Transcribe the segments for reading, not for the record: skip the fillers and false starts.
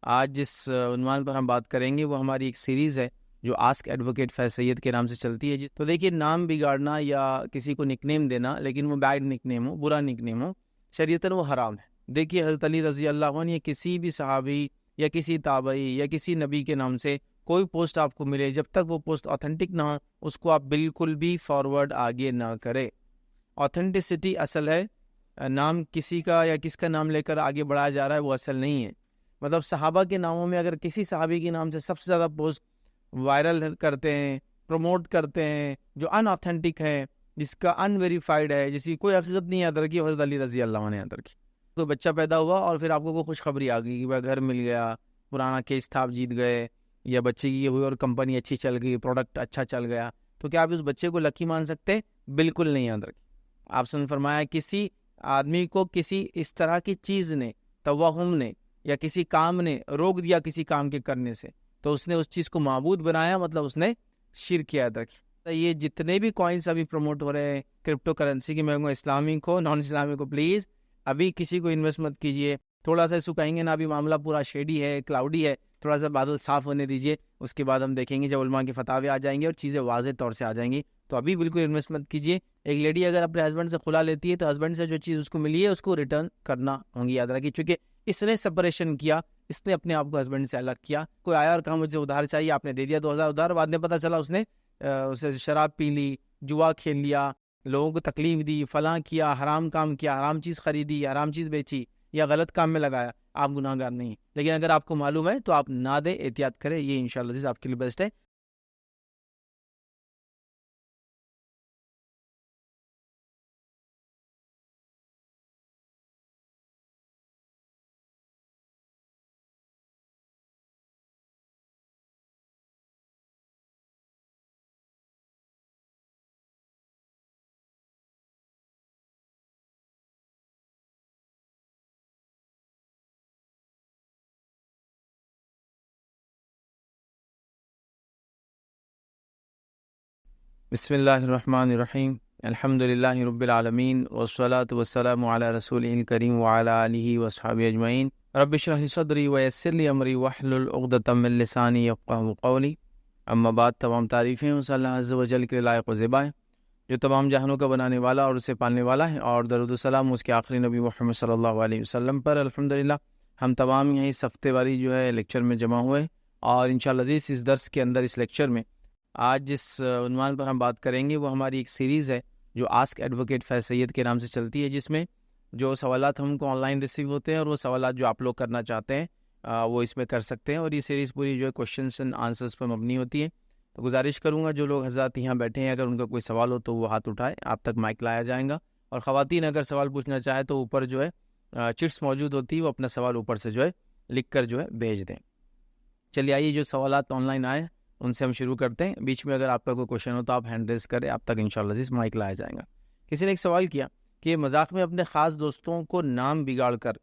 آج جس عنوان پر ہم بات کریں گے وہ ہماری ایک سیریز ہے جو آسک ایڈوکیٹ فیض سید کے نام سے چلتی ہے. تو دیکھیے، نام بگاڑنا یا کسی کو نک نیم دینا، لیکن وہ بیڈ نک نیم ہو، برا نک نیم ہو، شریعتاً وہ حرام ہے. دیکھیے، حضرت علی رضی اللہ عنہ یا کسی بھی صحابی یا کسی تابعی یا کسی نبی کے نام سے کوئی پوسٹ آپ کو ملے، جب تک وہ پوسٹ آتھینٹک نہ ہو اس کو آپ بالکل بھی فارورڈ آگے نہ کرے. آتھینٹسٹی اصل ہے. نام کسی کا یا کس کا نام لے کر آگے بڑھایا جا رہا ہے وہ اصل نہیں ہے. مطلب صحابہ کے ناموں میں اگر کسی صحابی کے نام سے سب سے زیادہ پوسٹ وائرل کرتے ہیں، پروموٹ کرتے ہیں، جو ان آتھینٹک ہے، جس کا ان ویریفائڈ ہے، جس کی کوئی حقیقت نہیں یاد رکھی، حضرت علی رضی اللہ عنہ نے یاد رکھی. کوئی بچہ پیدا ہوا اور پھر آپ کو کوئی خوشخبری آ گئی کہ بھائی گھر مل گیا، پرانا کیس تھا آپ جیت گئے، یا بچے کی یہ ہوئی اور کمپنی اچھی چل گئی، پروڈکٹ اچھا چل گیا، تو کیا آپ اس بچے کو لکی مان سکتے؟ بالکل نہیں یاد رکھی. آپ نے فرمایا کسی آدمی کو کسی اس طرح کی چیز نے، توہم نے یا کسی کام نے روک دیا کسی کام کے کرنے سے، تو اس نے اس چیز کو معبود بنایا، مطلب اس نے شرک یاد رکھی. یہ جتنے بھی کوائنس ابھی پروموٹ ہو رہے ہیں کرپٹو کرنسی کی، میں کہوں اسلامک ہو نان اسلامک ہو، پلیز ابھی کسی کو انویسٹ مت کیجیے. تھوڑا سا اس کو کہیں گے نا ابھی معاملہ پورا شیڈی ہے، کلاؤڈی ہے، تھوڑا سا بادل صاف ہونے دیجیے، اس کے بعد ہم دیکھیں گے جب علماء کے فتاوے آ جائیں گے اور چیزیں واضح طور سے آ جائیں گی. تو ابھی بالکل انویسٹ مت کیجیے. ایک لیڈی اگر اپنے ہسبینڈ سے خلا لیتی ہے تو ہسبینڈ سے جو چیز اس کو ملی ہے اس کو ریٹرن کرنا ہوں گی، یاد رکھیے، چونکہ اس نے سپریشن کیا، اس نے اپنے آپ کو ہسبینڈ سے الگ کیا. کوئی آیا اور کہا مجھے ادھار چاہیے، آپ نے دے دیا 2000 ادھار، بعد میں پتہ چلا اس نے اسے شراب پی لی، جوا کھیل لیا، لوگوں کو تکلیف دی، فلاں کیا، حرام کام کیا، حرام چیز خریدی، حرام چیز بیچی یا غلط کام میں لگایا، آپ گناہ گار نہیں. لیکن اگر آپ کو معلوم ہے تو آپ نہ دیں، احتیاط کریں، یہ انشاءاللہ آپ کے لیے بیسٹ ہے. بسم اللہ الرحمن الرحیم، الحمد للہ رب العالمین، والصلاة والسلام علی رسولہ الکریم وعلی آلہ واصحابہ اجمعین. رب اشرح لی صدری ویسر لی امری واحلل عقدۃ من لسانی یفقہوا قولی. اما بعد، تمام تعریفیں اس اللہ عز و جل کے لائق و زیبا ہے جو تمام جہانوں کا بنانے والا اور اسے پالنے والا ہے، اور درود و سلام اس کے آخری نبی محمد صلی اللہ علیہ وسلم پر. الحمدللہ ہم تمام یہیں اس ہفتے والی جو ہے لیکچر میں جمع ہوئے، اور انشاءاللہ اس درس کے اندر، اس لیکچر میں آج جس عنوان پر ہم بات کریں گے وہ ہماری ایک سیریز ہے جو آسک ایڈوکیٹ فیض سید کے نام سے چلتی ہے، جس میں جو سوالات ہم کو آن لائن ریسیو ہوتے ہیں اور وہ سوالات جو آپ لوگ کرنا چاہتے ہیں وہ اس میں کر سکتے ہیں. اور یہ سیریز پوری جو ہے کوشچنس اینڈ آنسرس پر مبنی ہوتی ہے. تو گزارش کروں گا جو لوگ حضرات یہاں بیٹھے ہیں اگر ان کا کوئی سوال ہو تو وہ ہاتھ اٹھائے، آپ تک مائک لایا جائے گا. اور خواتین اگر سوال پوچھنا چاہے تو اوپر جو ہے چٹس موجود ہوتی ہے، وہ اپنا سوال اوپر سے جو ہے لکھ کر جو ہے بھیج دیں. چلیے آئیے، جو سوالات آن لائن آئے ان سے ہم شروع کرتے ہیں. بیچ میں اگر آپ کا کوئی کوشچن ہو تو آپ ہینڈ ریز کریں، آپ تک انشاءاللہ اس مائک لایا جائے گا. کسی نے ایک سوال کیا کہ مذاق میں اپنے خاص دوستوں کو نام بگاڑ کر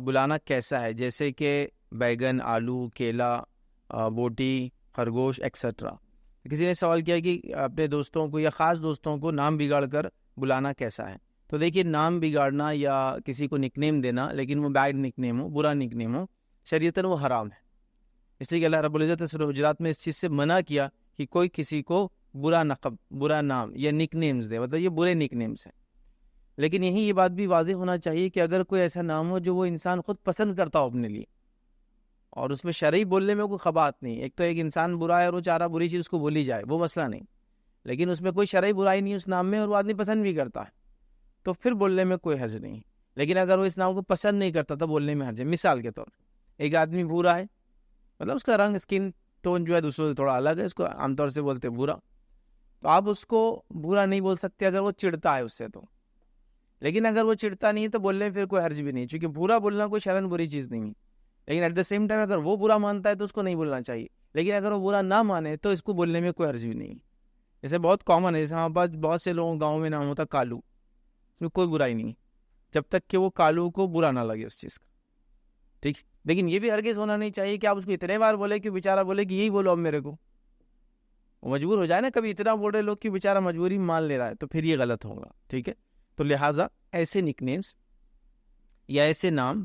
بلانا کیسا ہے، جیسے کہ بیگن، آلو، کیلا، بوٹی، خرگوش ایکسیٹرا. کسی نے سوال کیا کہ اپنے دوستوں کو یا خاص دوستوں کو نام بگاڑ کر بلانا کیسا ہے. تو دیکھیے، نام بگاڑنا یا کسی کو نک نیم دینا، لیکن وہ بیڈ نک نیم ہو، برا نک نیم ہو، شریعتاً وہ حرام ہے. اس لیے کہ اللہ رب العزت نے سورہ حجرات میں اس چیز سے منع کیا کہ کوئی کسی کو برا نقب، برا نام یا نک نیمز دے، مطلب یہ برے نک نیمز ہیں. لیکن یہی یہ بات بھی واضح ہونا چاہیے کہ اگر کوئی ایسا نام ہو جو وہ انسان خود پسند کرتا ہو اپنے لیے، اور اس میں شرعی بولنے میں کوئی خبات نہیں. ایک تو ایک انسان برا ہے اور وہ چاہ رہا بری چیز اس کو بولی جائے، وہ مسئلہ نہیں، لیکن اس میں کوئی شرعی برائی نہیں اس نام میں اور وہ آدمی پسند بھی کرتا ہے، تو پھر بولنے میں کوئی حرج نہیں. لیکن اگر وہ اس نام کو پسند نہیں کرتا تو بولنے میں حرج ہے. مثال کے طور ایک آدمی بھورا ہے، مطلب اس کا رنگ، اسکن ٹون جو ہے دوسروں سے تھوڑا الگ ہے، اس کو عام طور سے بولتے برا، تو آپ اس کو برا نہیں بول سکتے اگر وہ چڑھتا ہے اس سے تو. لیکن اگر وہ چڑھتا نہیں ہے تو بولنے میں پھر کوئی حرج بھی نہیں، چونکہ برا بولنا کوئی شرعاً بری چیز نہیں ہے. لیکن ایٹ دا سیم ٹائم اگر وہ برا مانتا ہے تو اس کو نہیں بولنا چاہیے. لیکن اگر وہ برا نہ مانے تو اس کو بولنے میں کوئی حرج بھی نہیں. جیسے بہت کامن ہے، جیسے ہمارے پاس بہت سے لوگوں گاؤں میں نام ہوتا کالو، اس میں کوئی برائی نہیں جب تک کہ وہ کالو کو برا نہ لگے اس چیز کا، ٹھیک. لیکن یہ بھی ہرگز ہونا نہیں چاہیے کہ آپ اس کو اتنے بار بولے کہ بیچارہ بولے کہ یہی بولو اب میرے کو، وہ مجبور ہو جائے نا. کبھی اتنا بول رہے لوگ کہ بیچارہ مجبوری مان لے رہا ہے تو پھر یہ غلط ہوگا، ٹھیک ہے. تو لہٰذا ایسے نک نیمز یا ایسے نام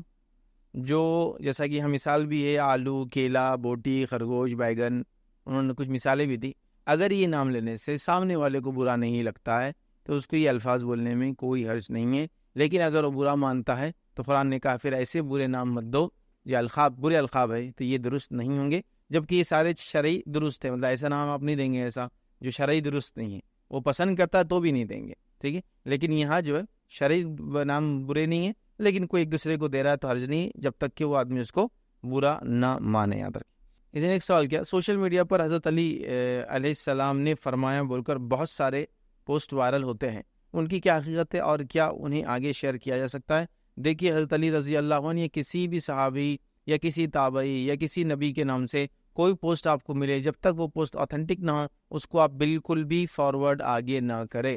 جو جیسا کہ ہم مثال بھی ہے آلو، کیلا، بوٹی، خرگوش، بیگن، انہوں نے کچھ مثالیں بھی دی. اگر یہ نام لینے سے سامنے والے کو برا نہیں لگتا ہے تو اس کو یہ الفاظ بولنے میں کوئی حرج نہیں ہے. لیکن اگر وہ برا مانتا ہے تو قرآن نے کہا پھر ایسے برے نام مت دو جو القاب برے القاب ہے تو یہ درست نہیں ہوں گے، جبکہ یہ سارے شرعی درست ہے. مطلب ایسا نام آپ نہیں دیں گے ایسا جو شرعی درست نہیں ہے. وہ پسند کرتا ہے تو بھی نہیں دیں گے، ٹھیک ہے. لیکن یہاں جو ہے شرعی نام برے نہیں ہیں، لیکن کوئی ایک دوسرے کو دے رہا ہے تو حرج نہیں جب تک کہ وہ آدمی اس کو برا نہ مانے. یاد رکھیں. اس نے ایک سوال کیا، سوشل میڈیا پر حضرت علی علیہ السلام نے فرمایا بول کر بہت سارے پوسٹ وائرل ہوتے ہیں، ان کی کیا حقیقت ہے اور کیا انہیں آگے شیئر کیا جا سکتا ہے؟ دیکھیے حضرت علی رضی اللہ عنہ یا کسی بھی صحابی یا کسی تابعی یا کسی نبی کے نام سے کوئی پوسٹ آپ کو ملے، جب تک وہ پوسٹ آتھینٹک نہ ہو اس کو آپ بالکل بھی فارورڈ آگے نہ کرے.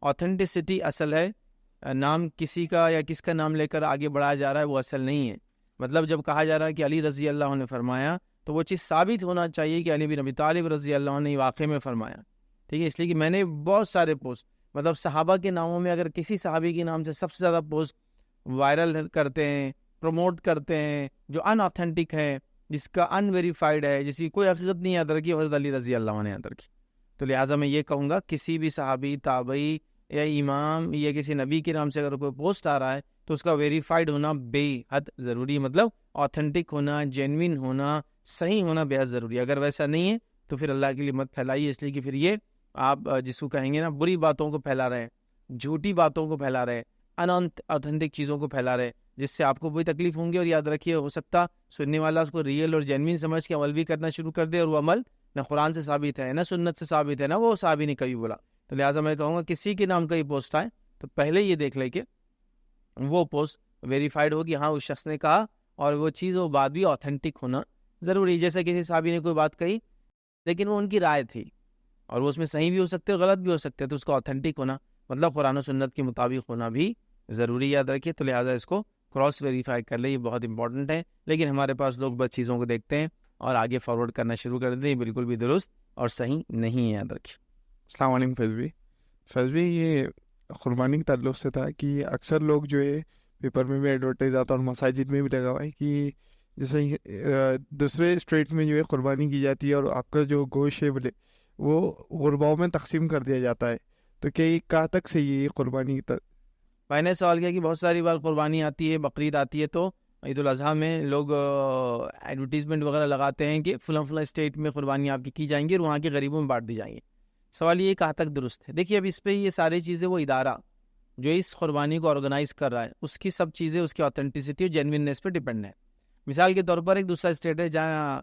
آتھینٹسٹی اصل ہے، نام کسی کا یا کس کا نام لے کر آگے بڑھایا جا رہا ہے وہ اصل نہیں ہے. مطلب جب کہا جا رہا ہے کہ علی رضی اللہ عنہ نے فرمایا تو وہ چیز ثابت ہونا چاہیے کہ علی بن ابی طالب رضی اللہ عنہ نے واقعے میں فرمایا. ٹھیک ہے. اس لیے کہ میں نے بہت سارے پوسٹ مطلب صحابہ کے ناموں میں اگر کسی صحابی کے نام سے سب سے زیادہ پوسٹ وائرل کرتے ہیں، پروموٹ کرتے ہیں جو ان آتھینٹک ہے، جس کا ان ویریفائڈ ہے، جس کی کوئی حقیقت نہیں یاد رکھی، حضرت علی رضی اللہ عنہ نے یاد رکھی. تو لہٰذا میں یہ کہوں گا کسی بھی صحابی، تابعی یا امام یا کسی نبی کے نام سے اگر کوئی پوسٹ آ رہا ہے تو اس کا ویریفائڈ ہونا بے حد ضروری ہے. مطلب آتھینٹک ہونا، جینوین ہونا، صحیح ہونا بے حد ضروری ہے. اگر ویسا نہیں ہے تو پھر اللہ کے لیے مت پھیلائیے، اس لیے کہ پھر یہ آپ جس کو کہیں گے نا بری باتوں کو پھیلا رہے ہیں، جھوٹی باتوں کو پھیلا رہے ہیں، ان آتھینٹک چیزوں کو پھیلا رہے ہیں، جس سے آپ کو کوئی تکلیف ہوں گی. اور یاد رکھیے ہو سکتا سننے والا اس کو ریئل اور جینوین سمجھ کے عمل بھی کرنا شروع کر دے، اور وہ عمل نہ قرآن سے ثابت ہے، نہ سنت سے ثابت ہے، نہ وہ صحابی نے کبھی بولا. تو لہٰذا میں کہوں گا کسی کے نام کا یہ پوسٹ آئے تو پہلے یہ دیکھ لے کہ وہ پوسٹ ویریفائڈ ہوگی، ہاں اس شخص نے کہا، اور وہ چیز وہ بات بھی آتھینٹک ہونا ضروری ہے. جیسے کسی صحابی نے کوئی بات کہی لیکن وہ ان کی رائے تھی اور وہ اس میں صحیح بھی ہو سکتے اور غلط بھی ہو سکتے، تو اس کو آتھینٹک ہونا مطلب قرآن و سنت کے مطابق ہونا بھی ضروری یاد رکھیے. تو لہٰذا اس کو کراس ویریفائی کر لیں، یہ بہت امپورٹنٹ ہے. لیکن ہمارے پاس لوگ بس چیزوں کو دیکھتے ہیں اور آگے فارورڈ کرنا شروع کر دیتے ہیں، یہ بالکل بھی درست اور صحیح نہیں ہے. یاد رکھیے. السلام علیکم فیض بھائی یہ قربانی کے تعلق سے تھا کہ اکثر لوگ جو ہے پیپر میں بھی ایڈورٹائز آتا اور مساجد میں بھی لگا ہوا ہے کہ جیسے دوسرے اسٹیٹ میں جو ہے قربانی کی جاتی ہے اور آپ کا جو گوشت ہے بولے وہ غرباؤں میں تقسیم کر دیا جاتا ہے، تو کیا یہ کہاں تک صحیح ہے قربانی کی میں نے سوال کیا کہ بہت ساری بار قربانی آتی ہے، بقرعید آتی ہے تو عید الاضحیٰ میں لوگ ایڈورٹیزمنٹ وغیرہ لگاتے ہیں کہ فلاں فلاں اسٹیٹ میں قربانی آپ کی جائیں گی اور وہاں کے غریبوں میں بانٹ دی جائیں گی. سوال یہ کہاں تک درست ہے؟ دیکھیے اب اس پہ یہ ساری چیزیں وہ ادارہ جو اس قربانی کو آرگنائز کر رہا ہے اس کی سب چیزیں اس کی آتھینٹسٹی اور جینویننس پہ ڈپینڈ ہے. مثال کے طور پر ایک دوسرا اسٹیٹ ہے جہاں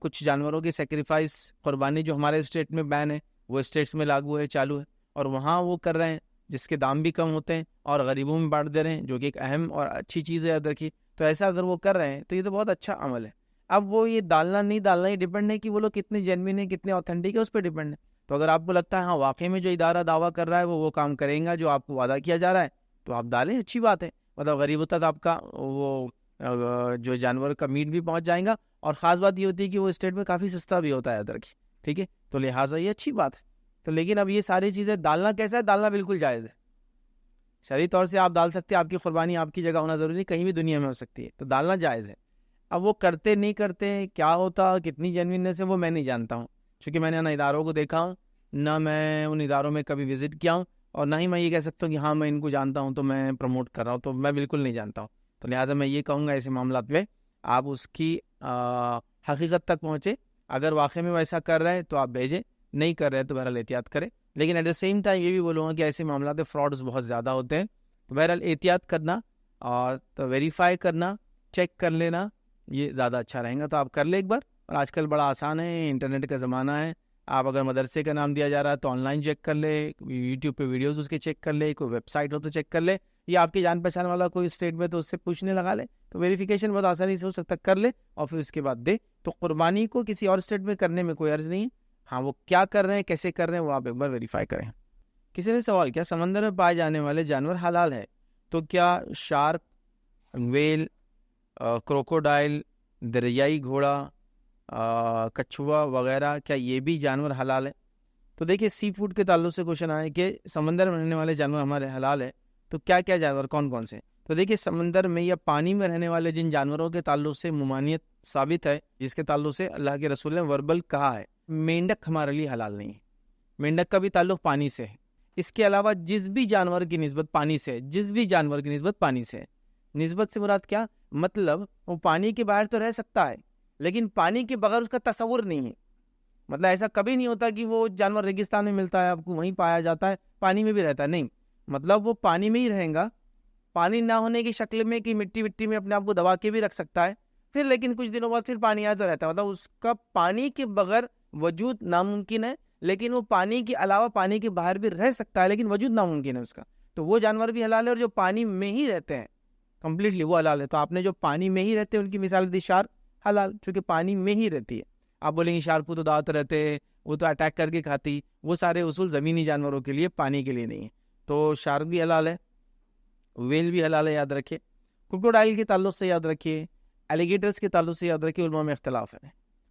کچھ جانوروں کی سیکریفائس قربانی جو ہمارے اسٹیٹ میں بین ہے وہ اسٹیٹس میں لاگو ہے، چالو ہے، اور وہاں وہ کر رہے ہیں جس کے دام بھی کم ہوتے ہیں اور غریبوں میں بانٹ دے رہے ہیں، جو کہ ایک اہم اور اچھی چیز ہے یاد رکھیے. تو ایسا اگر وہ کر رہے ہیں تو یہ تو بہت اچھا عمل ہے. اب وہ یہ ڈالنا نہیں ڈالنا یہ ڈیپینڈ ہے کہ وہ لوگ کتنے جینوین ہیں، کتنے آتھینٹک ہے، اس پہ ڈیپینڈ ہے. تو اگر آپ کو لگتا ہے ہاں واقعی میں جو ادارہ دعویٰ کر رہا ہے وہ کام کرے گا جو آپ کو وعدہ کیا جا رہا ہے تو آپ ڈالیں، اچھی بات ہے. مطلب غریبوں تک آپ کا وہ جو جانور کا میٹ بھی پہنچ جائے گا، اور خاص بات یہ ہوتی ہے کہ وہ اسٹیٹ میں کافی سستا بھی ہوتا ہے یاد رکھیے. ٹھیک ہے. تو لہٰذا یہ اچھی بات ہے. تو لیکن اب یہ ساری چیزیں ڈالنا کیسا ہے؟ ڈالنا بالکل جائز ہے، شرعی طور سے آپ ڈال سکتے ہیں. آپ کی قربانی آپ کی جگہ ہونا ضروری نہیں، کہیں بھی دنیا میں ہو سکتی ہے، تو ڈالنا جائز ہے. اب وہ کرتے نہیں کرتے کیا ہوتا، کتنی جینویننس ہے وہ میں نہیں جانتا ہوں، چونکہ میں نے نہ اداروں کو دیکھا ہوں، نہ میں ان اداروں میں کبھی وزٹ کیا ہوں، اور نہ ہی میں یہ کہہ سکتا ہوں کہ ہاں میں ان کو جانتا ہوں تو میں پروموٹ کر رہا ہوں، تو میں بالکل نہیں جانتا ہوں. تو لہٰذا میں یہ کہوں گا ایسے معاملات میں آپ اس کی حقیقت تک پہنچے. اگر واقعی میں ویسا کر رہے ہیں تو آپ بھیجیں، نہیں کر رہے تو بہرحال احتیاط کریں. لیکن ایٹ دا سیم ٹائم یہ بھی بولوں گا کہ ایسے معاملات میں فراڈز بہت زیادہ ہوتے ہیں، تو بہرحال احتیاط کرنا اور تو ویریفائی کرنا، چیک کر لینا، یہ زیادہ اچھا رہے گا. تو آپ کر لیں ایک بار. اور آج کل بڑا آسان ہے، انٹرنیٹ کا زمانہ ہے. آپ اگر مدرسے کا نام دیا جا رہا ہے تو آن لائن چیک کر لے، یوٹیوب پہ ویڈیوز اس کے چیک کر لے، کوئی ویب سائٹ ہو تو چیک کر لے، یا آپ کی جان پہچان والا کوئی اسٹیٹ میں تو اس سے پوچھنے لگا لے. تو ویریفیکیشن بہت آسانی سے ہو سکتا ہے، کر لے اور پھر اس کے بعد دے. تو قربانی کو کسی اور اسٹیٹ میں کرنے میں کوئی عرض نہیں ہے. ہاں وہ کیا کر رہے ہیں، کیسے کر رہے ہیں، وہ آپ ایک بار ویریفائی کریں. کسی نے سوال کیا سمندر میں پائے جانے والے جانور حلال ہے تو کیا شارک، ویل، کروکوڈائل، دریائی گھوڑا، کچھوا وغیرہ کیا یہ بھی جانور حلال ہے؟ تو دیکھیے سی فوڈ کے تعلق سے کوشچن آئے کہ سمندر میں رہنے والے جانور ہمارے حلال ہے تو کیا کیا جانور کون کون سے؟ تو تو دیکھیے سمندر میں یا پانی میں رہنے والے جن جانوروں کے تعلق سے ممانعت ثابت ہے، جس کے تعلق سے اللہ کے رسول نے وربل کہا ہے، مینڈک ہمارے لیے حلال نہیں ہے، مینڈک کا بھی تعلق پانی سے ہے۔ اس کے علاوہ جس بھی جانور کی نسبت پانی سے، جس بھی جانور کی نسبت پانی سے، نسبت سے مراد کیا؟ مطلب وہ پانی کے باہر تو رہ سکتا ہے لیکن پانی کے بغیر اس کا تصور نہیں ہے۔ مطلب ایسا کبھی نہیں ہوتا کہ وہ جانور ریگستان میں ملتا ہے آپ کو وہیں پایا جاتا ہے، پانی میں بھی رہتا ہے، نہیں، مطلب وہ پانی میں ہی رہیں گا، پانی نہ ہونے کی شکل میں کہ مٹی میں اپنے آپ کو دبا کے بھی رکھ سکتا ہے، پھر لیکن کچھ دنوں بعد پھر پانی آیا تو رہتا ہے، مطلب اس کا پانی کے بغیر وجود ناممکن ہے، لیکن وہ پانی کے علاوہ پانی کے باہر بھی رہ سکتا ہے لیکن وجود ناممکن ہے اس کا۔ تو وہ جانور بھی حلال ہے، اور جو پانی میں ہی رہتے ہیں کمپلیٹلی وہ حلال ہے۔ تو آپ نے جو پانی میں ہی رہتے ہیں ان کی مثال دی شارک، حلال، چونکہ پانی میں ہی رہتی ہے۔ آپ بولیں گے شارک کو تو دعوت رہتے، وہ تو اٹیک کر کے کھاتی، وہ سارے اصول زمینی جانوروں کے لیے، پانی کے لیے نہیں ہے۔ تو شارک بھی حلال ہے، ویل بھی حلال ہے، یاد رکھیے۔ کروکوڈائل کے تعلق سے یاد رکھیے، ایلیگیٹرز کے تعلق سے یاد رکھیے، علماء میں اختلاف ہے۔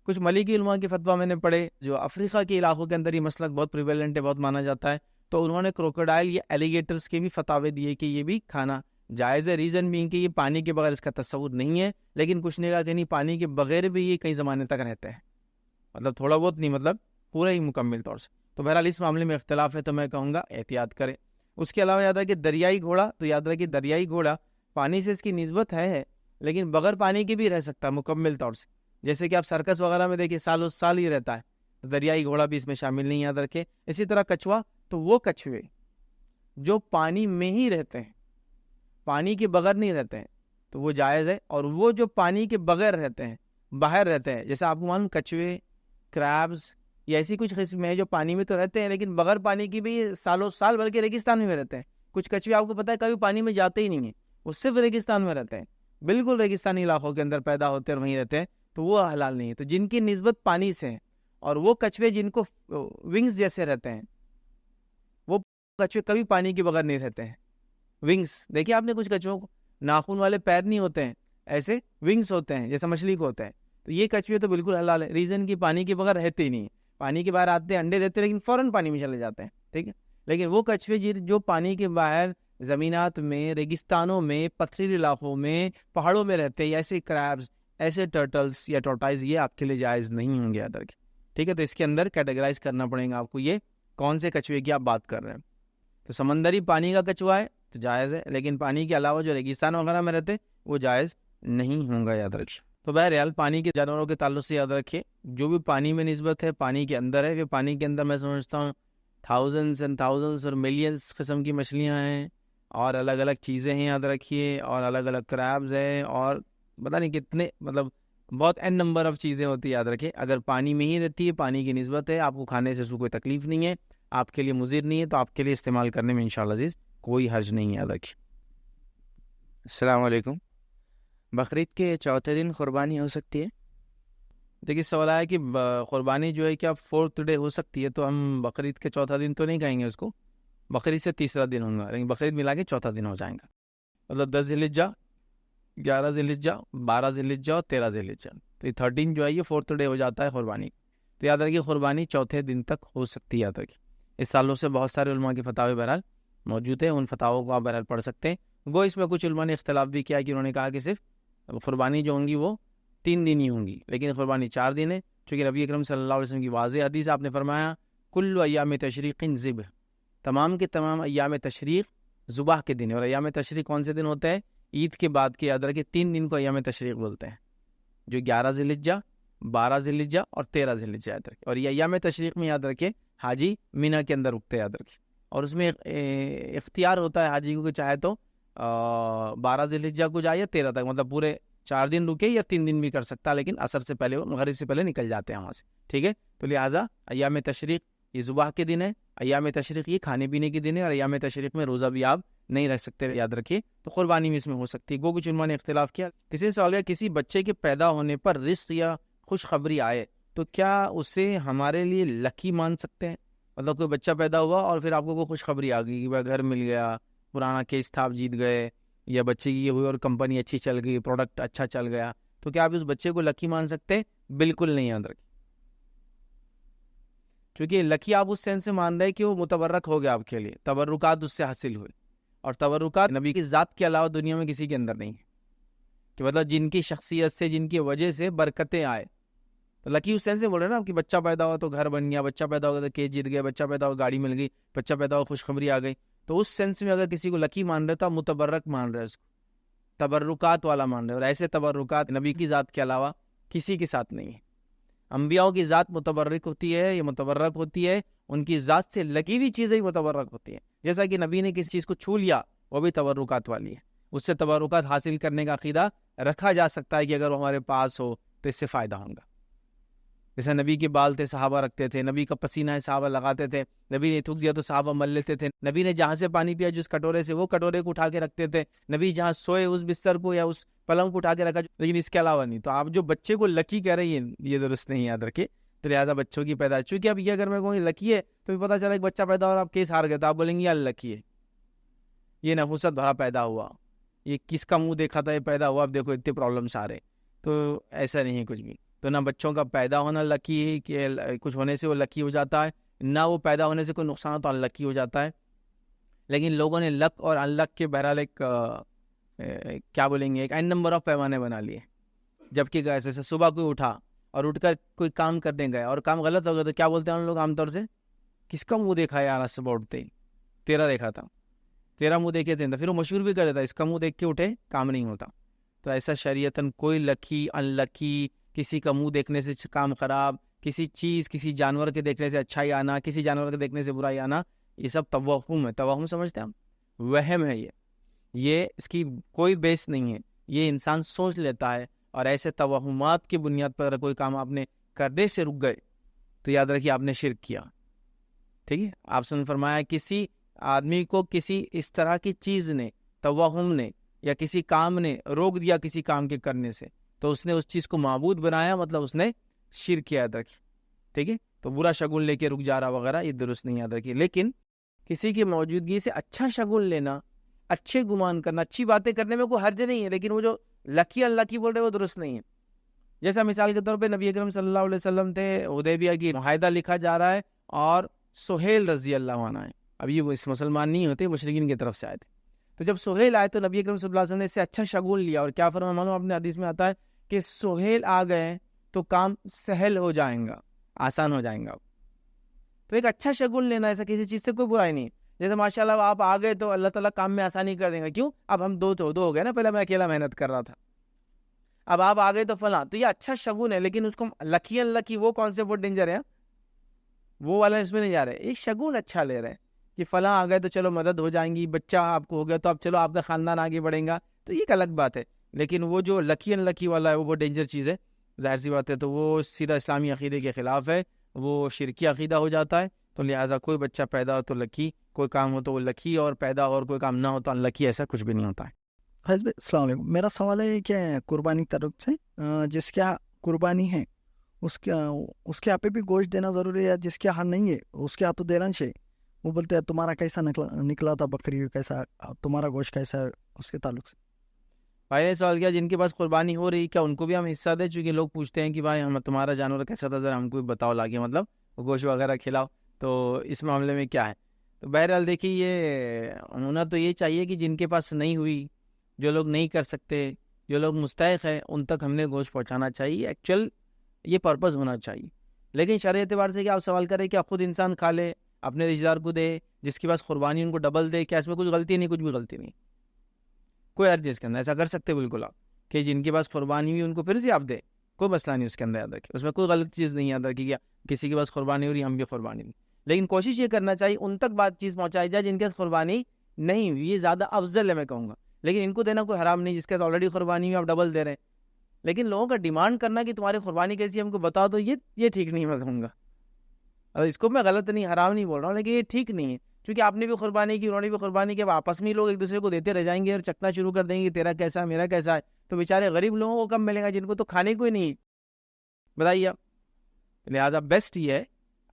کچھ ملیکی علماء کے فتویٰ میں نے پڑھے، جو افریقہ کے علاقوں کے اندر یہ مسلک بہت پریویلنٹ ہے، بہت مانا جاتا ہے، تو انہوں نے کروکوڈائل یا ایلیگیٹرز کے بھی فتاوے دیے کہ یہ بھی کھانا جائز ہے، ریزن بھی کہ یہ پانی کے بغیر اس کا تصور نہیں ہے، لیکن کچھ نے کہا کہ نہیں، پانی کے بغیر بھی یہ کئی زمانے تک رہتے ہیں، مطلب تھوڑا بہت نہیں، مطلب پورا ہی مکمل طور سے۔ تو بہرحال اس معاملے میں اختلاف ہے، تو میں کہوں گا احتیاط کریں۔ اس کے علاوہ یاد ہے کہ دریائی گھوڑا، تو یاد رکھیے دریائی گھوڑا پانی سے اس کی نسبت ہے لیکن بغیر پانی کے بھی رہ سکتا ہے مکمل طور سے، جیسے کہ آپ سرکس وغیرہ میں دیکھیں سال سال ہی رہتا ہے، تو دریائی گھوڑا بھی اس میں شامل نہیں، یاد رکھے۔ اسی طرح کچھوا، تو وہ کچھوے جو پانی میں ہی رہتے ہیں، پانی کے بغیر نہیں رہتے ہیں، تو وہ جائز ہے، اور وہ جو پانی کے بغیر رہتے ہیں، باہر رہتے ہیں، جیسے آپ کو معلوم کچھوے، کریبز، یہ ایسی کچھ قسمیں ہیں جو پانی میں تو رہتے ہیں لیکن بغیر پانی کی بھی سالوں سال بلکہ ریگستان میں رہتے ہیں۔ کچھ کچھوے آپ کو پتہ ہے کبھی پانی میں جاتے ہی نہیں ہیں، وہ صرف ریگستان میں رہتے ہیں، بالکل ریگستانی علاقوں کے اندر پیدا ہوتے ہیں اور وہیں رہتے ہیں، تو وہ حلال نہیں ہے۔ تو جن کی نسبت پانی سے ہے، اور وہ کچھوے جن کو ونگز جیسے رہتے ہیں، وہ کچھوے کبھی پانی کے بغیر نہیں رہتے ہیں۔ ونگز دیکھیے آپ نے کچھ کچھووں کو ناخن والے پیر نہیں ہوتے ہیں، ایسے ونگز ہوتے ہیں جیسے مچھلی کو ہوتے ہیں، تو یہ کچھوے تو بالکل حلال ہے، ریزن کی پانی کے بغیر رہتے ہی نہیں ہیں، پانی کے باہر آتے ہیں، انڈے دیتے ہیں لیکن فوراً پانی میں چلے جاتے ہیں، ٹھیک ہے۔ لیکن وہ کچھوے جو پانی کے باہر زمینات میں، ریگستانوں میں، پتھریلے علاقوں میں، پہاڑوں میں رہتے ہیں، ایسے کریبز، ایسے ٹرٹلز یا ٹورٹائز، یہ آپ کے لیے جائز نہیں ہوں گے، یاد رکھیں، ٹھیک ہے۔ تو اس کے اندر کیٹیگرائز کرنا پڑے گا آپ کو، یہ کون سے کچھوے کی آپ بات کر رہے ہیں۔ تو سمندری پانی کا کچھوا ہے تو جائز ہے، لیکن پانی کے علاوہ جو ریگستان وغیرہ میں رہتے وہ جائز نہیں ہوں گا، یاد رکھیں۔ تو بہرحال پانی کے جانوروں کے تعلق سے یاد رکھیے، جو بھی پانی میں نسبت ہے پانی کے اندر ہے، کہ پانی کے اندر میں سمجھتا ہوں تھاؤزنڈز اینڈ تھاؤزنڈز اور ملینز قسم کی مچھلیاں ہیں، اور الگ الگ چیزیں ہیں، یاد رکھیے، اور الگ الگ کریبز ہیں، اور پتہ نہیں کتنے، مطلب بہت این نمبر آف چیزیں ہوتی ہے، یاد رکھیے۔ اگر پانی میں ہی رہتی ہے، پانی کی نسبت ہے، آپ کو کھانے سے کوئی تکلیف نہیں ہے، آپ کے لیے مضر نہیں ہے، تو آپ کے لیے استعمال کرنے میں انشاءاللہ عزیز کوئی حرج نہیں ہے، یاد رکھیے۔ السلام علیکم، بقرعید کے چوتھے دن قربانی ہو سکتی ہے؟ دیکھیے سوال آیا کہ قربانی جو ہے کیا 4th ڈے ہو سکتی ہے، تو ہم بقرعید کے چوتھا دن تو نہیں کہیں گے اس کو، بقرعید سے تیسرا دن ہوگا، لیکن بقرعید ملا کے چوتھا دن ہو جائیں گا، مطلب 10 ذی الحجہ، 11 ذی الحجہ، 12 ذی الحجہ اور 13 ذی الحجہ، تو یہ 13 جو ہے یہ 4th ڈے ہو جاتا ہے قربانی۔ تو یاد رکھیے قربانی چوتھے دن تک ہو سکتی ہے، یاد رکھیے۔ اس سالوں سے بہت سارے علماء کے فتاوے بہرحال موجود ہیں، ان فتاووں کو آپ بہرحال پڑھ سکتے ہیں۔ گو اس میں کچھ علماء نے اختلاف بھی کیا کہ انہوں نے کہا کہ صرف قربانی جو ہوں گی وہ 3 دن ہی ہوں گی، لیکن قربانی 4 دن ہے، چونکہ نبی اکرم صلی اللہ علیہ وسلم کی واضح حدیث آپ نے فرمایا کل ایام تشریق ذبح، تمام کے تمام ایام تشریق ذبح کے دن، اور ایام تشریق کون سے دن ہوتے ہیں؟ عید کے بعد کے، یاد رکھے 3 دن کو ایام تشریق بولتے ہیں، جو 11 ذی الحجہ، 12 ذی الحجہ اور 13 ذی الحجہ، یاد رکھے۔ اور یہ ایام تشریق میں یاد رکھے حاجی مینا کے اندر رکتے ہیں، یاد رکھے، اور اس میں اختیار ہوتا ہے حاجی کو کہ چاہے تو 12 ذی الحجہ کو جائے یا 13 تک، مطلب پورے 4 دن رکے یا 3 دن بھی کر سکتا، لیکن عصر سے پہلے، مغرب سے پہلے نکل جاتے ہیں وہاں سے، ٹھیک ہے۔ تو لہٰذا ایام تشریق یہ ذبح کے دن ہے، ایام تشریق یہ کھانے پینے کے دن ہے، اور ایام تشریق میں روزہ بھی آپ نہیں رکھ سکتے، یاد رکھیے۔ تو قربانی میں اس میں ہو سکتی ہے۔ کچھ علماء نے اختلاف کیا۔ کسی نے سوال کیا کسی بچے کے پیدا ہونے پر رزق یا خوشخبری آئے تو کیا اسے ہمارے لیے لکی مان سکتے ہیں؟ مطلب کوئی بچہ پیدا ہوا اور پھر آپ کو کوئی خوشخبری آ گئی کہ بھائی گھر مل گیا، پرانا کیس تھا آپ جیت گئے، یا بچے کی یہ ہوئی اور کمپنی اچھی چل گئی، پروڈکٹ اچھا چل گیا، تو کیا آپ اس بچے کو لکی مان سکتے ہیں؟ بالکل نہیں، یاد رکھیں، چونکہ لکی آپ اس سینس سے مان رہے کہ وہ متبرک ہو گیا، آپ کے لیے تبرکات اس سے حاصل ہوئے، اور تبرکات نبی کی ذات کے علاوہ دنیا میں کسی کے اندر نہیں ہے، کہ مطلب جن کی شخصیت سے، جن کی وجہ سے برکتیں آئے. تو لکی اس سینس سے بول رہے ہیں نا، آپ کی بچہ پیدا ہوا تو گھر بن گیا، بچہ پیدا ہوا تو کیس جیت گیا، بچہ پیدا ہوا گاڑی مل گئی، بچہ پیدا ہوا خوشخبری آ گئی. تو اس سینس میں اگر کسی کو لکی مان رہے تو آپ متبرک مان رہے، اس کو تبرکات والا مان رہے. اور ایسے تبرکات نبی کی ذات کے علاوہ کسی کے ساتھ نہیں ہے. انبیاؤں کی ذات متبرک ہوتی ہے، یہ متبرک ہوتی ہے، ان کی ذات سے لگی ہوئی چیزیں ہی متبرک ہوتی ہیں. جیسا کہ نبی نے کسی چیز کو چھو لیا وہ بھی تبرکات والی ہے، اس سے تبرکات حاصل کرنے کا عقیدہ رکھا جا سکتا ہے کہ اگر وہ ہمارے پاس ہو تو اس سے فائدہ ہوگا. جیسے نبی کے بال تھے صحابہ رکھتے تھے، نبی کا پسینہ ہے صحابہ لگاتے تھے، نبی نے تھوک دیا تو صحابہ مل لیتے تھے، نبی نے جہاں سے پانی پیا جس کٹورے سے وہ کٹورے کو اٹھا کے رکھتے تھے، نبی جہاں سوئے اس بستر کو یا اس پلنگ کو اٹھا کے رکھا، لیکن اس کے علاوہ نہیں. تو آپ جو بچے کو لکی کہہ رہی ہیں یہ درست نہیں، یاد رکھے. تو لہٰذا بچوں کی پیدائش، چونکہ اب یہ اگر میں کہوں لکی ہے تو پتہ چلا کہ بچہ پیدا ہو اور آپ کیس ہار گئے تو آپ بولیں گے یہ لکی ہے، یہ نحوست بھرا پیدا ہوا، یہ کس کا منہ دیکھا تھا یہ پیدا ہوا، اب دیکھو اتنے پرابلمس آ رہے. تو ایسا نہیں ہے کچھ بھی. تو نہ بچوں کا پیدا ہونا لکی ہے کہ کچھ ہونے سے وہ لکی ہو جاتا ہے، نہ وہ پیدا ہونے سے کوئی نقصان ہو تو انلکی ہو جاتا ہے. لیکن لوگوں نے لک اور انلک کے بہرحال ایک کیا بولیں گے، ایک این نمبر آف پیمانے بنا لیے. جبکہ ایسے صبح کوئی اٹھا اور اٹھ کر کوئی کام کرنے گئے اور کام غلط ہو گیا تو کیا بولتے ہیں ان لوگ عام طور سے، کس کا منہ دیکھا یار صبح اٹھتے ہی، تیرا دیکھا تھا، تیرا منہ دیکھے تھے. پھر وہ مشہور بھی کر دیتا اس کا منہ دیکھ کے اٹھے کام نہیں ہوتا. تو ایسا شریعتاً کوئی لکی انلکی، کسی کا منہ دیکھنے سے کام خراب، کسی چیز کسی جانور کے دیکھنے سے اچھائی آنا، کسی جانور کے دیکھنے سے برائی آنا، یہ سب توہم ہے. توہم سمجھتے ہیں ہم، وہم ہے. یہ اس کی کوئی بیس نہیں ہے، یہ انسان سوچ لیتا ہے. اور ایسے توہمات کی بنیاد پر اگر کوئی کام آپ نے کرنے سے رک گئے تو یاد رکھیے آپ نے شرک کیا. ٹھیک ہے، آپ سے فرمایا کسی آدمی کو کسی اس طرح کی چیز نے، توہم نے یا کسی کام نے روک دیا کسی کام کے کرنے سے تو اس نے اس چیز کو معبود بنایا، مطلب اس نے شرک کیا. یاد رکھیے. ٹھیک ہے، تو برا شگون لے کے رک جا رہا وغیرہ یہ درست نہیں. یاد رکھیے. لیکن کسی کی موجودگی سے اچھا شگون لینا، اچھے گمان کرنا، اچھی باتیں کرنے میں کوئی حرج نہیں ہے، لیکن وہ جو لکی اللہ کی بول رہے وہ درست نہیں ہے. جیسا مثال کے طور پہ نبی اکرم صلی اللہ علیہ وسلم تھے، حدیبیہ کی معاہدہ لکھا جا رہا ہے اور سہیل رضی اللہ عنہ ہے. اب یہ وہ اس مسلمان نہیں ہوتے، مشرکین کی طرف سے آئے تھے. تو جب سہیل آئے تو نبی اکرم صلی اللہ علیہ وسلم نے اس سے اچھا شگون لیا اور کیا فرمایا معلوم اپنے حدیث میں آتا ہے کہ سہیل آ گئے تو کام سہل ہو جائیں گا، آسان ہو جائیں گا. تو ایک اچھا شگون لینا، ایسا کسی چیز سے کوئی برائی نہیں. جیسے ماشاءاللہ آپ آ گئے تو اللہ تعالیٰ کام میں آسانی کر دیں گا. کیوں؟ اب ہم دو ہو گئے نا، پہلے میں اکیلا محنت کر رہا تھا، اب آپ آ گئے تو فلاں. تو یہ اچھا شگون ہے، لیکن اس کو لکی انلکی وہ کون سے بہت ڈینجر ہے، وہ والا اس میں نہیں جا رہے. ایک شگون اچھا لے رہے کہ فلاں آ گئے تو چلو مدد ہو جائیں گی، بچہ آپ کو ہو گیا تو اب چلو آپ کا خاندان آگے بڑھیں گا، تو یہ ایک الگ بات ہے. لیکن وہ جو لکی انلکی والا ہے وہ بہت ڈینجر چیز ہے، ظاہر سی بات ہے. تو وہ سیدھا اسلامی عقیدے کے خلاف ہے، وہ شرکی عقیدہ ہو جاتا ہے. تو لہٰذا کوئی بچہ پیدا ہو تو لکی، کوئی کام ہو تو وہ لکی، اور پیدا اور کوئی کام نہ ہو تو انلکی، ایسا کچھ بھی نہیں ہوتا ہے. فیض بھائی السلام علیکم. میرا سوال ہے کہ قربانی کی طرف سے جس کے قربانی ہے اس کے یہاں پہ بھی گوشت دینا ضروری ہے، جس کے یہاں نہیں ہے اس کے یہاں تو دینا چاہیے. وہ بولتے ہیں تمہارا کیسا نکلا تھا بکری، کیسا تمہارا گوشت کیسا ہے، اس کے تعلق سے بھائی نے سوال کیا جن کے پاس قربانی ہو رہی کیا ان کو بھی ہم حصہ دیں؟ چونکہ لوگ پوچھتے ہیں کہ بھائی ہم تمہارا جانور کیسا تھا، ذرا ہم کو بتاؤ لا کے، مطلب گوشت وغیرہ کھلاؤ. تو اس معاملے میں کیا ہے؟ تو بہرحال دیکھیے یہ ہونا تو یہ چاہیے کہ جن کے پاس نہیں ہوئی، جو لوگ نہیں کر سکتے، جو لوگ مستحق ہیں، ان تک ہم نے گوشت پہنچانا چاہیے. ایکچوئل یہ پرپز ہونا چاہیے. لیکن شرعی اعتبار سے کیا آپ سوال کریں کہ آپ خود انسان کھا لے، اپنے رشتہ دار کو دے، جس کے پاس قربانی ان کو ڈبل دے، کیا اس میں کچھ غلطی نہیں؟ کچھ بھی غلطی نہیں، کوئی حرج اس کے اندر. ایسا کر سکتے بالکل آپ کہ جن کے پاس قربانی ہوئی ان کو پھر سے آپ دے، کوئی مسئلہ نہیں اس کے اندر. یاد رکھیں اس میں کوئی غلط چیز نہیں. یاد رکھیے کسی کے پاس قربانی ہو رہی ہم بھی قربانی نہیں، لیکن کوشش یہ کرنا چاہیے ان تک بات چیز پہنچائی جائے جن کے پاس قربانی نہیں ہوئی. یہ زیادہ افضل ہے میں کہوں گا. لیکن ان کو دینا کوئی حرام نہیں، جس کے پاس آلریڈی قربانی ہوئی آپ ڈبل دے رہے ہیں. لیکن لوگوں کا ڈیمانڈ کرنا کہ تمہاری قربانی کیسی ہم کو بتا دو، یہ ٹھیک نہیں میں کہوں گا. اور اس کو میں غلط نہیں، حرام نہیں بول رہا ہوں، لیکن یہ ٹھیک نہیں ہے. کیونکہ آپ نے بھی قربانی کی، انہوں نے بھی قربانی کی، اب آپس میں لوگ ایک دوسرے کو دیتے رہ جائیں گے اور چکنا شروع کر دیں گے تیرا کیسا ہے میرا کیسا ہے. تو بیچارے غریب لوگوں کو کم ملے گا جن کو تو کھانے کو ہی نہیں. بتائیے آپ. لہٰذا بیسٹ یہ ہے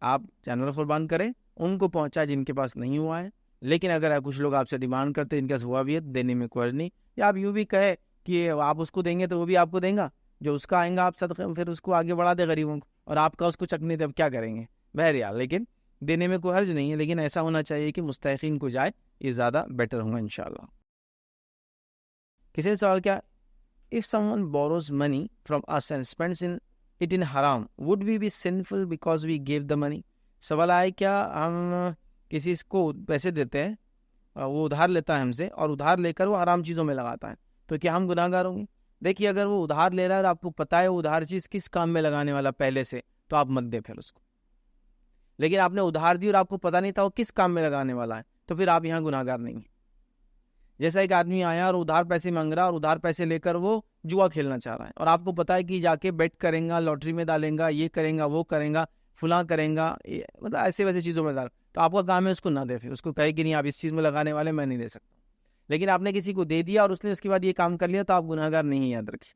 آپ جانور قربان کریں، ان کو پہنچا جن کے پاس نہیں ہوا ہے. لیکن اگر کچھ لوگ آپ سے ڈیمانڈ کرتے ہیں جن کے پاس ہوا بھی ہے، دینے میں کوئی حرج نہیں. یا آپ یوں بھی کہے کہ آپ اس کو دیں گے تو وہ بھی آپ کو دیں گا، جو اس کا آئیں گا آپ صدقے پھر اس کو آگے بڑھا دے غریبوں کو، اور آپ کا اس کو چکنے دے، اب کیا کریں گے بہرحال. لیکن دینے میں کوئی حرج نہیں ہے، لیکن ایسا ہونا چاہیے کہ مستحقین کو جائے یہ زیادہ بیٹر ہوں گا انشاءاللہ. کسی نے سوال کیا, if someone borrows money from us and spends it in haram, would we be sinful because we gave the money? سوال آیا کیا ہم کسی کو پیسے دیتے ہیں, وہ ادھار لیتا ہے ہم سے اور ادھار لے کر وہ حرام چیزوں میں لگاتا ہے, تو کیا ہم گناہ گار ہوں گے؟ دیکھیے اگر وہ ادھار لے رہا ہے اور آپ کو پتہ ہے وہ ادھار چیز کس کام میں لگانے والا پہلے سے, تو آپ مت دیں پھر اس کو. لیکن آپ نے ادھار دی اور آپ کو پتہ نہیں تھا وہ کس کام میں لگانے والا ہے, تو پھر آپ یہاں گناہ گار نہیں ہیں. جیسا ایک آدمی آیا اور ادھار پیسے مانگ رہا اور ادھار پیسے لے کر وہ جوا کھیلنا چاہ رہا ہے, اور آپ کو پتا ہے کہ جا کے بیٹ کریں گا, لاٹری میں ڈالیں گا, یہ کریں گا, وہ کریں گا, فلاں کریں گا, مطلب ایسے ویسے چیزوں میں ڈال, تو آپ کا کام ہے اس کو نہ دے, پھر اس کو کہے کہ نہیں آپ اس چیز میں لگانے والے, میں نہیں دے سکتا. لیکن آپ نے کسی کو دے دیا اور اس نے اس کے بعد یہ کام کر لیا, تو آپ گناہ گار نہیں, یاد رکھیے.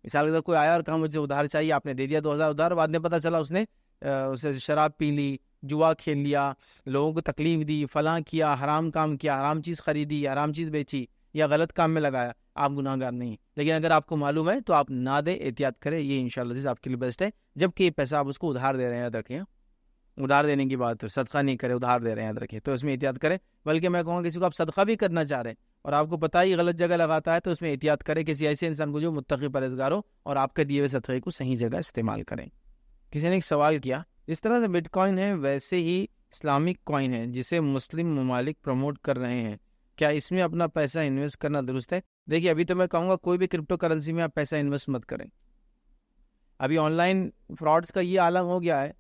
مثال کے طور کوئی آیا اور کہا مجھے ادھار چاہیے, آپ نے دے دیا 2000 ادھار, بعد میں پتہ چلا اس نے اسے شراب پی لی, جوا کھیل لیا, لوگوں کو تکلیف دی, فلاں کیا, حرام کام کیا, حرام چیز خریدی, حرام چیز بیچی, یا غلط کام میں لگایا, آپ گناہ گار نہیں. لیکن اگر آپ کو معلوم ہے تو آپ نہ دیں, احتیاط کریں, یہ انشاءاللہ آپ کے لیے بیسٹ ہے. جبکہ یہ پیسہ آپ اس کو ادھار دے رہے ہیں, یاد رکھیں, ادھار دینے کی بات, صدقہ نہیں کرے, ادھار دے رہے ہیں, یاد رکھیں, تو اس میں احتیاط کریں. بلکہ میں کہوں گا کسی کو آپ صدقہ بھی کرنا چاہ رہے ہیں اور آپ کو پتہ ہی غلط جگہ لگاتا ہے, تو اس میں احتیاط کریں. کسی ایسے انسان کو جو متقی پرہیزگار ہو اور آپ کے دیے ہوئے صدقے کو صحیح جگہ استعمال کریں. کسی نے ایک سوال کیا, جس طرح سے بٹ کوائن ہے ویسے ہی اسلامک کوائن ہے جسے مسلم ممالک پروموٹ کر رہے ہیں, کیا اس میں اپنا پیسہ انویسٹ کرنا درست ہے؟ دیکھیے ابھی تو میں کہوں گا کوئی بھی کرپٹو کرنسی میں آپ پیسہ انویسٹ مت کریں. ابھی آن لائن فراڈز کا یہ عالم ہو گیا ہے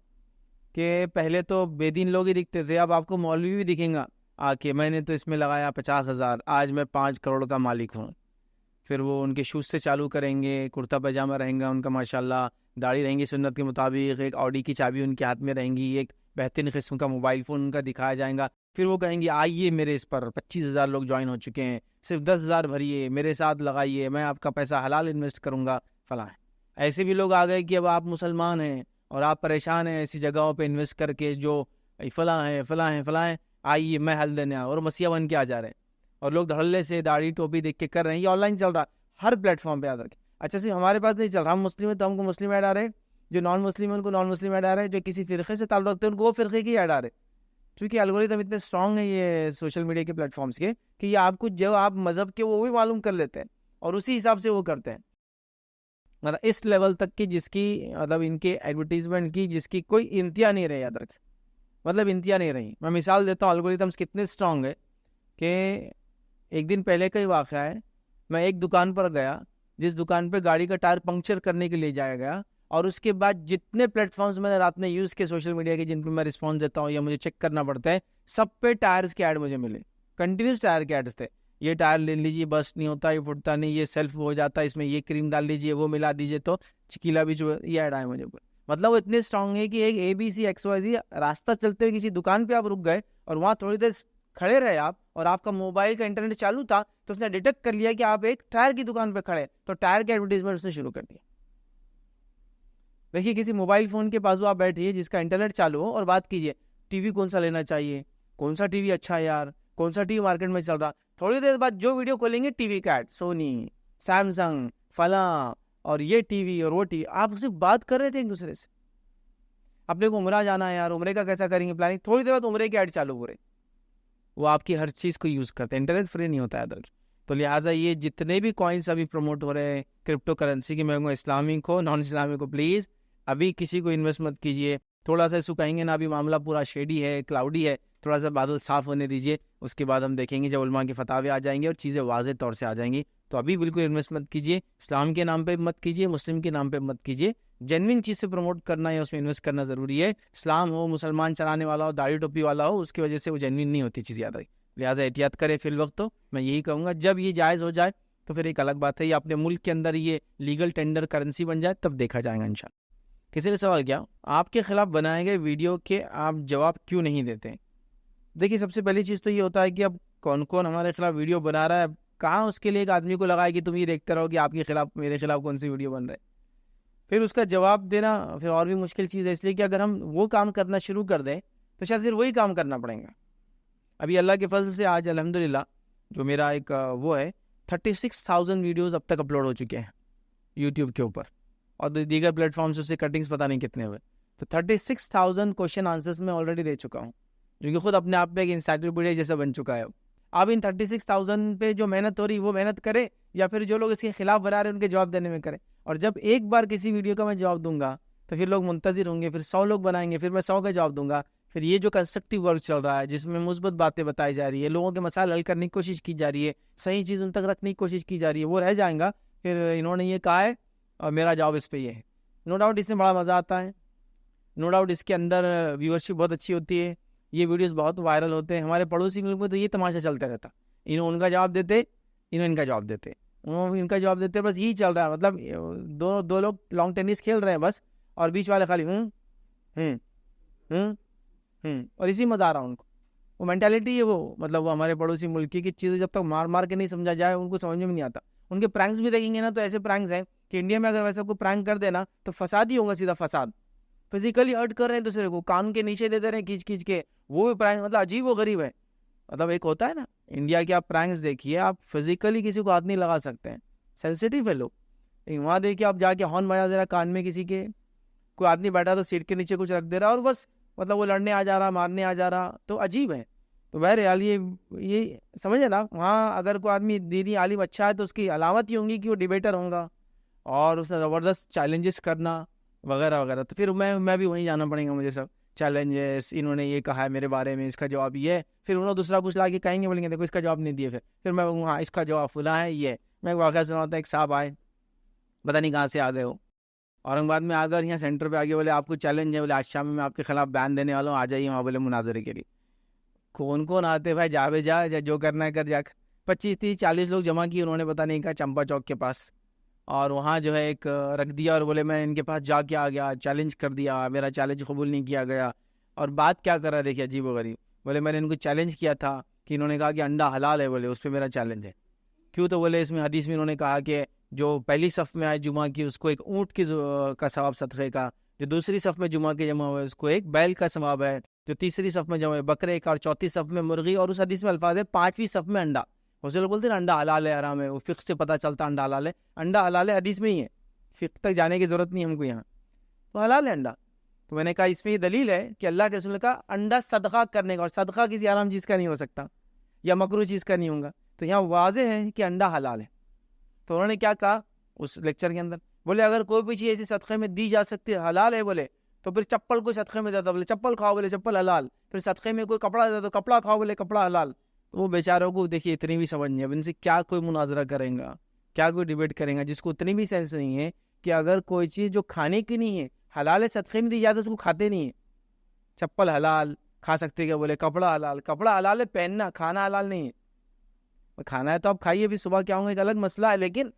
کہ پہلے تو بے دین لوگ ہی دکھتے تھے, اب آپ کو مولوی بھی دکھیں گا آ کے, میں نے تو اس میں لگایا 50,000, آج میں 5 کروڑ کا مالک ہوں. پھر وہ ان کے شوز سے چالو کریں گے, کرتا پاجامہ رہیں گا ان کا ماشاءاللہ, داڑھی رہیں گی سنت کے مطابق, ایک آڈی کی چابی ان کے ہاتھ میں رہیں گی, ایک بہترین قسم کا موبائل فون ان کا دکھایا جائے گا. پھر وہ کہیں گے آئیے میرے اس پر 25,000 لوگ جوائن ہو چکے ہیں, صرف 10,000 بھریے, میرے ساتھ لگائیے, میں آپ کا پیسہ حلال انویسٹ کروں گا, فلاں. ایسے بھی لوگ آ گئے کہ اب آپ مسلمان ہیں اور آپ پریشان ہیں ایسی جگہوں پہ انویسٹ کر کے جو فلاں ہیں فلاں ہیں فلاں ہیں, آئیے میں حل دینے آؤں, اور مسیحا بن کے آ جا رہے ہیں, اور لوگ دھڑلے سے داڑھی ٹوپی دیکھ کے کر رہے ہیں. یہ آن لائن چل رہا ہر پلیٹ فارم پہ, یاد رکھیں. اچھا صرف ہمارے پاس نہیں چل رہا, ہم مسلم ہیں تو ہم کو مسلم ایڈ آ رہے, جو نان مسلم ہیں ان کو نان مسلم ایڈ آ رہے, جو کسی فرقے سے تعلق رکھتے ہیں ان کو وہ فرقے کی ایڈ آ رہے. کیونکہ الگوریتم اتنے اسٹرانگ ہیں یہ سوشل میڈیا کے پلیٹ فارمس کے, کہ یہ آپ کو جو آپ مذہب کے وہ بھی معلوم کر لیتے ہیں اور اسی حساب سے وہ کرتے ہیں. مطلب اس لیول تک کی جس کی مطلب ان کے ایڈورٹیزمنٹ کی جس کی کوئی انتہا نہیں رہی, یاد رکھیں, مطلب انتہا نہیں رہی. میں مثال دیتا ہوں, الگوریتمس کتنے اسٹرانگ ہے کہ ایک دن پہلے کا ہی واقعہ ہے. میں ایک دکان پر گیا جس دکان پہ گاڑی کا ٹائر پنکچر کرنے کے لیے جایا گیا, اور اس کے بعد جتنے پلیٹ فارمز میں نے رات میں یوز کیے سوشل میڈیا کے جن پہ میں رسپانس دیتا ہوں یا مجھے چیک کرنا پڑتا ہے, سب پہ ٹائرز کے ایڈ مجھے ملے, کنٹینیوس ٹائر کے ایڈز تھے. یہ ٹائر لے لیجیے, بس نہیں ہوتا, یہ پھٹتا نہیں, یہ سیلف ہو جاتا, اس میں یہ کریم ڈال لیجیے, وہ ملا دیجیے تو چکیلا بھی جو یہ ایڈ آئے مجھے. مطلب وہ اتنے اسٹرانگ ہے کہ ایک ABC XYZ راستہ چلتے ہوئے کسی دکان پہ آپ رک گئے اور وہاں تھوڑی دیر کھڑے رہے آپ, اور آپ کا موبائل کا انٹرنیٹ چالو تھا, تو اس نے ڈیٹیکٹ کر لیا کہ آپ ایک ٹائر کی دکان پہ کھڑے, تو ٹائر کے ایڈورٹیزمنٹ اس نے شروع کر دیا. دیکھیے کسی موبائل فون کے بازو آپ بیٹھیے جس کا انٹرنیٹ چالو ہو اور بات کیجیے ٹی وی کون سا لینا چاہیے, کون سا ٹی وی اچھا ہے یار, کون سا ٹی وی مارکیٹ میں چل رہا. تھوڑی دیر بعد جو ویڈیو کھولیں گے ٹی وی کا ایڈ, سونی, سیمسنگ, فلاں, اور یہ ٹی وی اور وہ ٹی وی. آپ صرف بات کر رہے تھے ایک دوسرے سے, اپنے کو عمرہ جانا ہے یار, عمرے کا کیسا کریں گے پلاننگ, تھوڑی دیر بعد عمرے کے ایڈ چالو ہو رہے. وہ آپ کی ہر چیز کو یوز کرتے ہیں, انٹرنیٹ فری نہیں ہوتا ہے ادھر. تو لہٰذا یہ جتنے بھی کوائنس ابھی پروموٹ ہو رہے ہیں کرپٹو کرنسی کی, میں کہوں گا اسلامک ہو نان اسلامک ہو, پلیز ابھی کسی کو انویسٹ مت کیجیے. تھوڑا سا اس کو کہیں گے نا ابھی معاملہ پورا شیڈی ہے, کلاؤڈی ہے, تھوڑا سا بادل صاف ہونے دیجیے, اس کے بعد ہم دیکھیں گے جب علماء کے فتاوے آ جائیں گے اور چیزیں واضح طور سے آ جائیں گی. تو ابھی بالکل انویسٹ مت کیجیے, اسلام کے نام پہ مت کیجیے, مسلم کے نام پہ مت کیجیے. جینوئن چیز سے پروموٹ کرنا یا اس میں انویسٹ کرنا ضروری ہے. اسلام ہو, مسلمان چلانے والا ہو, داڑھی ٹوپی والا ہو, اس کی وجہ سے وہ جینوئن نہیں ہوتی چیز, یاد رکھیں. لہٰذا احتیاط کرے فی الوقت. تو میں یہی کہوں گا جب یہ جائز ہو جائے تو پھر ایک الگ بات ہے, یہ اپنے ملک کے اندر یہ لیگل ٹینڈر کرنسی بن جائے تب دیکھا جائے گا انشاءاللہ. کسی نے سوال کیا آپ کے خلاف بنائے گئے ویڈیو کے آپ جواب کیوں نہیں دیتے؟ دیکھیے سب سے پہلی چیز تو یہ ہوتا ہے کہ اب کون کون ہمارے خلاف ویڈیو بنا رہا ہے, کہاں اس کے لیے ایک آدمی کو لگائے کہ تم یہ دیکھتے رہو کہ آپ کے خلاف میرے خلاف کون سی ویڈیو بن رہے. پھر اس کا جواب دینا پھر اور بھی مشکل چیز ہے, اس لیے کہ اگر ہم وہ کام کرنا شروع کر دیں تو شاید پھر وہی کام کرنا پڑے گا. ابھی اللہ کے فضل سے آج الحمدللہ جو میرا ایک وہ ہے 36,000 ویڈیوز اب تک اپلوڈ ہو چکے ہیں یوٹیوب کے اوپر, اور دیگر پلیٹ فارمز سے کٹنگز پتہ نہیں کتنے ہوئے. تو 36,000 کوشچن آنسرز میں آلریڈی دے چکا ہوں. جو کہ خود اپنے آپ میں ایک انسائکلوپیڈیا جیسا بن چکا ہے. اب ان 36,000 پہ جو محنت ہو رہی وہ محنت کرے, یا پھر جو لوگ اس کے خلاف بنا رہے ہیں ان کے جواب دینے میں کرے. اور جب ایک بار کسی ویڈیو کا میں جواب دوں گا تو پھر لوگ منتظر ہوں گے, پھر 100 لوگ بنائیں گے, پھر میں 100 کا جواب دوں گا. پھر یہ جو کنسٹرکٹیو ورک چل رہا ہے جس میں مثبت باتیں بتائی جا رہی ہے, لوگوں کے مسائل حل کرنے کی کوشش کی جا رہی ہے, صحیح چیز ان تک رکھنے کی کوشش کی جا رہی ہے, وہ رہ جائیں گا. پھر انہوں نے یہ کہا ہے اور میرا جواب اس پہ یہ ہے. نو ڈاؤٹ اس میں بڑا مزہ آتا ہے, نو ڈاؤٹ اس کے اندر ویورشپ بہت اچھی ہوتی ہے, یہ ویڈیوز بہت وائرل ہوتے ہیں. ہمارے پڑوسی ملک میں تو یہ تماشا چلتا رہتا, انہوں ان کا جواب دیتے, انہوں ان کا جواب دیتے, انہوں ان کا جواب دیتے, بس یہی چل رہا ہے. مطلب دو لوگ لانگ ٹینس کھیل رہے ہیں بس, اور بیچ والے خالی اور اسی مزہ آ رہا ان کو. وہ مینٹیلٹی ہے وہ, مطلب وہ ہمارے پڑوسی ملک کی چیزیں جب تک مار مار کے نہیں سمجھا جائے ان کو سمجھ میں نہیں آتا. ان کے پرینکس بھی دیکھیں گے نا تو ایسے پرینکس ہیں کہ انڈیا میں اگر ویسا کوئی پرینک کر دینا تو فساد ہی ہوگا, سیدھا فساد. فزیکلی ہرٹ کر رہے ہیں دوسرے کو, کان کے نیچے دے دے رہے ہیں کھینچ کھینچ کے, وہ بھی پرینک. مطلب عجیب و غریب ہے. مطلب ایک ہوتا ہے نا انڈیا کے آپ پرینکس دیکھیے, آپ فزیکلی کسی کو ہاتھ نہیں لگا سکتے ہیں, سینسیٹیو ہے لوگ. لیکن وہاں دیکھیے آپ جا کے ہارن بجا دے رہا کان میں کسی کے, کوئی آدمی بیٹھا تو سیٹ کے نیچے کچھ رکھ دے رہا اور بس, مطلب وہ لڑنے آ جا رہا, مارنے آ جا رہا. تو عجیب ہے. تو بہرحال یہ سمجھے نا, وہاں اگر کوئی آدمی دینی عالم اچھا ہے تو اس کی علامت ہی ہوں گی کہ وہ ڈیبیٹر ہوں گا اور اس نے زبردست چیلنجز کرنا وغیرہ وغیرہ. تو پھر میں بھی وہیں جانا پڑیں گا مجھے. سب چیلنجز, انہوں نے یہ کہا ہے میرے بارے میں, اس کا جواب یہ ہے. پھر انہوں دوسرا کچھ لا کے کہیں گے, بولیں گے دیکھو اس کا جواب نہیں دیے. پھر میں ہاں اس کا جواب فلاں ہے یہ. میں ایک واقعہ سنا ہوتا ہے, ایک صاحب آئے, پتہ نہیں کہاں سے آ گئے ہو, اورنگ آباد میں آ کر یہاں سینٹر پہ آ گئے. بولے آپ کو چیلنج ہے, بولے آج شام میں آپ کے خلاف بیان دینے والا ہوں, آ جائیے وہاں بولے مناظرے کے لیے. کون آتے بھائی, جا جو کرنا ہے کر جا. 25 30 40 لوگ جمع کیے انہوں نے, پتہ نہیں کہا چمپا چوک کے پاس, اور وہاں جو ہے ایک رکھ دیا اور بولے میں ان کے پاس جا کے آ گیا, چیلنج کر دیا, میرا چیلنج قبول نہیں کیا گیا. اور بات کیا کر رہا ہے دیکھیے, عجیب و غریب. بولے میں نے ان کو چیلنج کیا تھا کہ انہوں نے کہا کہ انڈا حلال ہے, بولے اس پہ میرا چیلنج ہے. کیوں؟ تو بولے اس میں حدیث میں انہوں نے کہا کہ جو پہلی صف میں آئے جمعہ کی اس کو ایک اونٹ کا ثواب صدقے کا, جو دوسری صف میں جمعہ کے جمع ہوئے اس کو ایک بیل کا ثواب ہے, جو تیسری صف میں جمع ہوئے بکرے کا, اور چوتھی صف میں مرغی, اور اس حدیث میں الفاظ ہے 5ویں صف میں انڈا. اسے لوگ بولتے ہیں انڈا حلال ہے, حرام ہے, وہ فقہ سے پتہ چلتا انڈا حلال ہے. انڈا حلال ہے حدیث میں ہی ہے, فقہ تک جانے کی ضرورت نہیں ہم کو یہاں, تو حلال ہے انڈا. تو میں نے کہا اس میں یہ دلیل ہے کہ اللہ کے رسول کا انڈا صدقہ کرنے کا, اور صدقہ کسی حرام چیز کا نہیں ہو سکتا یا مکروہ چیز کا نہیں ہوگا. تو یہاں واضح ہے کہ انڈا حلال ہے. تو انہوں نے کیا کہا اس لیکچر کے اندر, بولے اگر کوئی بھی چیز ایسی صدقے میں دی جا سکتی ہے حلال ہے, بولے تو پھر چپل کوئی صدقے میں دیتا, بولے چپل کھاؤ, بولے چپل حلال. پھر صدقے میں کوئی کپڑا دیتا تو کپڑا کھاؤ, بولے کپڑا حلال. وہ بیچاروں کو دیکھیے اتنی بھی سمجھ نہیں ہے, اب ان سے کیا کوئی مناظرہ کریں گا, کیا کوئی ڈیبیٹ کریں گا, جس کو اتنی بھی سینس نہیں ہے کہ اگر کوئی چیز جو کھانے کی نہیں ہے حلال ہے صدقے میں دی جاتی ہے, اس کو کھاتے نہیں ہیں. چپل حلال کھا سکتے کیا, بولے کپڑا حلال. کپڑا حلال ہے پہننا, کھانا حلال نہیں ہے. کھانا ہے تو آپ کھائیے, پھر صبح کیا ہوں گا ایک الگ مسئلہ ہے, لیکن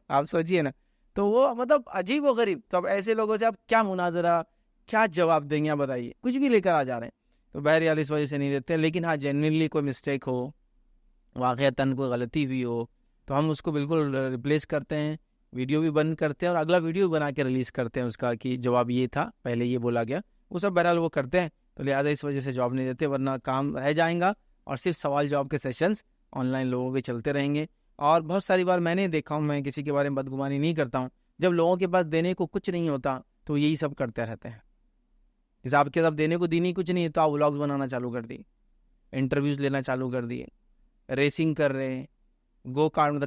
آپ سوچئے نا. تو وہ مطلب عجیب و غریب. تو اب ایسے لوگوں سے آپ کیا مناظرہ, کیا جواب دیں گے, بتائیے. کچھ بھی لے کر آ جا رہے ہیں. تو بہرحال اس وجہ سے نہیں دیتے. لیکن ہاں جنرلی کوئی مسٹیک ہو, واقعتاً کوئی غلطی ہوئی ہو, تو ہم اس کو بالکل ریپلیس کرتے ہیں, ویڈیو بھی بند کرتے ہیں اور اگلا ویڈیو بنا کے ریلیز کرتے ہیں اس کا کہ جواب یہ تھا, پہلے یہ بولا گیا. وہ سب بہرحال وہ کرتے ہیں, تو لہٰذا اس وجہ سے جواب نہیں دیتے, ورنہ کام رہ جائیں گا اور صرف سوال جواب کے سیشنز آن لائن لوگوں کے چلتے رہیں گے. اور بہت ساری بار میں نے دیکھا ہوں, میں کسی کے بارے میں بدگمانی نہیں کرتا ہوں, جب لوگوں کے پاس دینے کو کچھ نہیں ہوتا تو یہی سب کرتے رہتے ہیں. جیسے آپ کے ساتھ دینے کو دینی کچھ نہیں ہے تو آپ ولاگز بنانا چالو کر دیے, انٹرویوز لینا چالو کر دیے, ریسنگ کر رہے,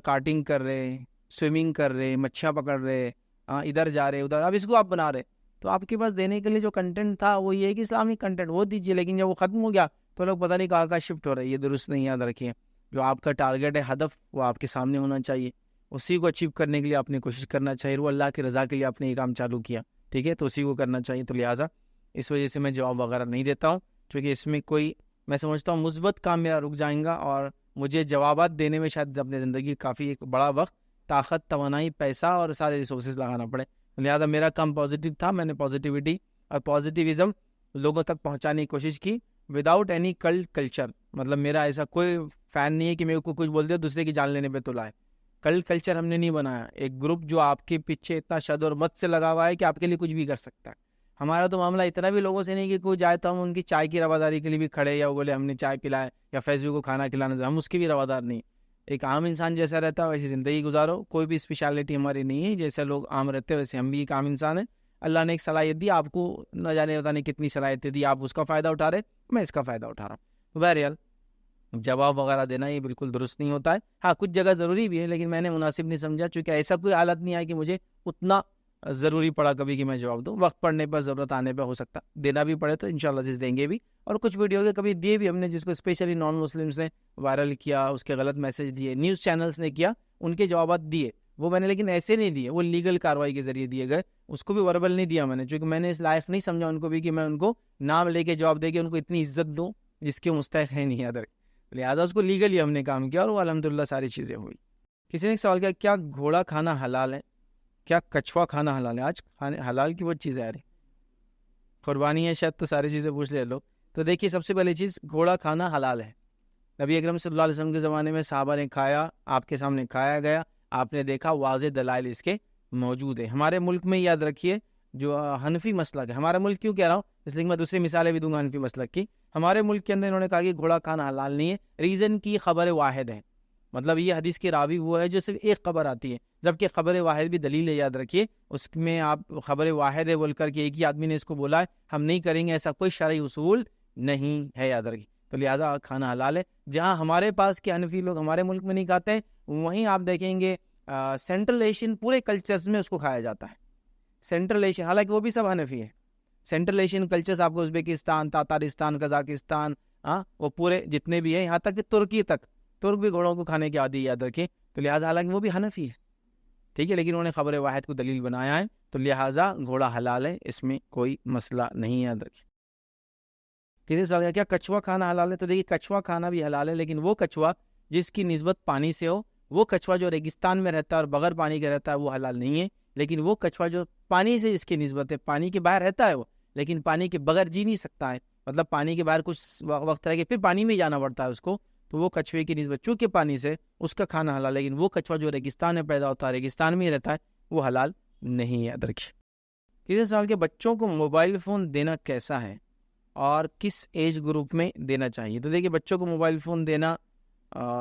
کارٹنگ کر رہے, سوئمنگ کر رہے, مچھیاں پکڑ رہے, ادھر جا رہے ادھر, اب اس کو آپ بنا رہے. تو آپ کے پاس دینے کے لیے جو کنٹینٹ تھا وہ یہ ہے کہ اسلامک کنٹینٹ وہ دیجیے, لیکن جب وہ ختم ہو گیا تو لوگ پتہ نہیں کہاں شفٹ ہو رہے. یہ درست نہیں, یاد رکھیے. جو آپ کا ٹارگیٹ ہے, ہدف, وہ آپ کے سامنے ہونا چاہیے. اسی کو اچیو کرنے کے لیے آپ نے کوشش کرنا چاہیے. وہ اللہ کی رضا کے لیے آپ نے یہ کام چالو کیا, ٹھیک ہے, تو اسی کو کرنا چاہیے. تو لہٰذا اس وجہ سے میں جواب وغیرہ نہیں دیتا ہوں, کیونکہ اس میں کوئی, میں سمجھتا ہوں مثبت کام میرا رک جائیں گا, اور مجھے جوابات دینے میں شاید اپنے زندگی کافی ایک بڑا وقت, طاقت, توانائی, پیسہ اور سارے ریسورسز لگانا پڑے. لہٰذا میرا کام پازیٹیو تھا, میں نے پازیٹیوٹی اور پازیٹیوزم لوگوں تک پہنچانے کی کوشش کی وداؤٹ اینی کلچر. مطلب میرا ایسا کوئی فین نہیں ہے کہ میرے کو کچھ بول دے دوسرے کی جان لینے پہ تلا ہے. کلچر ہم نے نہیں بنایا, ایک گروپ جو آپ کے پیچھے اتنا شد اور مت سے لگا ہوا ہے کہ آپ کے لیے کچھ بھی کر سکتا ہے. ہمارا تو معاملہ اتنا بھی لوگوں سے نہیں کہ کوئی جائے تو ہم ان کی چائے کی رواداری کے لیے بھی کھڑے, یا وہ بولے ہم نے چائے پلائے, یا فیس بک کو کھانا کھلانا, ہم اس کی بھی روادار نہیں. ایک عام انسان جیسا رہتا ہے ویسی زندگی گزارو, کوئی بھی اسپیشلٹی ہماری نہیں ہے. جیسے لوگ عام رہتے ہیں ویسے ہم بھی ایک عام انسان ہیں. اللہ نے ایک صلاحیت دی آپ کو، نہ جانے پتہ نہیں کتنی صلاحیتیں دی، آپ اس کا فائدہ اٹھا رہے، میں اس کا فائدہ اٹھا رہا ہوں. تو بہرحال جواب وغیرہ دینا یہ بالکل درست نہیں ہوتا ہے. ہاں کچھ جگہ ضروری بھی ہے، لیکن میں نے مناسب نہیں سمجھا، چونکہ ایسا کوئی حالت نہیں آئی کہ مجھے اتنا ضروری پڑا کبھی کہ میں جواب دوں. وقت پڑنے پر، ضرورت آنے پہ ہو سکتا دینا بھی پڑے تو انشاءاللہ عزیز دیں گے بھی. اور کچھ ویڈیو کے کبھی دیے بھی ہم نے، جس کو اسپیشلی نان مسلمس نے وائرل کیا، اس کے غلط میسج دیے، نیوز چینلز نے کیا، ان کے جوابات دیے وہ میں نے، لیکن ایسے نہیں دیے، وہ لیگل کارروائی کے ذریعے دیے گئے. اس کو بھی وربل نہیں دیا میں نے، چونکہ میں نے اس لائق نہیں سمجھا ان کو بھی کہ میں ان کو نام لے کے جواب دے کے ان کو اتنی عزت دوں جس کے مستحق ہے نہیں ادر. لہٰذا اس کو لیگلی ہم نے کام کیا اور وہ الحمدللہ ساری چیزیں ہوئی. کسی نے ایک سوال کیا، کیا گھوڑا کھانا حلال ہے؟ کیا کچھوا کھانا حلال ہے؟ آج کھانے حلال کی بہت چیزیں آ رہی، قربانی ہے شاید تو ساری چیزیں پوچھ لے لوگ. تو دیکھیے سب سے پہلی چیز، گھوڑا کھانا حلال ہے. نبی اکرم صلی اللہ علیہ وسلم کے زمانے میں صحابہ نے کھایا، آپ کے سامنے کھایا گیا، آپ نے دیکھا، واضح دلائل اس کے موجود ہیں. ہمارے ملک میں یاد رکھیے جو حنفی مسلک ہے، ہمارے ملک کیوں کہہ رہا ہوں اس لیے کہ میں دوسری مثالیں بھی دوں گا حنفی مسلک کی. ہمارے ملک کے اندر انہوں نے کہا کہ گھوڑا کھانا حلال نہیں ہے، ریزن کی خبر واحد ہے. مطلب یہ حدیث کے راوی وہ ہے جو صرف ایک خبر آتی ہے، جبکہ خبر واحد بھی دلیل ہے، یاد رکھیے. اس میں آپ خبر واحد ہے بول کر کے ایک ہی آدمی نے اس کو بولا ہے، ہم نہیں کریں گے، ایسا کوئی شرعی اصول نہیں ہے، یاد رکھیے. تو لہٰذا کھانا حلال ہے. جہاں ہمارے پاس کے حنفی لوگ ہمارے ملک میں نہیں کھاتے ہیں، وہیں آپ دیکھیں گے سینٹرل ایشین پورے کلچرز میں اس کو کھایا جاتا ہے. سینٹرل ایشین، حالانکہ وہ بھی سب حنفی ہے. سینٹرل ایشین کلچرز آپ کو ازبیکستان، تاتارستان، قزاقستان، وہ پورے جتنے بھی ہیں، یہاں تک کہ ترکی تک، ترک بھی گھوڑوں کو کھانے کی عادی، یاد رکھیں. تو لہٰذا حالانکہ وہ بھی حنفی ہے، ٹھیک ہے، لیکن انہوں نے خبر واحد کو دلیل بنایا ہے، تو لہٰذا گھوڑا حلال ہے، اس میں کوئی مسئلہ نہیں ہے، یاد رکھیں. کسی سوال کیا کچھوا کھانا حلال ہے؟ تو دیکھیے کچھوا کھانا بھی حلال ہے، لیکن وہ کچھوا جس کی نسبت پانی سے ہو. وہ کچھوا جو ریگستان میں رہتا ہے اور بغیر پانی کے رہتا ہے وہ حلال نہیں ہے. لیکن وہ کچھوا جو پانی سے جس کی نسبت ہے، پانی کے باہر رہتا ہے وہ، لیکن پانی کے بغیر جی نہیں سکتا ہے، مطلب پانی کے باہر کچھ وقت رہ کے پھر پانی میں جانا پڑتا ہے اس کو، تو وہ کچھوے کی نسبت چونکہ پانی سے، اس کا کھانا حلال. لیکن وہ کچھوا جو ریگستان میں پیدا ہوتا ہے، ریگستان میں ہی رہتا ہے، وہ حلال نہیں ہے، یاد رکھیے. کسی سوال کے بچوں کو موبائل فون دینا کیسا ہے اور کس ایج گروپ میں دینا چاہیے؟ تو دیکھیے بچوں کو موبائل فون دینا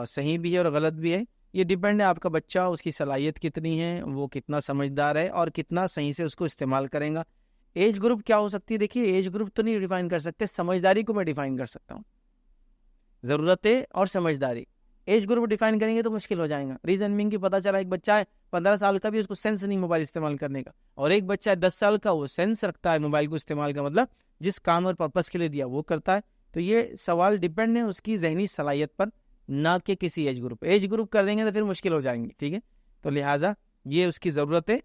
صحیح بھی ہے اور غلط بھی ہے. یہ ڈیپینڈ ہے آپ کا بچہ، اس کی صلاحیت کتنی ہے، وہ کتنا سمجھدار ہے اور کتنا صحیح سے اس کو استعمال کریں گا. ایج گروپ کیا ہو سکتی ہے؟ دیکھیے ایج گروپ تو نہیں ڈیفائن کر سکتے، سمجھداری کو میں ڈیفائن کر سکتا ہوں. ضرورتیں اور سمجھداری، ایج گروپ ڈیفائن کریں گے تو مشکل ہو جائے گا. ریزن مینگ کی پتہ چلا ایک بچہ ہے 15 سال کا بھی اس کو سینس نہیں موبائل استعمال کرنے کا، اور ایک بچہ ہے 10 سال کا، وہ سینس رکھتا ہے موبائل کو استعمال کا، مطلب جس کام اور پرپس کے لیے دیا وہ کرتا ہے. تو یہ سوال ڈیپینڈ ہے اس کی ذہنی صلاحیت پر، نہ کہ کسی ایج گروپ. ایج گروپ کر دیں گے تو پھر مشکل ہو جائیں گے، ٹھیک ہے. تو لہٰذا یہ اس کی ضرورت ہے،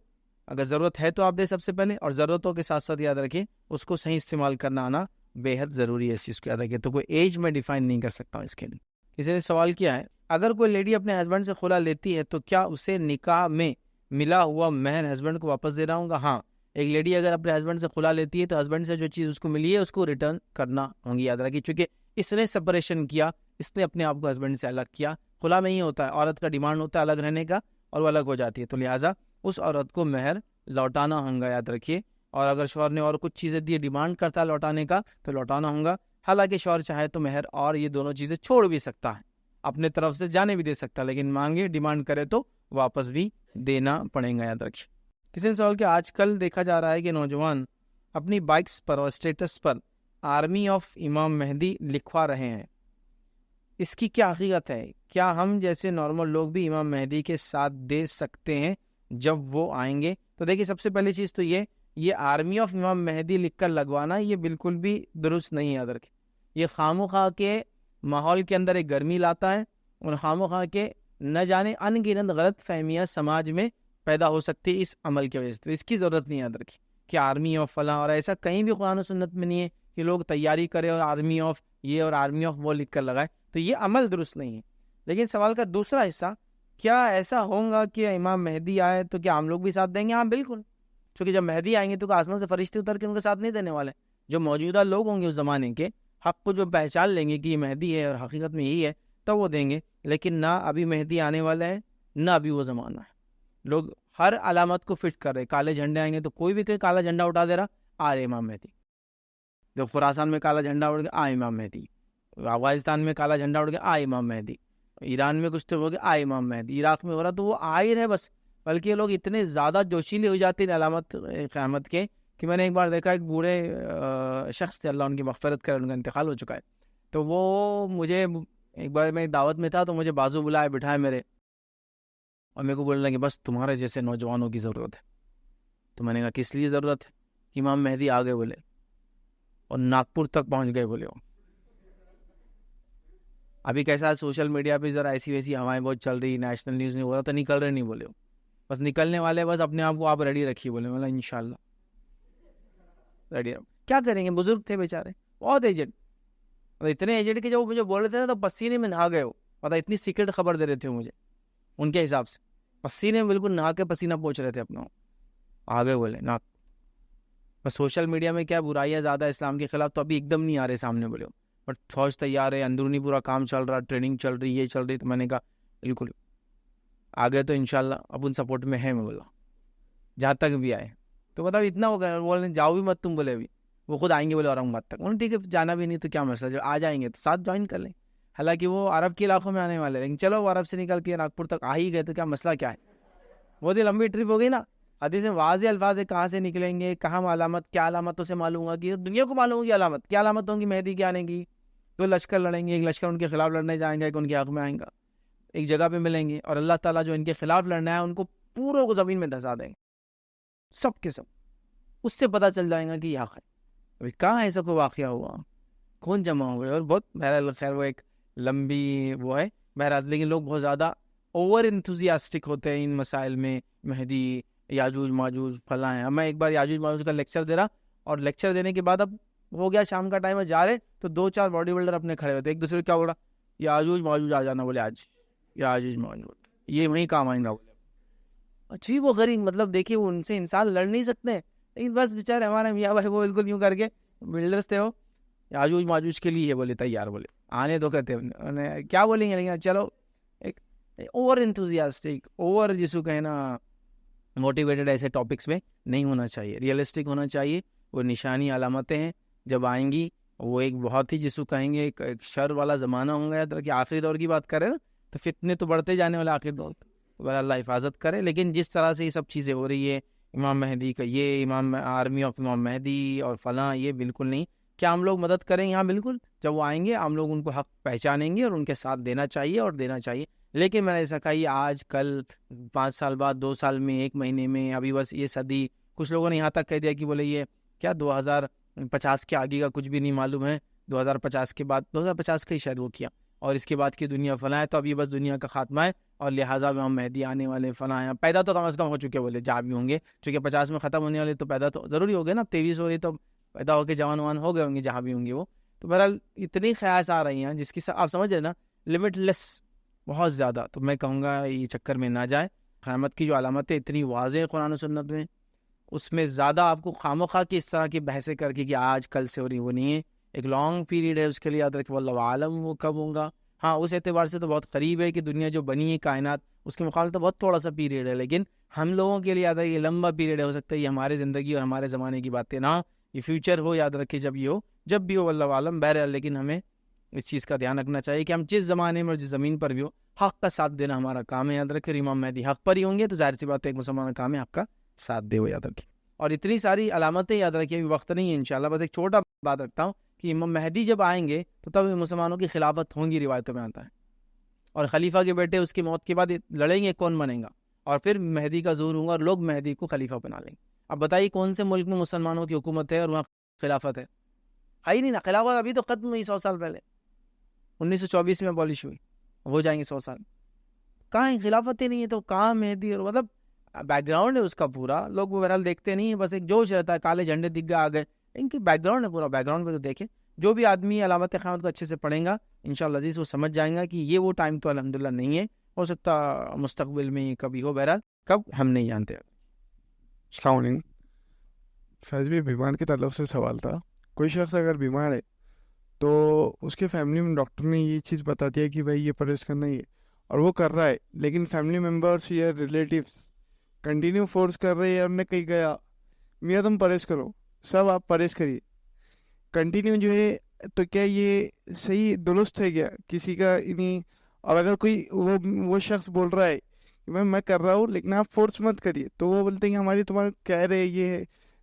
اگر ضرورت ہے تو آپ دے سب سے پہلے، اور ضرورتوں کے ساتھ ساتھ یاد رکھیں اس کو صحیح استعمال کرنا آنا بے حد ضروری ہے اس چیز کو یاد رکھیں. تو کوئی ایج میں ڈیفائن نہیں کر سکتا ہوں اس کے لیے. کسی نے سوال کیا ہے، اگر کوئی لیڈی اپنے ہسبینڈ سے خلا لیتی ہے تو کیا اسے نکاح میں ملا ہوا مہر ہسبینڈ کو واپس دینا ہوگا؟ ہاں، ایک لیڈی اگر اپنے ہسبینڈ سے خلا لیتی ہے تو ہسبینڈ سے جو چیز اس کو ملی ہے اس کو ریٹرن کرنا ہوں گی، یاد رکھیے. چونکہ اس نے سپریشن کیا، اس نے اپنے آپ کو ہسبینڈ سے الگ کیا. خلا میں ہی ہوتا ہے، عورت کا ڈیمانڈ ہوتا ہے الگ رہنے کا اور وہ الگ ہو جاتی ہے، تو لہٰذا اس عورت کو مہر لوٹانا ہوں گا، یاد رکھیے. اور اگر شوہر نے اور کچھ چیزیں دی، ڈیمانڈ کرتا ہے لوٹانے کا، تو لوٹانا ہوں گا. حالانکہ شوہر چاہے تو مہر اور یہ دونوں چیزیں چھوڑ بھی سکتا ہے، اپنے طرف سے جانے بھی دے سکتا ہے، لیکن مانگے ڈیمانڈ کرے تو واپس بھی دینا پڑے گا، یاد رکھیے. کسی نے سوال کیا، آج کل دیکھا جا رہا ہے کہ نوجوان اپنی بائکس پر اور اسٹیٹس پر آرمی آف امام مہدی لکھوا رہے ہیں، اس کی کیا حقیقت ہے؟ کیا ہم جیسے نارمل لوگ بھی امام مہدی کے ساتھ دے سکتے ہیں جب وہ آئیں گے؟ تو دیکھیے سب سے پہلی چیز تو یہ آرمی آف امام مہدی لکھ کر لگوانا یہ بالکل بھی درست نہیں، یاد رکھیں. یہ خامخواہ کے ماحول کے اندر ایک گرمی لاتا ہے، اور خامخواہ کے نہ جانے ان گنت غلط فہمیاں سماج میں پیدا ہو سکتی ہے اس عمل کی وجہ سے. تو اس کی ضرورت نہیں، یاد رکھیں کہ آرمی آف فلاں، اور ایسا کہیں بھی قرآن و سنت میں نہیں ہے کہ لوگ تیاری کرے اور آرمی آف یہ اور آرمی آف وہ لکھ کر لگائے. تو یہ عمل درست نہیں ہے. لیکن سوال کا دوسرا حصہ، کیا ایسا ہوگا کہ امام مہدی آئے تو کیا ہم لوگ بھی ساتھ دیں گے؟ ہاں بالکل، کیونکہ جب مہدی آئیں گے تو آسمان سے فرشتے اتر کے ان کا ساتھ نہیں دینے والے. جو موجودہ لوگ ہوں گے اس زمانے کے، حق کو جو پہچان لیں گے کہ یہ مہدی ہے اور حقیقت میں یہی ہے، تو وہ دیں گے. لیکن نہ ابھی مہدی آنے والا ہے، نہ ابھی وہ زمانہ ہے. لوگ ہر علامت کو فٹ کر رہے، کالے جھنڈے آئیں گے تو کوئی بھی کوئی کالا جھنڈا اٹھا دے رہا، آ رہے امام مہدی. جب خراسان میں کالا جھنڈا اڑ گیا، امام مہدی. افغانستان میں کالا جھنڈا اڑ گیا، امام مہدی. ایران میں کچھ تو ہو گیا، امام مہدی. عراق میں ہو رہا تو وہ آ ہی رہے بس. بلکہ لوگ اتنے زیادہ جوشیلے ہو جاتے ہیں علامت قیامت کے کہ میں نے ایک بار دیکھا ایک بوڑھے شخص تھے, اللہ ان کی مغفرت کرے, ان کا انتقال ہو چکا ہے, تو وہ مجھے ایک بار میں دعوت میں تھا تو مجھے بازو بلائے بٹھائے میرے, اور میرے کو بولنے لگے بس تمہارے جیسے نوجوانوں کی ضرورت ہے. تو میں نے کہا کس لیے ضرورت ہے؟ کہ امام مہدی آ گئے بولے, اور ناگپور تک پہنچ گئے بولے. وہ ابھی کیسا سوشل میڈیا پہ ذرا ایسی ویسی ہوائیں بہت چل رہی, نیشنل نیوز نہیں ہو رہا, تو نکل رہے نہیں بولے, بس نکلنے والے, بس اپنے آپ کو آپ ریڈی رکھیے بولے. مطلب انشاءاللہ ریڈی. کیا کریں گے, بزرگ تھے بیچارے, بہت ایجڈ, اتنے ایجڈ کہ جو مجھے بول رہے تھے نا تو پسینے میں نہا گئے ہو. پتہ اتنی سیکرٹ خبر دے رہے تھے مجھے ان کے حساب سے, پسینے میں بالکل نہا کے پسینہ پہنچ رہے تھے اپنا, آگے بولے ناک. بس سوشل میڈیا میں کیا برائیاں زیادہ اسلام کے خلاف, تو ابھی ایک دم نہیں آ رہے سامنے بولے, بٹ فوج تیار ہے, اندرونی پورا کام چل رہا, ٹریننگ چل رہی, یہ چل رہی. تو میں نے کہا بالکل آگے تو انشاءاللہ اپن سپورٹ میں ہے. میں بولا جہاں تک بھی آئے. تو مطلب اتنا ہو گیا, بولے جاؤ بھی مت تم بولے, ابھی وہ خود آئیں گے بولے اورنگ آباد تک. ٹھیک ہے جانا بھی نہیں تو کیا مسئلہ, جو آ جائیں گے تو ساتھ جوائن کر لیں. حالانکہ وہ عرب کے علاقوں میں آنے والے, لیکن چلو وہ عرب سے نکل کے ناگپور تک آ ہی گئے تو کیا مسئلہ کیا ہے. بہت ہی لمبی ٹرپ ہو گئی نا. حدیث میں واضح الفاظ ہے کہاں سے نکلیں گے, کہاں علامت, کیا علامتوں سے معلوم ہوگا کہ دنیا کو معلوم ہوگی علامت, کیا علامت ہوں گی مہدی کے آنے کی. تو لشکر لڑیں گے, ایک لشکر ان کے خلاف لڑنے جائیں گے, ایک ان کے حق میں آئیں گا, ایک جگہ پہ ملیں گے, اور اللہ تعالیٰ جو ان کے خلاف لڑنا ہے ان کو پوروں کو زمین میں دھسا دیں گے, سب کے سب. اس سے پتہ چل جائے گا کہ یہ حق ہے. ابھی کہاں ایسا کوئی واقعہ ہوا, کون جمع ہوئے, اور بہت بہرحال خیر وہ ایک لمبی وہ ہے بہرحال. لیکن لوگ بہت زیادہ اوور انتھوزیاسٹک ہوتے ہیں ان مسائل میں, مہدی, یاجوج ماجوج فلاں ہیں. میں ایک بار یاجوج ماجوج کا لیکچر دے رہا, اور لیکچر دینے کے بعد اب ہو گیا شام کا ٹائم ہے, جا رہے تو 2-4 باڈی بلڈر اپنے کھڑے ہوتے, ایک دوسرے کو کیا بولا, یاجوج ماجوج آ جانا بولے, آج یاجوج ماجوج یہ وہیں کام آئیں گا بولے. عجیب و غریب, مطلب دیکھیے وہ ان سے انسان لڑ نہیں سکتے, لیکن بس بیچارے ہمارے میاں بھائی وہ بالکل یوں کر کے بلڈرس تھے, وہ یاجوج ماجوج کے لیے بولے تیار, بولے آنے دو کہتے ہیں, کیا بولیں گے, لیکن چلو ایک اوور انتھوزیاسٹک, اوور جس کو کہنا موٹیویٹڈ ایسے ٹاپکس میں نہیں ہونا چاہیے, ریئلسٹک ہونا چاہیے. وہ نشانی علامتیں ہیں جب آئیں گی, وہ ایک بہت ہی جس کو کہیں گے ایک شر والا زمانہ ہوں گا. کہ آخری دور کی بات کریں نا تو فتنے تو بڑھتے جانے والے آخری دور, تو اللہ حفاظت کرے. لیکن جس طرح سے یہ سب چیزیں ہو رہی ہے, امام مہدی کا یہ, امام آرمی آف امام مہدی اور فلاں, یہ بالکل نہیں. کیا ہم لوگ مدد کریں یہاں؟ بالکل, جب وہ آئیں گے ہم لوگ ان کو حق پہچانیں گے اور ان کے ساتھ دینا چاہیے اور دینا چاہیے. لیکن میں نے ایسا کہا یہ آج کل 5 سال بعد, 2 سال میں, 1 مہینے میں, ابھی بس یہ صدی, کچھ لوگوں نے یہاں تک کہہ دیا کہ بولے یہ کیا 2050 کے آگے کا کچھ بھی نہیں معلوم ہے, 2050 کے بعد, 2050 کا ہی شاید وہ کیا, اور اس کے بعد کی دنیا فلاں ہے, تو اب یہ بس دنیا کا خاتمہ ہے, اور لہٰذا امام مہدی آنے والے فلاں ہیں. پیدا تو کم از کم ہو چکے بولے, جہاں بھی ہوں گے, چونکہ 50 میں ختم ہونے والے, تو پیدا تو ضروری ہو گئے نا. 23 ہو رہی تو پیدا ہو کے جوان وان ہو گئے ہوں گے جہاں بھی ہوں گے وہ. تو بہرحال اتنی خیاس آ رہی ہیں جس کی آپ سمجھ رہے نا, لمٹ لیس, بہت زیادہ. تو میں کہوں گا یہ چکر میں نہ جائیں. قیامت کی جو علامتیں اتنی واضح قرآن و سنت میں, اس میں زیادہ آپ کو خامخواہ کی اس طرح کی بحثیں کر کے کہ آج کل سے ہو رہی, وہ نہیں ہے. ایک لانگ پیریڈ ہے, اس کے لیے یاد رکھیں واللہ عالم وہ کب ہوگا. ہاں اس اعتبار سے تو بہت قریب ہے کہ دنیا جو بنی ہے کائنات, اس کے مقابلے تو بہت تھوڑا سا پیریڈ ہے, لیکن ہم لوگوں کے لیے یاد رکھیں یہ لمبا پیریڈ ہے. ہو سکتا ہے یہ ہمارے زندگی اور ہمارے زمانے کی باتیں نہ, یہ فیوچر ہو, یاد رکھیں جب یہ ہو, جب بھی ہو واللہ عالم. بہرحال لیکن ہمیں اس چیز کا دھیان رکھنا چاہیے کہ ہم جس زمانے میں اور جس زمین پر بھی ہو, حق کا ساتھ دینا ہمارا کام ہے. یاد رکھیں امام مہدی حق پر ہی ہوں گے, تو ظاہر سی بات ہے ایک مسلمان کا کام ہے حق کا ساتھ دے, وہ یاد رکھیں. اور اتنی ساری علامتیں یاد رکھیں, ابھی وقت نہیں ہے انشاءاللہ, بس ایک چھوٹا بات رکھتا ہوں کہ امام مہدی جب آئیں گے تو تب مسلمانوں کی خلافت ہوں گی, روایتوں میں آتا ہے, اور خلیفہ کے بیٹے اس کی موت کے بعد لڑیں گے, کون بنے گا, اور پھر مہدی کا ظہور ہوگا اور لوگ مہدی کو خلیفہ بنا لیں گے. اب بتائیے کون سے ملک میں مسلمانوں کی حکومت ہے اور وہاں خلافت ہے ہی نہیں نا. خلافت ابھی تو ختم ہوئی 100 سال پہلے, 1924 میں ابالش ہوئی, ہو جائیں گے 100 سال. کہاں خلافت ہی نہیں ہے, تو کہاں مہدی, اور مطلب بیک گراؤنڈ ہے اس کا پورا. لوگ وہ بہرحال دیکھتے نہیں ہیں, بس ایک جوش رہتا ہے, کالے جھنڈے دکھ گئے آ گئے, ان کی بیک گراؤنڈ ہے پورا. بیک گراؤنڈ پہ تو دیکھیں, جو بھی آدمی علامت قیامت کو اچھے سے پڑھیں گا انشاءاللہ عزیز, وہ سمجھ جائیں گا کہ یہ وہ ٹائم تو الحمدللہ نہیں ہے. ہو سکتا مستقبل میں کبھی ہو, بہرحال کب ہم نہیں جانتے. السلام علیکم. فیض بھی بیمار کے تعلق سے سوال تھا. کوئی شخص اگر بیمار ہے تو اس کے فیملی میں ڈاکٹر نے یہ چیز بتا دیا کہ بھائی یہ پرہیز کرنا ہی ہے, اور وہ کر رہا ہے, لیکن فیملی ممبرس یا ریلیٹیوس کنٹینیو فورس کر رہے ہیں, ہم نے کہیں گیا میاں تم پرہیز کرو, سب آپ پرہیز کریے کنٹینیو جو ہے, تو کیا یہ صحیح درست ہے کیا کسی کا انہیں؟ اور اگر کوئی وہ شخص بول رہا ہے کہ میں کر رہا ہوں لیکن آپ فورس مت کریے, تو وہ بولتے ہیں کہ ہماری تمہارا کہہ رہے یہ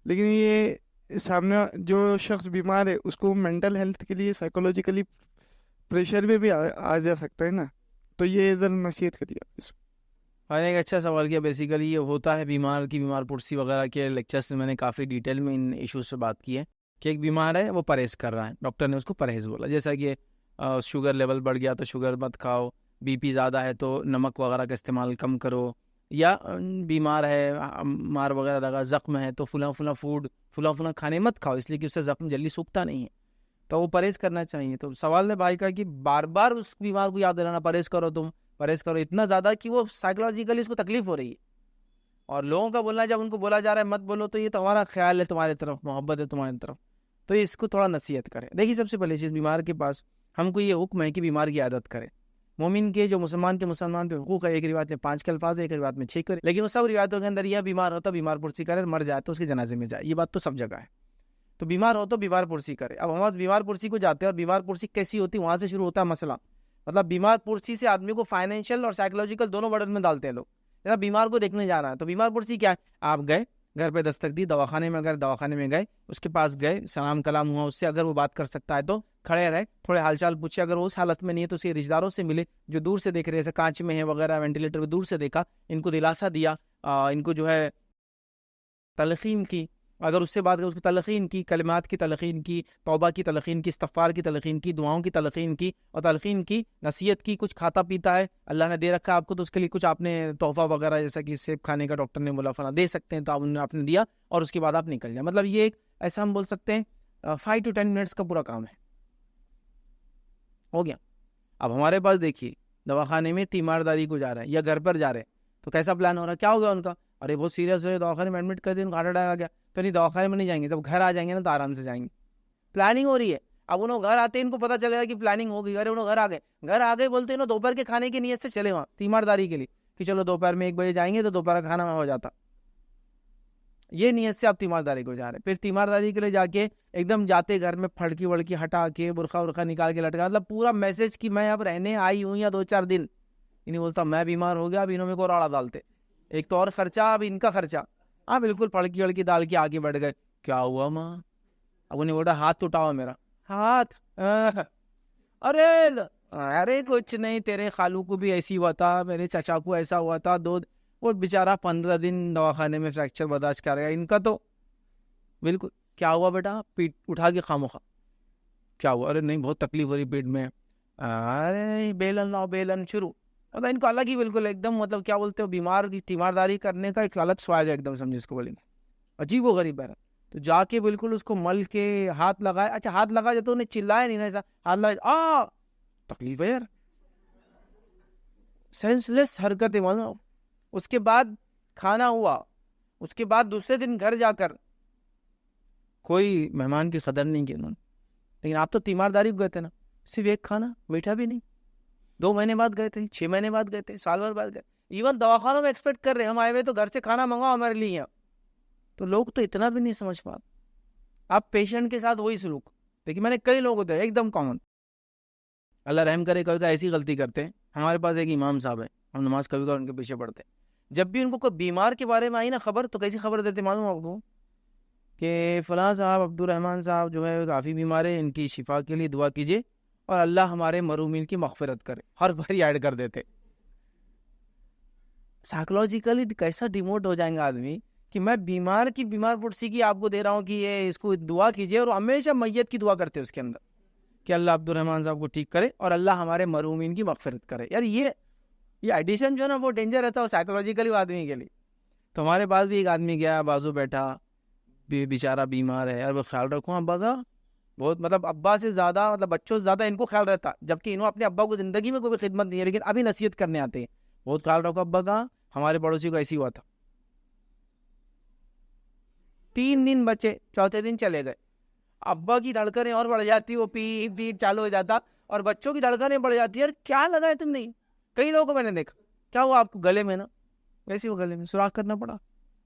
لیکن یہ سامنے جو شخص بیمار ہے اس کو مینٹل ہیلتھ کے لیے سائیکولوجیکلی پریشر بھی آ جا سکتا ہے نا. تو یہ ذرا نصیحت کریے آپ اس. میں نے ایک اچھا سوال کیا. بیسیکلی یہ ہوتا ہے بیمار کی بیمار پرسی وغیرہ کے لیکچرز میں نے کافی ڈیٹیل میں ان ایشوز سے بات کی ہے کہ ایک بیمار ہے وہ پرہیز کر رہا ہے, ڈاکٹر نے اس کو پرہیز بولا, جیسا کہ شوگر لیول بڑھ گیا تو شوگر مت کھاؤ, بی پی زیادہ ہے تو نمک وغیرہ کا استعمال کم کرو, یا بیمار ہے مار وغیرہ لگا زخم ہے تو فلاں فوڈ فلاں کھانے مت کھاؤ اس لیے کہ اس سے زخم جلدی سوکھتا نہیں ہے, تو وہ پرہیز کرنا چاہیے. تو سوال نے بھائی کا کہ بار بار اس بیمار کو یاد دلانا پرہیز کرو, تم پرہیز کرو, اتنا زیادہ کہ وہ سائیکولوجیکلی اس کو تکلیف ہو رہی ہے. اور لوگوں کا بولنا, جب ان کو بولا جا رہا ہے مت بولو, تو یہ تو ہمارا خیال ہے تمہارے طرف, محبت ہے تمہاری طرف, تو اس کو تھوڑا نصیحت کریں. دیکھیے سب سے پہلے چیز, بیمار کے پاس ہم کو یہ حکم ہے کہ بیمار کی عادت کرے. مومن کے جو مسلمان پہ حقوق ہے, ایک روایت میں 5 کے الفاظ ہے, ایک روایت میں 6 کرے, لیکن وہ سب روایتوں کے اندر یہ بیمار ہوتا بیمار پرسی کرے, مر جائے تو اس کے جنازے میں جائے, یہ بات تو سب جگہ ہے. تو بیمار ہو تو بیمار پرسی کرے. اب ہم بیمار پرسی کو جاتے ہیں, اور بیمار پرسی کیسی ہوتی, وہاں سے شروع ہوتا ہے مسئلہ. مطلب بیمار پرسی سے آدمی کو فائنینشیل اور سائیکولوجیکل دونوں برڈن میں ڈالتے ہیں لوگ. جیسا بیمار کو دیکھنے جانا ہے, تو بیمار پرسی کیا ہے, آپ گئے گھر پہ دستک دی, دواخانے میں اگر دواخانے میں گئے, اس کے پاس گئے, سلام کلام ہوا اس سے, اگر وہ بات کر سکتا ہے تو کھڑے رہے, تھوڑے حال چال پوچھے, اگر وہ اس حالت میں نہیں ہے تو اسے رشتہ داروں سے ملے جو دور سے دیکھ رہے, جیسے کانچ میں ہے وغیرہ, وینٹیلیٹر پہ دور سے دیکھا, ان کو دلاسا دیا, ان کو جو ہے تلقین کی, اگر اس سے بات کریں اس کی تلقین کی, کلمات کی تلقین کی, توبہ کی تلقین کی, استغفار کی تلقین کی, دعاؤں کی تلقین کی, اور تلقین کی, نصیحت کی. کچھ کھاتا پیتا ہے, اللہ نے دے رکھا آپ کو, تو اس کے لیے کچھ آپ نے تحفہ وغیرہ, جیسا کہ سیب کھانے کا ڈاکٹر نے بولا فلاں دے سکتے ہیں, تو آپ نے دیا, اور اس کے بعد آپ نکل جائیں. مطلب یہ ایک ایسا ہم بول سکتے ہیں 5 to 10 منٹس کا پورا کام ہے, ہو گیا. اب ہمارے پاس دیکھیے, دواخانے میں تیمارداری کو جا رہے ہیں یا گھر پر جا رہے ہیں, تو کیسا پلان ہو رہا ہے, کیا ہو گیا ان کا, ارے بہت سیریس ہے, دواخانے میں ایڈمٹ کر دیں, ان کا ہارٹ اٹیک آ گیا, تو نہیں دواخانے میں نہیں جائیں گے, جب گھر آ جائیں گے نا تو آرام سے جائیں گے. پلاننگ ہو رہی ہے. اب انہوں گھر آتے ہیں, ان کو پتہ چلے گا کہ پلاننگ ہو گئی, ارے انہوں گھر آ گئے بولتے ہیں نا, دوپہر کے کھانے کی نیت سے چلے وہاں تیمارداری کے لیے, کہ چلو دوپہر میں 1 بجے جائیں گے تو دوپہر کا کھانا ہو جاتا, یہ نیت سے آپ تیمارداری کو جا رہے ہیں. پھر تیمارداری کے لیے جا کے ایک دم جاتے گھر میں پھڑکی وڑکی ہٹا کے, برقع نکال کے لٹکا, مطلب پورا میسج کہ میں اب رہنے آئی ہوں یا 2-4 دن. انہیں بولتا میں بیمار ہو گیا, اب انہوں میں کو راڑا ڈالتے, ایک تو اور خرچہ, اب ان کا خرچہ. ہاں بالکل پھڑکی وڑکی ڈال کے آگے بڑھ گئے, کیا ہوا ماں, اب انہیں بولا ہاتھ اٹھاؤ, میرا ہاتھ, ارے کچھ نہیں, تیرے خالو کو بھی ایسی ہوا تھا, میرے چچا کو ایسا ہوا تھا, وہ بیچارہ 15 دن دواخانے میں فریکچر برداشت کر گیا, ان کا تو بالکل. کیا ہوا بیٹا, پیٹ اٹھا کے خاموخا, کیا ہوا, ارے نہیں بہت تکلیف ہو رہی پیٹ میں, ارے نہیں بیلن لاؤ, بیلن شروع. مطلب ان کو الگ ہی بالکل ایک دم, مطلب کیا بولتے ہو, بیمار کی تیمارداری کرنے کا ایک الگ سواد ہے ایک دم, سمجھے اس کو بولیں گے, عجیب و غریب ہے. تو جا کے بالکل اس کو مل کے ہاتھ لگائے, اچھا ہاتھ لگا جاتا, انہیں چلایا نہیں نا, ایسا ہاتھ لگا, تکلیف ہے یار, سینس لیس حرکت ہے معلوم. اس کے بعد کھانا ہوا, اس کے بعد دوسرے دن گھر جا کر کوئی مہمان کی قدر نہیں کی انہوں نے. لیکن آپ تو تیمارداری کو گئے تھے نا, صرف ایک کھانا, میٹھا بھی نہیں, 2 مہینے بعد گئے تھے, 6 مہینے بعد گئے تھے, سال بھر بعد گئے. ایون دواخانوں میں ایکسپیکٹ کر رہے ہیں, ہم آئے ہوئے تو گھر سے کھانا منگاؤ ہمارے لیے. تو لوگ تو اتنا بھی نہیں سمجھ پاتے. آپ پیشنٹ کے ساتھ وہی سلوک دیکھیے, میں نے کئی لوگ ہوتے ہیں ایک دم کامن, اللہ رحم کرے, کبھی کبھی ایسی غلطی کرتے ہیں. ہمارے پاس ایک امام صاحب ہے, ہم نماز کبھی کبھی ان کے پیچھے پڑھتے ہیں. جب بھی ان کو کوئی بیمار کے بارے میں آئی نا خبر, تو کیسی خبر دیتے معلوم آپ کو, کہ فلاں صاحب عبدالرحمن صاحب جو ہے کافی بیمار ہے, ان کی شفا کے لیے دعا کیجیے, اور اللہ ہمارے مرومین کی مغفرت کرے, ہر بھری ایڈ کر دیتے. سائیکولوجیکلی کیسا ڈیموٹ ہو جائیں گا آدمی, کہ میں بیمار کی بیمار پرسی کی آپ کو دے رہا ہوں کہ یہ اس کو دعا کیجیے, اور ہمیشہ میت کی دعا کرتے اس کے اندر کہ اللہ عبدالرحمن صاحب کو ٹھیک کرے اور اللہ ہمارے مرومین کی مغفرت کرے. یار یہ ایڈیشن جو ہے نا وہ ڈینجر رہتا ہے سائیکولوجیکلی آدمی کے لیے. تو ہمارے پاس بھی ایک آدمی گیا, بازو بیٹھا, بیچارہ بیمار ہے, اور وہ خیال رکھو ابا کا بہت, مطلب ابا سے زیادہ, مطلب بچوں سے زیادہ ان کو خیال رہتا, جبکہ انہوں اپنے ابا کو زندگی میں کوئی خدمت نہیں ہے, لیکن ابھی نصیحت کرنے آتے ہیں, بہت خیال رکھو ابا کا, ہمارے پڑوسی کو ایسی ہوا تھا. 3 دن بچے, چوتھے دن چلے گئے. ابا کی دھڑکنیں اور بڑھ جاتی, وہ پیٹ چالو ہو جاتا, اور بچوں کی دھڑکنیں بڑھ جاتی. یار کیا لگا ہے تم نے, کئی لوگوں کو میں نے دیکھا, کیا ہوا آپ کو گلے میں نا, ویسے وہ گلے میں سوراخ کرنا پڑا.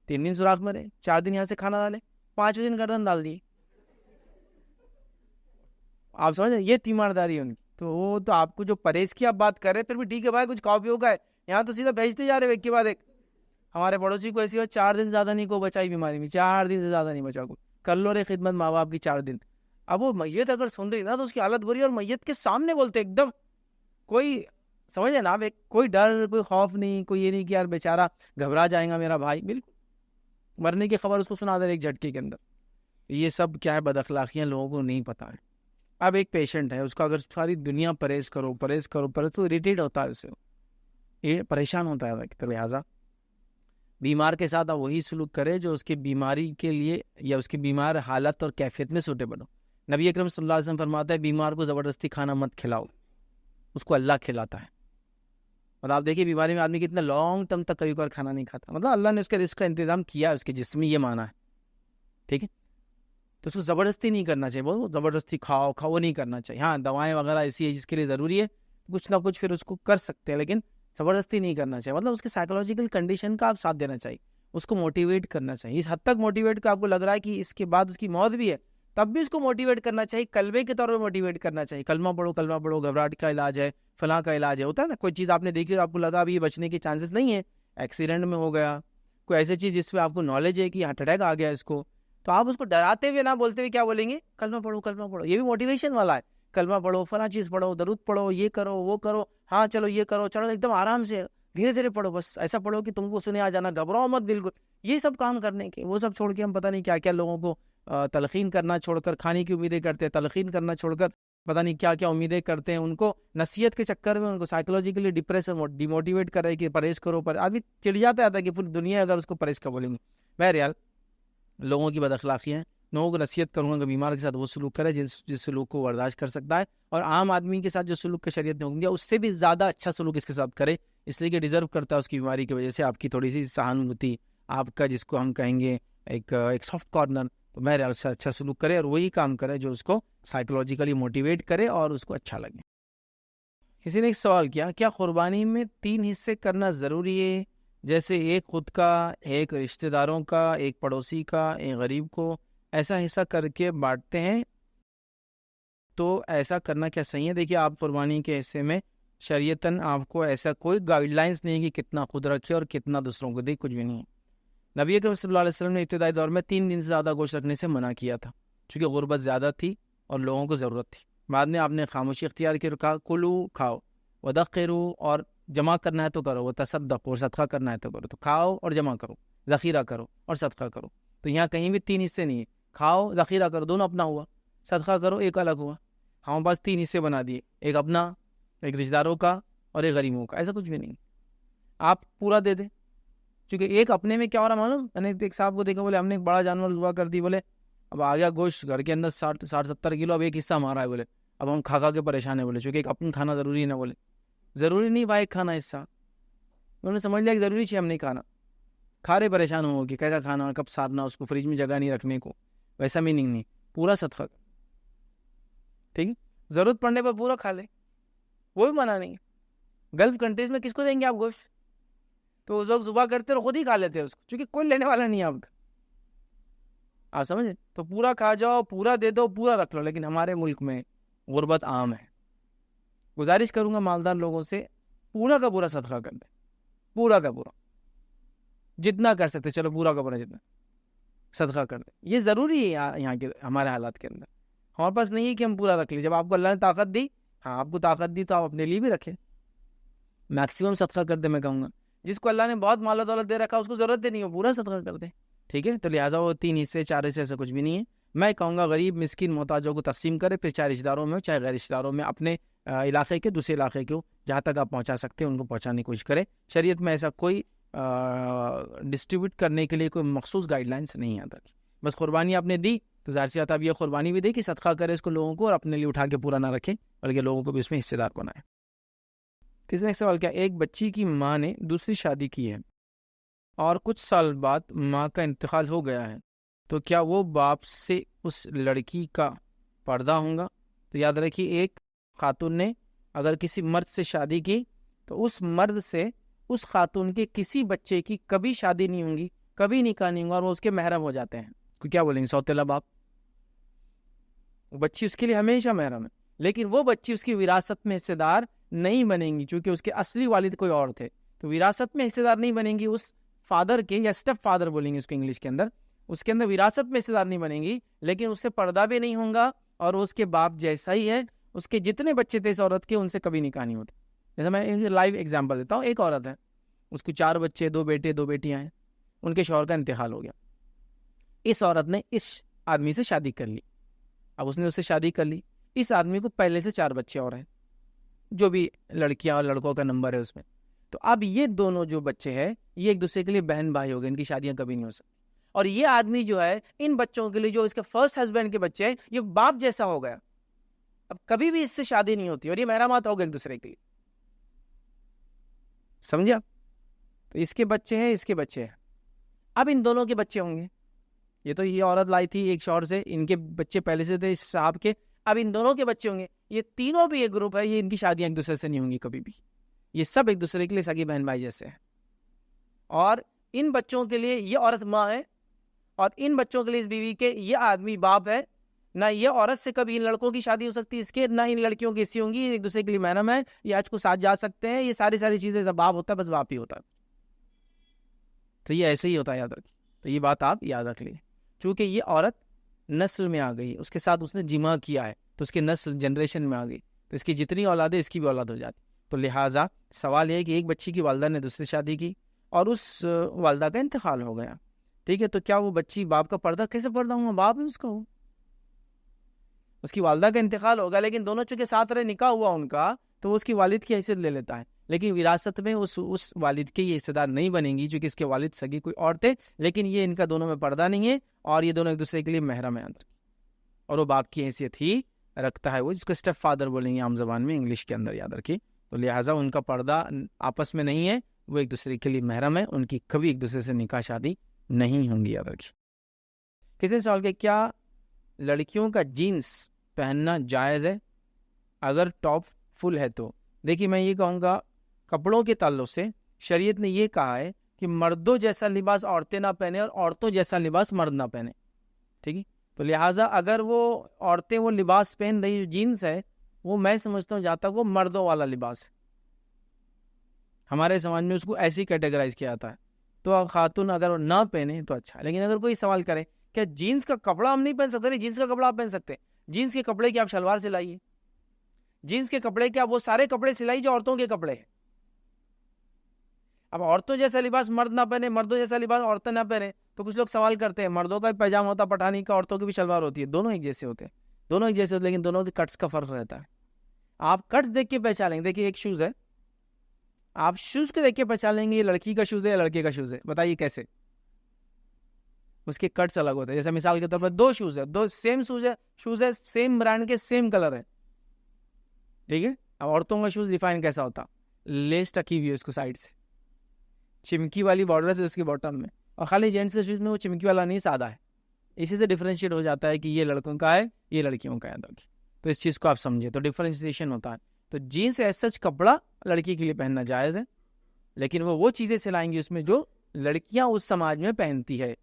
3 دن سوراخ میں رہے, 4 دن یہاں سے کھانا ڈالے, 5 دن گردن ڈال دیے. آپ سمجھ رہے, یہ تیمارداری ہے ان کی. تو وہ تو آپ کو جو پرہیز کی آپ بات کر رہے, پھر بھی ٹھیک ہے بھائی, کچھ کھاؤ پیو کا ہے, یہاں تو سیدھا بھیجتے جا رہے ایک کے بعد ایک. ہمارے پڑوسی کو ایسی ہو 4 دن زیادہ نہیں کو بچائی بیماری میں, 4 دن سے زیادہ نہیں بچا کو, کر لو رے خدمت ماں باپ کی 4 دن. اب وہ میت اگر سن رہی نا تو اس کی حالت بری, اور میت کے سامنے بولتے ایک دم, کوئی سمجھے نا, کوئی ڈر کوئی خوف نہیں, کوئی یہ نہیں کہ یار بیچارہ گھبرا جائے گا میرا بھائی, بالکل مرنے کی خبر اس کو سنا دے ایک جھٹکے کے اندر. یہ سب کیا ہے, بد اخلاقیاں لوگوں کو نہیں پتا ہے. اب ایک پیشنٹ ہے, اس کا اگر ساری دنیا پرہیز کرو تو اریٹیٹ ہوتا ہے, اس سے یہ پریشان ہوتا ہے. تو لہٰذا بیمار کے ساتھ وہی سلوک کرے جو اس کی بیماری کے لیے یا اس کی بیمار حالت اور کیفیت میں سوٹیبل ہو. نبی اکرم صلی اللہ علیہ وسلم فرماتا ہے بیمار کو زبردستی کھانا مت کھلاؤ, اس کو اللہ کھلاتا ہے. اور آپ دیکھیے بیماری میں آدمی کتنا لانگ ٹرم تک کبھی کبھار کھانا نہیں کھاتا, مطلب اللہ نے اس کے رزق کا انتظام کیا ہے اس کے جسم میں, یہ مانا ہے, ٹھیک ہے. تو اس کو زبردستی نہیں کرنا چاہیے, وہ زبردستی کھاؤ وہ نہیں کرنا چاہیے. ہاں دوائیں وغیرہ ایسی ہے جس کے لیے ضروری ہے, کچھ نہ کچھ پھر اس کو کر سکتے ہیں, لیکن زبردستی نہیں کرنا چاہیے. مطلب اس کے سائیکولوجیکل کنڈیشن کا آپ ساتھ دینا چاہیے, اس کو موٹیویٹ کرنا چاہیے. اس حد تک موٹیویٹ کا آپ کو لگ رہا ہے کہ اس کے بعد اس کی موت بھی ہے, تب بھی اس کو موٹیویٹ کرنا چاہیے, کلبے کے طور پہ موٹیویٹ کرنا چاہیے. کلمہ پڑھو, گھبراہٹ کا علاج ہے, فلاں کا علاج ہے. ہوتا ہے نا کوئی چیز آپ نے دیکھی اور آپ کو لگا ابھی بچنے کے چانسز نہیں ہے, ایکسیڈنٹ میں ہو گیا, کوئی ایسی چیز جس پہ آپ کو نالج ہے کہ ہارٹ اٹیک آ گیا اس کو, تو آپ اس کو ڈراتے ہوئے نہ بولتے ہوئے کیا بولیں گے, کلمہ پڑھو. یہ بھی موٹیویشن والا ہے, کلمہ پڑھو, فلاں چیز پڑھو, درود پڑھو, یہ کرو وہ کرو, ہاں چلو یہ کرو, چلو ایک دم آرام سے دھیرے دھیرے پڑھو, بس ایسا پڑھو کہ تم کو سنے آ جانا, گھبراؤ مت بالکل. یہ سب کام کرنے کے, وہ سب چھوڑ کے ہم پتہ نہیں کیا کیا لوگوں کو تلقین کرنا چھوڑ کر کھانے کی امیدیں کرتے ہیں, تلقین کرنا چھوڑ کر پتہ نہیں کیا کیا امیدیں کرتے ہیں. ان کو نصیحت کے چکر میں ان کو سائیکولوجیکلی ڈپریس ڈی موٹیویٹ کر رہے کہ پرہیز کرو, پر آدمی چڑ جاتا ہے کہ پوری دنیا اگر اس کو پرہیز کا بولیں گے. بہرحال لوگوں کی بد اخلاقیاں ہیں, لوگوں کو نصیحت کروں گا کہ بیمار کے ساتھ وہ سلوک کرے جس سلوک کو برداشت کر سکتا ہے, اور عام آدمی کے ساتھ جو سلوک کے شریعت نے حکم دیا اس سے بھی زیادہ اچھا سلوک اس کے ساتھ کرے, اس لیے کہ ڈیزرو کرتا ہے اس کی بیماری کی وجہ سے آپ کی تھوڑی سی سہانوتی, آپ کا جس کو ہم کہیں گے ایک سافٹ کارنر. تو بہرحال سے اچھا سلوک کرے اور وہی کام کرے جو اس کو سائیکولوجیکلی موٹیویٹ کرے اور اس کو اچھا لگے. کسی نے ایک سوال کیا قربانی میں 3 حصے کرنا ضروری ہے, جیسے ایک خود کا, ایک رشتہ داروں کا, ایک پڑوسی کا, ایک غریب کو, ایسا حصہ کر کے بانٹتے ہیں, تو ایسا کرنا کیا صحیح ہے؟ دیکھیے آپ قربانی کے حصے میں شریعتاً آپ کو ایسا کوئی گائیڈ لائنس نہیں کہ کتنا خود رکھے اور کتنا دوسروں کو دے, کچھ بھی نہیں ہے. نبی اکرم صلی اللہ علیہ وسلم نے ابتدائی دور میں 3 دن سے زیادہ گوشت رکھنے سے منع کیا تھا, چونکہ غربت زیادہ تھی اور لوگوں کو ضرورت تھی. بعد میں آپ نے خاموشی اختیار کی, کہا کلو کھاؤ, ودخروا اور جمع کرنا ہے تو کرو, وتصدقوا اور صدقہ کرنا ہے تو کرو. تو کھاؤ اور جمع کرو, ذخیرہ کرو اور صدقہ کرو. تو یہاں کہیں بھی 3 حصے نہیں ہے, کھاؤ ذخیرہ کرو دونوں اپنا ہوا, صدقہ کرو ایک الگ ہوا. ہمارے پاس 3 حصے بنا دیے, ایک اپنا, ایک رشتہ داروں کا اور ایک غریبوں کا. ایسا کچھ بھی نہیں, آپ پورا دے دیں. کیونکہ ایک اپنے میں کیا ہو رہا معلوم, میں نے ایک صاحب کو دیکھا, بولے ہم نے ایک بڑا جانور ذبح کر دی, بولے اب آ گیا گوشت گھر کے اندر 60-70 کلو, اب ایک حصہ ہمارا ہے, بولے اب ہم کھا کے پریشان ہیں, بولے چونکہ ایک اپنا کھانا ضروری ہے نا. بولے ضروری نہیں بھائی کھانا حصہ, انہوں نے سمجھ لیا کہ ضروری چاہیے ہم نہیں کھانا, کھا رہے پریشان ہو کہ کیسا کھانا, کب ساتنا, اس کو فریج میں جگہ نہیں رکھنے کو, ویسا میننگ نہیں, پورا صدقہ, ٹھیک ہے, ضرورت پڑنے پر پورا کھا لے, وہ بھی منع نہیں ہے. گلف کنٹریز میں کس کو دیں گے آپ گوشت؟ تو وہ لوگ ذبح کرتے اور خود ہی کھا لیتے ہیں اس کو, چونکہ کوئی لینے والا نہیں ہے آپ کا, آپ سمجھیں. تو پورا کھا جاؤ, پورا دے دو, پورا رکھ لو. لیکن ہمارے ملک میں غربت عام ہے, گزارش کروں گا مالدار لوگوں سے پورا کا پورا صدقہ کر دیں, پورا کا پورا جتنا کر سکتے, چلو پورا کا پورا جتنا صدقہ کر دیں. یہ ضروری ہے یہاں کے ہمارے حالات کے اندر. ہمارے پاس نہیں ہے کہ ہم پورا رکھ لیں, جب آپ کو اللہ نے طاقت دی, ہاں آپ کو طاقت دی تو آپ اپنے لیے بھی رکھیں, میکسیمم صدقہ کر دیں. میں کہوں گا جس کو اللہ نے بہت مال و دولت دے رکھا اس کو ضرورت نہیں ہو, پورا صدقہ کر دیں, ٹھیک ہے. تو لہٰذا وہ 3 حصے 4 حصے ایسا کچھ بھی نہیں ہے. میں کہوں گا غریب مسکین محتاجوں کو تقسیم کرے, پھر چاہے رشتہ داروں میں ہو چاہے غیر رشتہ داروں میں, اپنے علاقے کے دوسرے علاقے کے ہو, جہاں تک آپ پہنچا سکتے ہیں ان کو پہنچانے کی کوشش کریں. شریعت میں ایسا کوئی ڈسٹریبیوٹ کرنے کے لیے کوئی مخصوص گائیڈ لائنس نہیں آتا. بس قربانی آپ نے دی تو ظاہر سی بات آپ یہ قربانی بھی دے کہ صدقہ کرے اس کو لوگوں کو, اور اپنے لیے اٹھا کے پورا نہ رکھے بلکہ لوگوں کو بھی اس میں حصے دار بنائے. تیسرا سوال کیا, ایک بچی کی ماں نے دوسری شادی کی ہے اور کچھ سال بعد ماں کا انتقال ہو گیا ہے, تو کیا وہ باپ سے اس لڑکی کا پردہ ہوگا؟ تو یاد رکھیے, ایک خاتون نے اگر کسی مرد سے شادی کی تو اس مرد سے اس خاتون کے کسی بچے کی کبھی شادی نہیں ہوگی, کبھی نکاح نہیں ہوگا, اور وہ اس کے محرم ہو جاتے ہیں. کیا بولیں گے, سوتیلا باپ, بچی اس کے لیے ہمیشہ محرم ہے, لیکن وہ بچی اس کی وراثت میں حصے دار نہیں بنیں گی, چونکہ اس کے اصلی والد کوئی اور تھے, تو وراثت میں حصے دار نہیں بنیں گی, اس فادر کے یا اسٹیپ فادر بولیں گے اس کو انگلش کے اندر، اس کے اندر وراثت میں حصے دار نہیں بنیں گی، لیکن اس سے پردہ بھی نہیں ہوں گا اور اس کے باپ جیسا ہی ہے. اس کے جتنے بچے تھے اس عورت کے ان سے کبھی نکاح نہیں ہوتے. جیسے میں ایک لائیو ایگزامپل دیتا ہوں. ایک عورت ہے، اس کو 4 بچے، 2 بیٹے 2 بیٹیاں ہیں. ان کے شوہر کا انتقال ہو گیا. اس عورت نے اس آدمی سے شادی کر لی. اب اس نے اس سے شادی کر لی. اس آدمی کو پہلے سے 4 بچے اور ہیں، جو بھی لڑکیاں اور لڑکوں کا نمبر ہے اس میں. تو اب یہ دونوں جو بچے ہیں یہ ایک دوسرے کے لیے بہن بھائی ہو گئے، ان کی شادیاں کبھی نہیں ہو سکتی. اور یہ آدمی جو ہے ان بچوں کے لیے جو اس کے فرسٹ ہسبینڈ کے بچے ہیں یہ باپ جیسا ہو گیا. اب کبھی بھی اس سے شادی نہیں ہوتی اور یہ محرمات ہو گئے ایک دوسرے کے لیے. سمجھا؟ تو اس کے بچے ہیں، اس کے بچے ہیں. اب ان دونوں کے بچے ہوں گے. یہ عورت لائی تھی ایک شوہر سے، ان کے بچے پہلے سے تھے اس صاحب کے. اب ان دونوں کے بچے ہوں گے. یہ تینوں بھی ایک گروپ ہے، یہ ان کی شادیاں ایک دوسرے سے نہیں ہوں گی کبھی بھی. یہ سب ایک دوسرے کے لیے سگی بہن بھائی جیسے ہیں. اور ان بچوں کے لیے یہ عورت ماں ہے، اور ان بچوں کے لیے اس بیوی کے یہ آدمی باپ ہے. نہ یہ عورت سے کبھی ان لڑکوں کی شادی ہو سکتی ہے اس کے، نہ ان لڑکیوں کی ایسی ہوں گی. ایک دوسرے کے لیے محرم ہے، یہ حج کو ساتھ جا سکتے ہیں. یہ ساری چیزیں جب باپ ہوتا ہے بس باپ ہی ہوتا ہے. تو یہ ایسے ہی ہوتا ہے، یاد رکھیے. تو یہ بات آپ یاد رکھ لیجیے. چونکہ یہ عورت نسل میں آ گئی، اس کے ساتھ اس نے جمع کیا ہے تو اس کے نسل جنریشن میں آ گئی، تو اس کی جتنی اولاد ہے اس کی بھی اولاد ہو جاتی. تو لہٰذا سوال یہ ہے کہ ایک بچی کی والدہ نے دوسری شادی کی اور اس والدہ کا انتقال ہو گیا. ٹھیک ہے، تو کیا وہ بچی باپ کا پردہ کیسے پردہ ہوں گا؟ باپ ہے اس کا، ہو اس کی والدہ کا انتقال ہوگا، لیکن دونوں چونکہ ساتھ رہے، نکاح ہوا ان کا، تو وہ اس کی والد کی حیثیت لے لیتا ہے. لیکن وراثت میں اس والد کے یہ حصے دار نہیں بنیں گی، چونکہ اس کے والد سگی کوئی اور تھے، لیکن یہ ان کا دونوں میں پردہ نہیں ہے اور یہ دونوں ایک دوسرے کے لیے محرم ہے اندر، اور وہ باپ کی حیثیت ہی رکھتا ہے. وہ جس کو اسٹیپ فادر بولیں گے عام زبان میں انگلش کے اندر، یاد رکھیے. تو لہٰذا ان کا پردہ آپس میں نہیں ہے، وہ ایک دوسرے کے لیے محرم ہے. ان کی کبھی ایک دوسرے سے نکاح شادی نہیں ہوں گی، یاد رکھیے. کسی نے سوال کیا کیا لڑکیوں کا جینس پہننا جائز ہے اگر ٹاپ فل ہے؟ تو دیکھیے میں یہ کہوں گا کپڑوں کے تعلق سے شریعت نے یہ کہا ہے کہ مردوں جیسا لباس عورتیں نہ پہنے اور عورتوں جیسا لباس مرد نہ پہنے. ٹھیک ہے، تو لہٰذا اگر وہ عورتیں وہ لباس پہن رہی جو جینس ہے، وہ میں سمجھتا ہوں جہاں تک وہ مردوں والا لباس ہے. ہمارے سماج میں اس کو ایسی کیٹیگرائز کیا جاتا ہے. تو خاتون اگر وہ نہ پہنے تو اچھا. لیکن اگر کوئی سوال کرے کہ جینس کا کپڑا ہم نہیں پہن سکتے، نہیں، جینس کا کپڑا آپ پہن سکتے. جینس کے کپڑے کی آپ شلوار سلائیے، جینس کے کپڑے کے آپ وہ سارے کپڑے سلائیے جو عورتوں کے کپڑے ہیں. اب عورتوں جیسا لباس مرد نہ پہنے، مردوں جیسا لباس عورتیں نہ پہنے، تو کچھ لوگ سوال کرتے ہیں مردوں کا بھی پیجامہ ہوتا پٹھانی کا، عورتوں کی بھی شلوار ہوتی ہے، دونوں ایک جیسے ہوتے ہیں، دونوں ایک جیسے ہوتے ہیں، لیکن دونوں کے کٹس کا فرق رہتا ہے. آپ کٹس دیکھ کے پہچان لیں گے. دیکھیے ایک شوز ہے، آپ شوز کو دیکھ کے پہچان لیں گے یہ لڑکی کا شوز ہے یا لڑکے کا شوز ہے. بتائیے کیسے؟ اس کے کٹس الگ ہوتے ہیں. جیسے مثال کے طور پر 2 شوز ہے، 2 سیم شوز ہے، سیم برانڈ کے، سیم کلر ہے. ٹھیک ہے. اب عورتوں کا شوز ڈیفائن کیسا ہوتا؟ لیس ٹکی ہوئی ہے اس کو سائڈ سے، چمکی والی بارڈر سے اس کے باٹم میں، اور خالی جینٹس کے شوز میں وہ چمکی والا نہیں، سادہ ہے. اسی سے ڈیفرینشیٹ ہو جاتا ہے کہ یہ لڑکوں کا ہے، یہ لڑکیوں کا ہے. تو اس چیز کو آپ سمجھے، تو ڈیفرینشیشن ہوتا ہے. تو جینس ایز سچ کپڑا لڑکی کے لیے پہننا جائز ہے، لیکن وہ چیزیں سلائیں گی اس میں جو لڑکیاں اس سماج میں پہنتی ہے.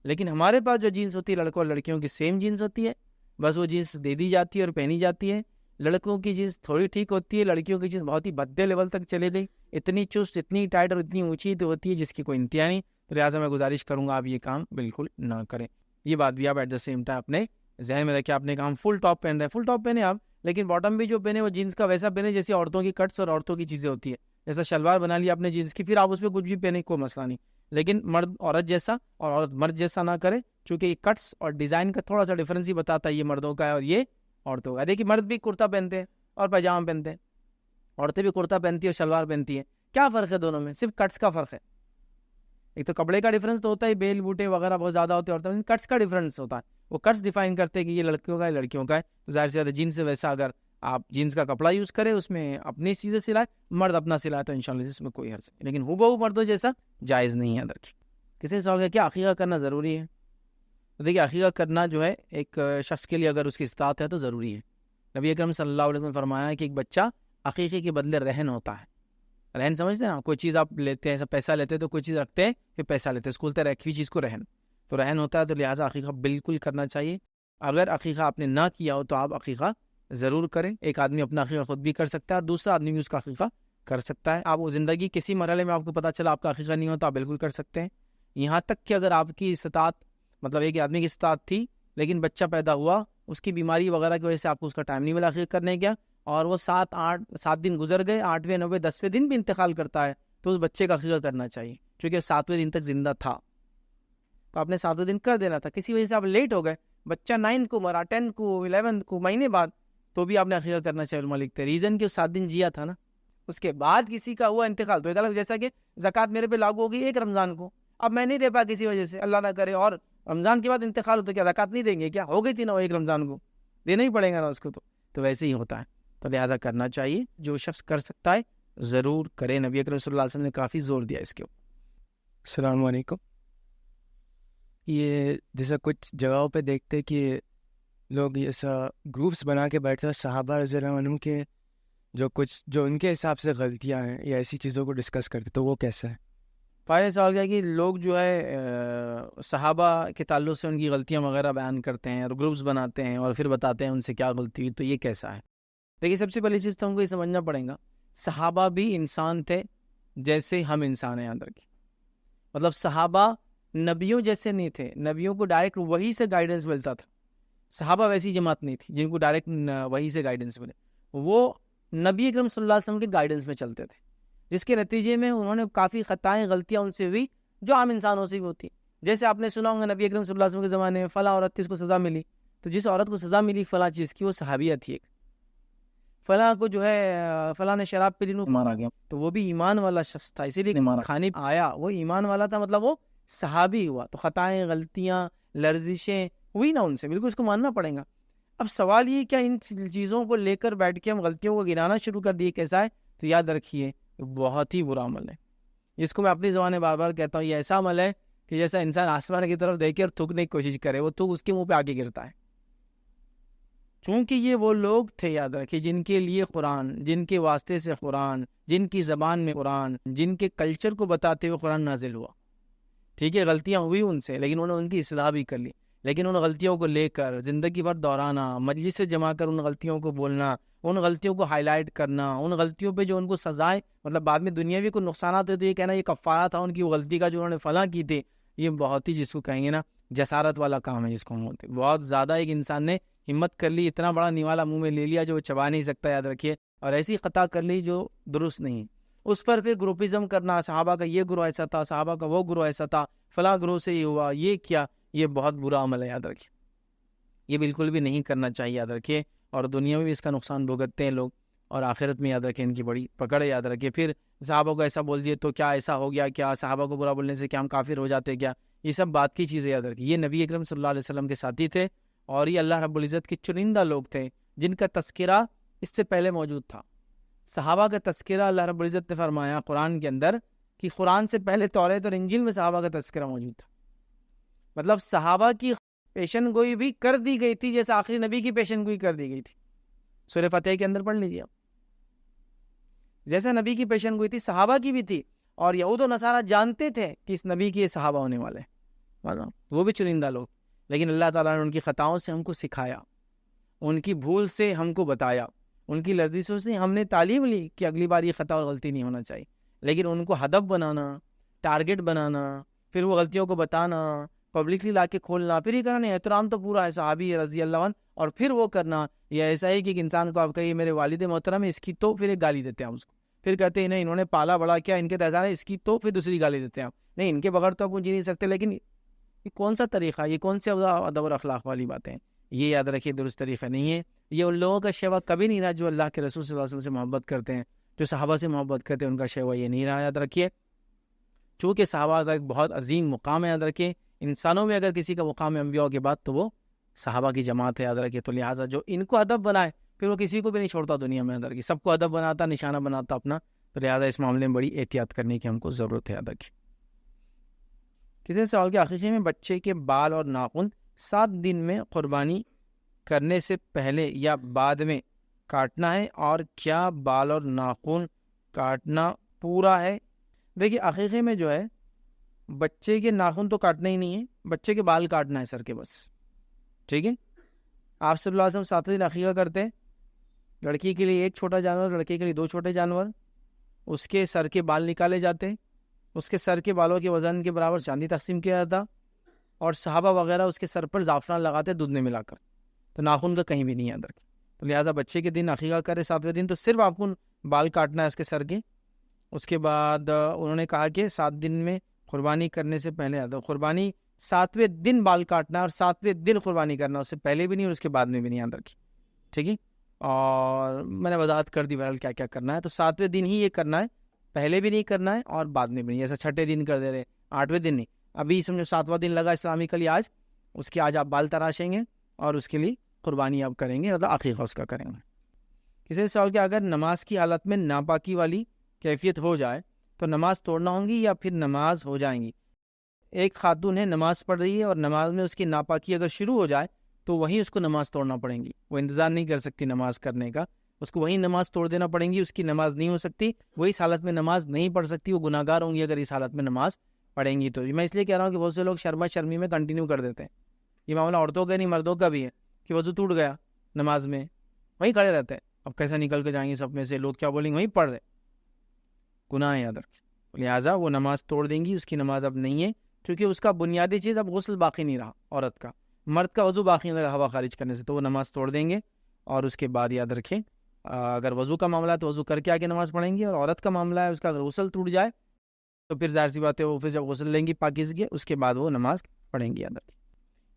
لیکن ہمارے پاس جو جینس ہوتی ہے لڑکوں اور لڑکیوں کی سیم جینس ہوتی ہے، بس وہ جینس دے دی جاتی ہے اور پہنی جاتی ہے. لڑکوں کی جینس تھوڑی ٹھیک ہوتی ہے، لڑکیوں کی جینس بہت ہی بھدے لیول تک چلے گئی، اتنی چست، اتنی ٹائٹ اور اتنی اونچی تو ہوتی ہے جس کی کوئی انتہا نہیں. تو لہٰذا میں گزارش کروں گا آپ یہ کام بالکل نہ کریں. یہ بات بھی آپ ایٹ دا سیم ٹائم اپنے ذہن میں رکھیں. آپ نے کہا فل ٹاپ پہن رہے ہیں، فل ٹاپ پہنے آپ، لیکن باٹم بھی جو پہنے وہ جینس کا ویسا پہنے جیسے عورتوں کی کٹس اور عورتوں کی چیزیں ہوتی ہے. جیسا شلوار بنا لی آپ نے جینس کی، پھر آپ اس پہ کچھ بھی پہنے، کوئی مسئلہ نہیں. لیکن مرد عورت جیسا اور عورت مرد جیسا نہ کرے، چونکہ یہ کٹس اور ڈیزائن کا تھوڑا سا ڈفرینس ہی بتاتا ہے، یہ مردوں کا ہے اور یہ عورتوں کا ہے. دیکھیے مرد بھی کرتا پہنتے ہیں اور پاجامہ پہنتے ہیں، عورتیں بھی کرتا پہنتی ہیں اور شلوار پہنتی ہیں. کیا فرق ہے دونوں میں؟ صرف کٹس کا فرق ہے. ایک تو کپڑے کا ڈفرینس تو ہوتا ہے، بیل بوٹے وغیرہ بہت زیادہ ہوتے ہیں عورتوں میں، کٹس کا ڈفرینس ہوتا ہے. وہ کٹس ڈیفائن کرتے ہیں کہ یہ لڑکیوں کا ہے لڑکیوں کا ہے. تو ظاہر سے زیادہ جینس سے ویسا اگر آپ جینس کا کپڑا یوز کریں، اس میں اپنی چیزیں سلائے، مرد اپنا سلائے، تو انشاءاللہ اس میں کوئی حرج نہیں. لیکن ہو مردوں جیسا جائز نہیں ہے. اندر کسی نے سوال کیا کیا عقیقہ کرنا ضروری ہے؟ دیکھیے عقیقہ کرنا جو ہے ایک شخص کے لیے اگر اس کی استطاعت ہے تو ضروری ہے. نبی اکرم صلی اللہ علیہ وسلم نے فرمایا ہے کہ ایک بچہ عقیقے کے بدلے رہن ہوتا ہے. رہن سمجھتے ہیں نا، کوئی چیز آپ لیتے ہیں، ایسا پیسہ لیتے ہیں تو کوئی چیز رکھتے ہیں پھر پیسہ لیتے ہیں، اسکولتے رکھی چیز کو رہن، تو رہن ہوتا ہے. تو لہٰذا عقیقہ بالکل کرنا چاہیے. اگر عقیقہ آپ نے نہ کیا ہو تو آپ عقیقہ ضرور کریں. ایک آدمی اپنا عقیقہ خود بھی کر سکتا ہے اور دوسرا آدمی بھی اس کا عقیقہ کر سکتا ہے. آپ وہ زندگی کسی مرحلے میں آپ کو پتہ چلا آپ کا عقیقہ نہیں ہوتا، آپ بالکل کر سکتے ہیں. یہاں تک کہ اگر آپ کی استطاعت مطلب ایک آدمی کی استطاعت تھی لیکن بچہ پیدا ہوا، اس کی بیماری وغیرہ کی وجہ سے آپ کو اس کا ٹائم نہیں ملا عقیقہ کرنے کا، اور وہ 7 دن گزر گئے، 8ویں 9ویں 10ویں دن بھی انتقال کرتا ہے، تو اس بچے کا عقیقہ کرنا چاہیے، کیونکہ 7ویں دن تک زندہ تھا تو آپ نے 7ویں دن کر دینا تھا. کسی وجہ سے آپ لیٹ ہو گئے، بچہ 9 کو مرا، 10 کو، 11 کو، مہینے بعد، تو بھی آپ نے عقیقہ کرنا چاہیے. علماء لکھتے ریزن کہ 7 دن جیا تھا نا، اس کے بعد کسی کا ہوا انتقال تو ایک الگ. جیسا کہ زکوٰۃ میرے پہ لاگو ہوگی 1 رمضان کو، اب میں نہیں دے پا کسی وجہ سے، اللہ نہ کرے، اور رمضان کے بعد انتقال ہو تو کیا زکوٰۃ نہیں دیں گے؟ کیا ہو گئی تھی نا وہ 1 رمضان کو، دینا ہی پڑے گا نا اس کو. تو ویسے ہی ہوتا ہے، تو لہٰذا کرنا چاہیے. جو شخص کر سکتا ہے ضرور کرے. نبی اکرم صلی اللہ علیہ وسلم نے کافی زور دیا اس کے اوپر. السلام علیکم. یہ جیسا کچھ جگہوں پہ دیکھتے کہ لوگ ایسا گروپس بنا کے بیٹھتے ہیں صحابہ رضی اللہ عنہم کے جو ان کے حساب سے غلطیاں ہیں یا ایسی چیزوں کو ڈسکس کرتے، تو وہ کیسا ہے؟ پہلے سوال کیا کہ لوگ جو ہے صحابہ کے تعلق سے ان کی غلطیاں وغیرہ بیان کرتے ہیں اور گروپس بناتے ہیں اور پھر بتاتے ہیں ان سے کیا غلطی ہوئی، تو یہ کیسا ہے؟ دیکھیے سب سے پہلی چیز تو ہم کو یہ سمجھنا پڑے گا، صحابہ بھی انسان تھے جیسے ہم انسان ہیں. اندر کی مطلب صحابہ نبیوں جیسے نہیں تھے، نبیوں کو ڈائریکٹ وہی سے گائیڈنس ملتا تھا. صحابہ ویسی جماعت نہیں تھی جن کو ڈائریکٹ وہی سے گائیڈنس ملے، وہ نبی اکرم صلی اللہ علیہ وسلم کے گائیڈنس میں چلتے تھے، جس کے نتیجے میں انہوں نے کافی خطائیں غلطیاں ان سے ہوئی جو عام انسانوں سے بھی ہوتی. جیسے آپ نے سنا ہوگا نبی اکرم صلی اللہ علیہ وسلم کے زمانے میں فلاں عورت تھی، اس کو سزا ملی، تو جس عورت کو سزا ملی فلاں چیز کی، وہ صحابیہ تھی. ایک فلاں کو جو ہے فلاں نے شراب پی لی مارا گیا، تو وہ بھی ایمان والا شخص تھا، اسی لیے کھانے آیا، وہ ایمان والا تھا، مطلب وہ صحابی ہوا. تو خطائیں غلطیاں لرزشیں ہوئی نا ان سے، بالکل اس کو ماننا پڑے گا. اب سوال یہ کیا ان چیزوں کو لے کر بیٹھ کے ہم غلطیوں کو گنانا شروع کر دیے کیسا ہے؟ تو یاد رکھیے بہت ہی برا عمل ہے، جس کو میں اپنی زبان میں بار بار کہتا ہوں. یہ ایسا عمل ہے کہ جیسا انسان آسمان کی طرف دیکھے اور تھوکنے کی کوشش کرے، وہ تھوک اس کے منہ پہ آگے گرتا ہے. چونکہ یہ وہ لوگ تھے، یاد رکھیے، جن کے لیے قرآن، جن کے واسطے سے قرآن، جن کی زبان میں قرآن، جن کے کلچر کو بتاتے ہوئے قرآن نازل ہوا. ٹھیک ہے، غلطیاں ہوئی ان سے، لیکن انہوں نے ان کی اصلاح بھی کر لی. لیکن ان غلطیوں کو لے کر زندگی بھر دہرانا، مجلس سے جمع کر ان غلطیوں کو بولنا، ان غلطیوں کو ہائی لائٹ کرنا، ان غلطیوں پہ جو ان کو سزائیں مطلب بعد میں دنیاوی کوئی نقصانات ہوتے، یہ کہنا یہ کفارہ تھا ان کی وہ غلطی کا جو انہوں نے فلاں کی تھی، یہ بہت ہی جس کو کہیں گے نا جسارت والا کام ہے، جس کو ہم ہوتے بہت زیادہ. ایک انسان نے ہمت کر لی، اتنا بڑا نیوالا منہ میں لے لیا جو وہ چبا نہیں سکتا، یاد رکھیے، اور ایسی خطا کر لی جو درست نہیں. اس پر پھر گروپزم کرنا، صحابہ کا یہ گروہ ایسا تھا، صحابہ کا وہ گروہ ایسا تھا، فلاں گروہ سے یہ ہوا، یہ کیا، یہ بہت برا عمل ہے. یاد رکھیے یہ بالکل بھی نہیں کرنا چاہیے، یاد رکھیے. اور دنیا میں بھی اس کا نقصان بھگتتے ہیں لوگ، اور آخرت میں یاد رکھیں ان کی بڑی پکڑ ہے. یاد رکھیے پھر صحابہ کو ایسا بول دیے تو کیا ایسا ہو گیا، کیا صحابہ کو برا بولنے سے کیا ہم کافر ہو جاتے کیا؟ یہ سب بات کی چیزیں یاد رکھیے. یہ نبی اکرم صلی اللہ علیہ وسلم کے ساتھی تھے، اور یہ اللہ رب العزت کے چنندہ لوگ تھے جن کا تذکرہ اس سے پہلے موجود تھا. صحابہ کا تذکرہ اللہ رب العزت نے فرمایا قرآن کے اندر کہ قرآن سے پہلے توریت اور انجیل میں صحابہ کا تذکرہ موجود تھا. مطلب صحابہ کی پیشن گوئی بھی کر دی گئی تھی، جیسے آخری نبی کی پیشن گوئی کر دی گئی تھی. سورہ فتح کے اندر پڑھ لیجیے آپ، جیسا نبی کی پیشن گوئی تھی صحابہ کی بھی تھی. اور یہود و نصارہ جانتے تھے کہ اس نبی کی یہ صحابہ ہونے والے ہیں، وہ بھی چنندہ لوگ، لیکن اللہ تعالیٰ نے ان کی خطاؤں سے ہم کو سکھایا، ان کی بھول سے ہم کو بتایا، ان کی لرزشوں سے ہم نے تعلیم لی کہ اگلی بار یہ خطا اور غلطی نہیں ہونا چاہیے. لیکن ان کو ہدف بنانا، ٹارگٹ بنانا، پھر وہ غلطیوں کو بتانا، پبلکلی لا کے کھولنا، پھر یہ کرنا احترام تو پورا ہے صحابی رضی اللہ عنہ، اور پھر وہ کرنا یہ ایسا ہی کہ ایک انسان کو آپ کہیے میرے والد محترم ہے اس کی، تو پھر ایک گالی دیتے ہیں اس کو، پھر کہتے ہیں نہیں انہوں نے پالا بڑا کیا، ان کے تہذار ہے اس کی، تو پھر دوسری گالی دیتے ہیں آپ، نہیں ان کے بغیر تو آپ جی نہیں سکتے. لیکن یہ کون سا طریقہ، یہ کون سے ادب اور اخلاق والی باتیں ہیں؟ یہ یاد رکھیے درست طریقہ نہیں ہے. یہ ان لوگوں کا شیوا کبھی نہیں رہا جو اللہ کے رسول صلی اللہ علیہ وسلم سے محبت کرتے ہیں، جو صحابہ سے محبت کرتے ہیں، ان کا شیوا یہ نہیں رہا. یاد رکھیے چونکہ صحابہ کا ایک بہت عظیم مقام ہے. یاد رکھیے انسانوں میں اگر کسی کا مقام ہے انبیاء کے بعد تو وہ صحابہ کی جماعت ہے. یاد رکھیے تو لہٰذا جو ان کو ادب بنائے پھر وہ کسی کو بھی نہیں چھوڑتا دنیا میں. یاد رکھیے سب کو ادب بناتا، نشانہ بناتا اپنا. تو لہٰذا اس معاملے میں بڑی احتیاط کرنے کی ہم کو ضرورت ہے. یاد رکھیے کسی نے سوال کیا عقیقے میں بچے کے بال اور ناخن 7 دن میں قربانی کرنے سے پہلے یا بعد میں کاٹنا ہے، اور کیا بال اور ناخن کاٹنا پورا ہے؟ دیکھیے عقیقے میں جو ہے بچے کے ناخن تو کاٹنا ہی نہیں ہے، بچے کے بال کاٹنا ہے سر کے بس. ٹھیک ہے، آپ صلی اللہ علیہ وسلم 7 دن عقیقہ کرتے ہیں. لڑکی کے لیے 1 چھوٹا جانور، لڑکے کے لیے 2 چھوٹے جانور، اس کے سر کے بال نکالے جاتے ہیں. اس کے سر کے بالوں کے وزن کے برابر چاندی تقسیم کیا جاتا، اور صحابہ وغیرہ اس کے سر پر زعفران لگاتے دودھ میں ملا کر، تو ناخن کا کہیں بھی نہیں ہے اندر کی. تو لہٰذا بچے کے دن عقیقہ کرے 7ویں دن تو صرف آپ کو بال کاٹنا ہے اس کے سر کے. اس کے بعد انہوں نے کہا کہ 7 دن میں قربانی کرنے سے پہلے قربانی 7ویں دن بال کاٹنا ہے، اور 7ویں دن قربانی کرنا، اس سے پہلے بھی نہیں اور اس کے بعد میں بھی نہیں اندر کی. ٹھیک ہے، اور میں نے وضاحت کر دی بہرحال کیا کیا کرنا ہے. تو 7ویں دن ہی یہ کرنا ہے، پہلے بھی نہیں کرنا ہے اور بعد میں بھی نہیں. ایسا 6ٹھے دن کر دے رہے، 8ویں دن نہیں. ابھی سمجھو 7واں دن لگا اسلامکلی آج، اس کے آج آپ بال تراشیں گے اور اس کے لیے قربانی آپ کریں گے، مطلب عقیقہ اس کا کریں گے. کسی نے سوال کیا اگر نماز کی حالت میں ناپاکی والی کیفیت ہو جائے تو نماز توڑنا ہوں گی یا پھر نماز ہو جائیں گی؟ ایک خاتون ہے نماز پڑھ رہی ہے اور نماز میں اس کی ناپاکی اگر شروع ہو جائے تو وہیں اس کو نماز توڑنا پڑیں گی. وہ انتظار نہیں کر سکتی نماز کرنے کا، اس کو وہیں نماز توڑ دینا پڑیں گی. اس کی نماز نہیں ہو سکتی، وہ اس حالت میں نماز نہیں پڑھ سکتی، وہ گناہ گار ہوں گی اگر اس حالت میں نماز پڑھیں گی. تو میں اس لیے کہہ رہا ہوں کہ بہت سے لوگ شرما شرمی میں کنٹینیو کر دیتے ہیں. یہ معاملہ عورتوں کا نہیں مردوں کا بھی ہے کہ وضو ٹوٹ گیا نماز میں، وہیں کھڑے رہتے ہیں. اب کیسا نکل کے جائیں گے سب میں سے، لوگ کیا بولیں گے، وہیں پڑھ رہے، گناہ ہے ادر. لہٰذا وہ نماز توڑ دیں گی، اس کی نماز اب نہیں ہے، کیونکہ اس کا بنیادی چیز اب غسل باقی نہیں رہا عورت کا. مرد کا وضو باقی نہیں رہا ہوا خارج کرنے سے، تو وہ نماز توڑ دیں گے. اور اس کے بعد یاد رکھیں اگر وضو کا معاملہ ہے تو وضو کر کے آگے نماز پڑھیں گے، اور عورت کا معاملہ ہے اس کا اگر غسل ٹوٹ جائے تو پھر ظاہر سی بات ہے وہ پھر جب غسل لیں گی پاکیزگی اس کے بعد وہ نماز پڑھیں گی. ادر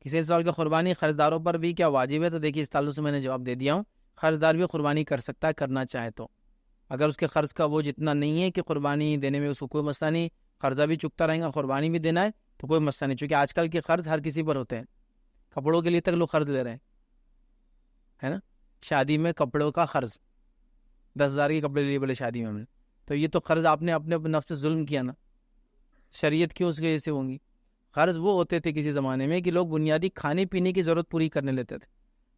کسی سوال کا قربانی قرضداروں پر بھی کیا واجب ہے؟ تو دیکھیے اس تعلق سے میں نے جواب دے دیا ہوں. قرضدار بھی قربانی کر سکتا ہے کرنا چاہے تو، اگر اس کے قرض کا وہ جتنا نہیں ہے کہ قربانی دینے میں اس کو کوئی مسئلہ نہیں، قرضہ بھی چکتا رہے گا، قربانی بھی دینا ہے تو کوئی مسئلہ نہیں. چونکہ آج کل کے قرض ہر کسی پر ہوتے ہیں، کپڑوں کے لیے تک لوگ قرض لے رہے ہیں، ہے نا. شادی میں کپڑوں کا قرض 10,000 کے کپڑے لیے بولے شادی میں ہم نے، تو یہ تو قرض آپ نے اپنے نفس سے ظلم کیا نا. شریعت کیوں اس کی وجہ سے ہوں گی؟ قرض وہ ہوتے تھے کسی زمانے میں کہ لوگ بنیادی کھانے پینے کی ضرورت پوری کرنے لیتے تھے.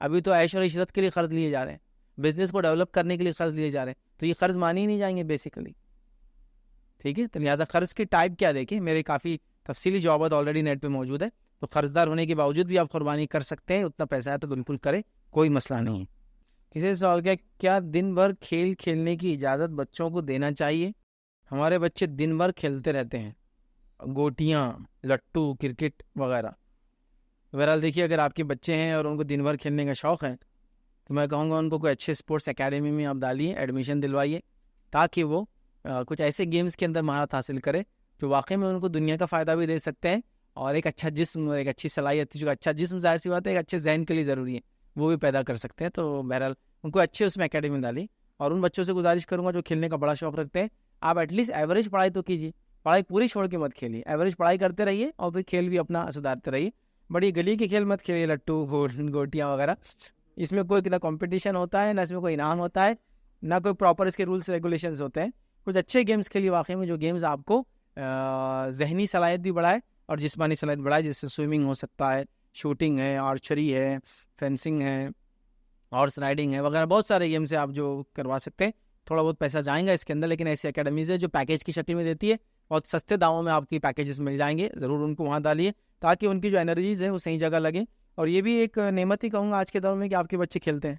ابھی تو عیش اور عشرت کے لیے قرض لیے جا رہے ہیں، بزنس کو ڈیولپ کرنے کے لیے قرض لیے جا رہے ہیں، تو یہ قرض مانے ہی نہیں جائیں گے بیسیکلی. ٹھیک ہے، تو لہٰذا قرض کی ٹائپ کیا دیکھیں، میرے کافی تفصیلی جوابات آلریڈی نیٹ پہ موجود ہے. تو قرضدار ہونے کے باوجود بھی آپ قربانی کر سکتے ہیں، اتنا پیسہ ہے تو بالکل کرے، کوئی مسئلہ نہیں ہے. کسی نے سوال کیا دن بھر کھیل کھیلنے کی اجازت بچوں کو دینا چاہیے؟ ہمارے بچے دن بھر کھیلتے رہتے ہیں، گوٹیاں، لٹو، کرکٹ وغیرہ. بہرحال دیکھیے اگر آپ کے بچے ہیں اور ان کو دن بھر کھیلنے کا شوق ہے تو میں کہوں گا ان کو کوئی اچھے اسپورٹس اکیڈمی میں آپ ڈالیے، ایڈمیشن دلوائیے، تاکہ وہ کچھ ایسے گیمز کے اندر مہارت حاصل کرے جو واقعی میں ان کو دنیا کا فائدہ بھی دے سکتے ہیں، اور ایک اچھا جسم، ایک اچھی صلاحیت، جو اچھا جسم ظاہر سی بات ہے ایک اچھے ذہن کے لیے ضروری ہے، وہ بھی پیدا کر سکتے ہیں. تو بہرحال ان کو اچھے اس میں اکیڈمی میں ڈالیے. اور ان بچوں سے گزارش کروں گا جو کھیلنے کا بڑا شوق رکھتے ہیں، آپ ایٹ لیسٹ ایوریج پڑھائی تو کیجیے، پڑھائی پوری چھوڑ کے مت کھیلیے، ایوریج پڑھائی کرتے رہیے اور پھر کھیل بھی اپنا سدھارتے رہیے. بڑی گلی کے کھیل مت کھیلیے، لٹو، گوٹیاں وغیرہ. اس میں کوئی نہ کمپٹیشن ہوتا ہے، نہ اس میں کوئی انعام ہوتا ہے، نہ کوئی پراپر اس کے رولس ریگولیشنز ہوتے ہیں. کچھ اچھے گیمز کھیلیے واقعی میں، جو گیمز آپ کو ذہنی صلاحیت بھی بڑھائے اور جسمانی صلاحیت بڑھائے، جس سے سوئمنگ ہو سکتا ہے، شوٹنگ ہے، آرچری ہے، فینسنگ ہے، ہارس رائڈنگ ہے وغیرہ. بہت سارے گیمز ہیں آپ جو کروا سکتے ہیں. تھوڑا بہت پیسہ جائیں گا اس کے اندر، لیکن ایسی اکیڈمیز ہے جو پیکیج کی شکل میں دیتی ہے، بہت سستے داموں میں آپ کی پیکیجز مل جائیں گے. ضرور ان کو وہاں ڈالیے تاکہ ان کی جو انرجیز ہے وہ صحیح جگہ لگیں. اور یہ بھی ایک نعمت ہی کہوں گا آج کے دور میں کہ آپ کے بچے کھیلتے ہیں.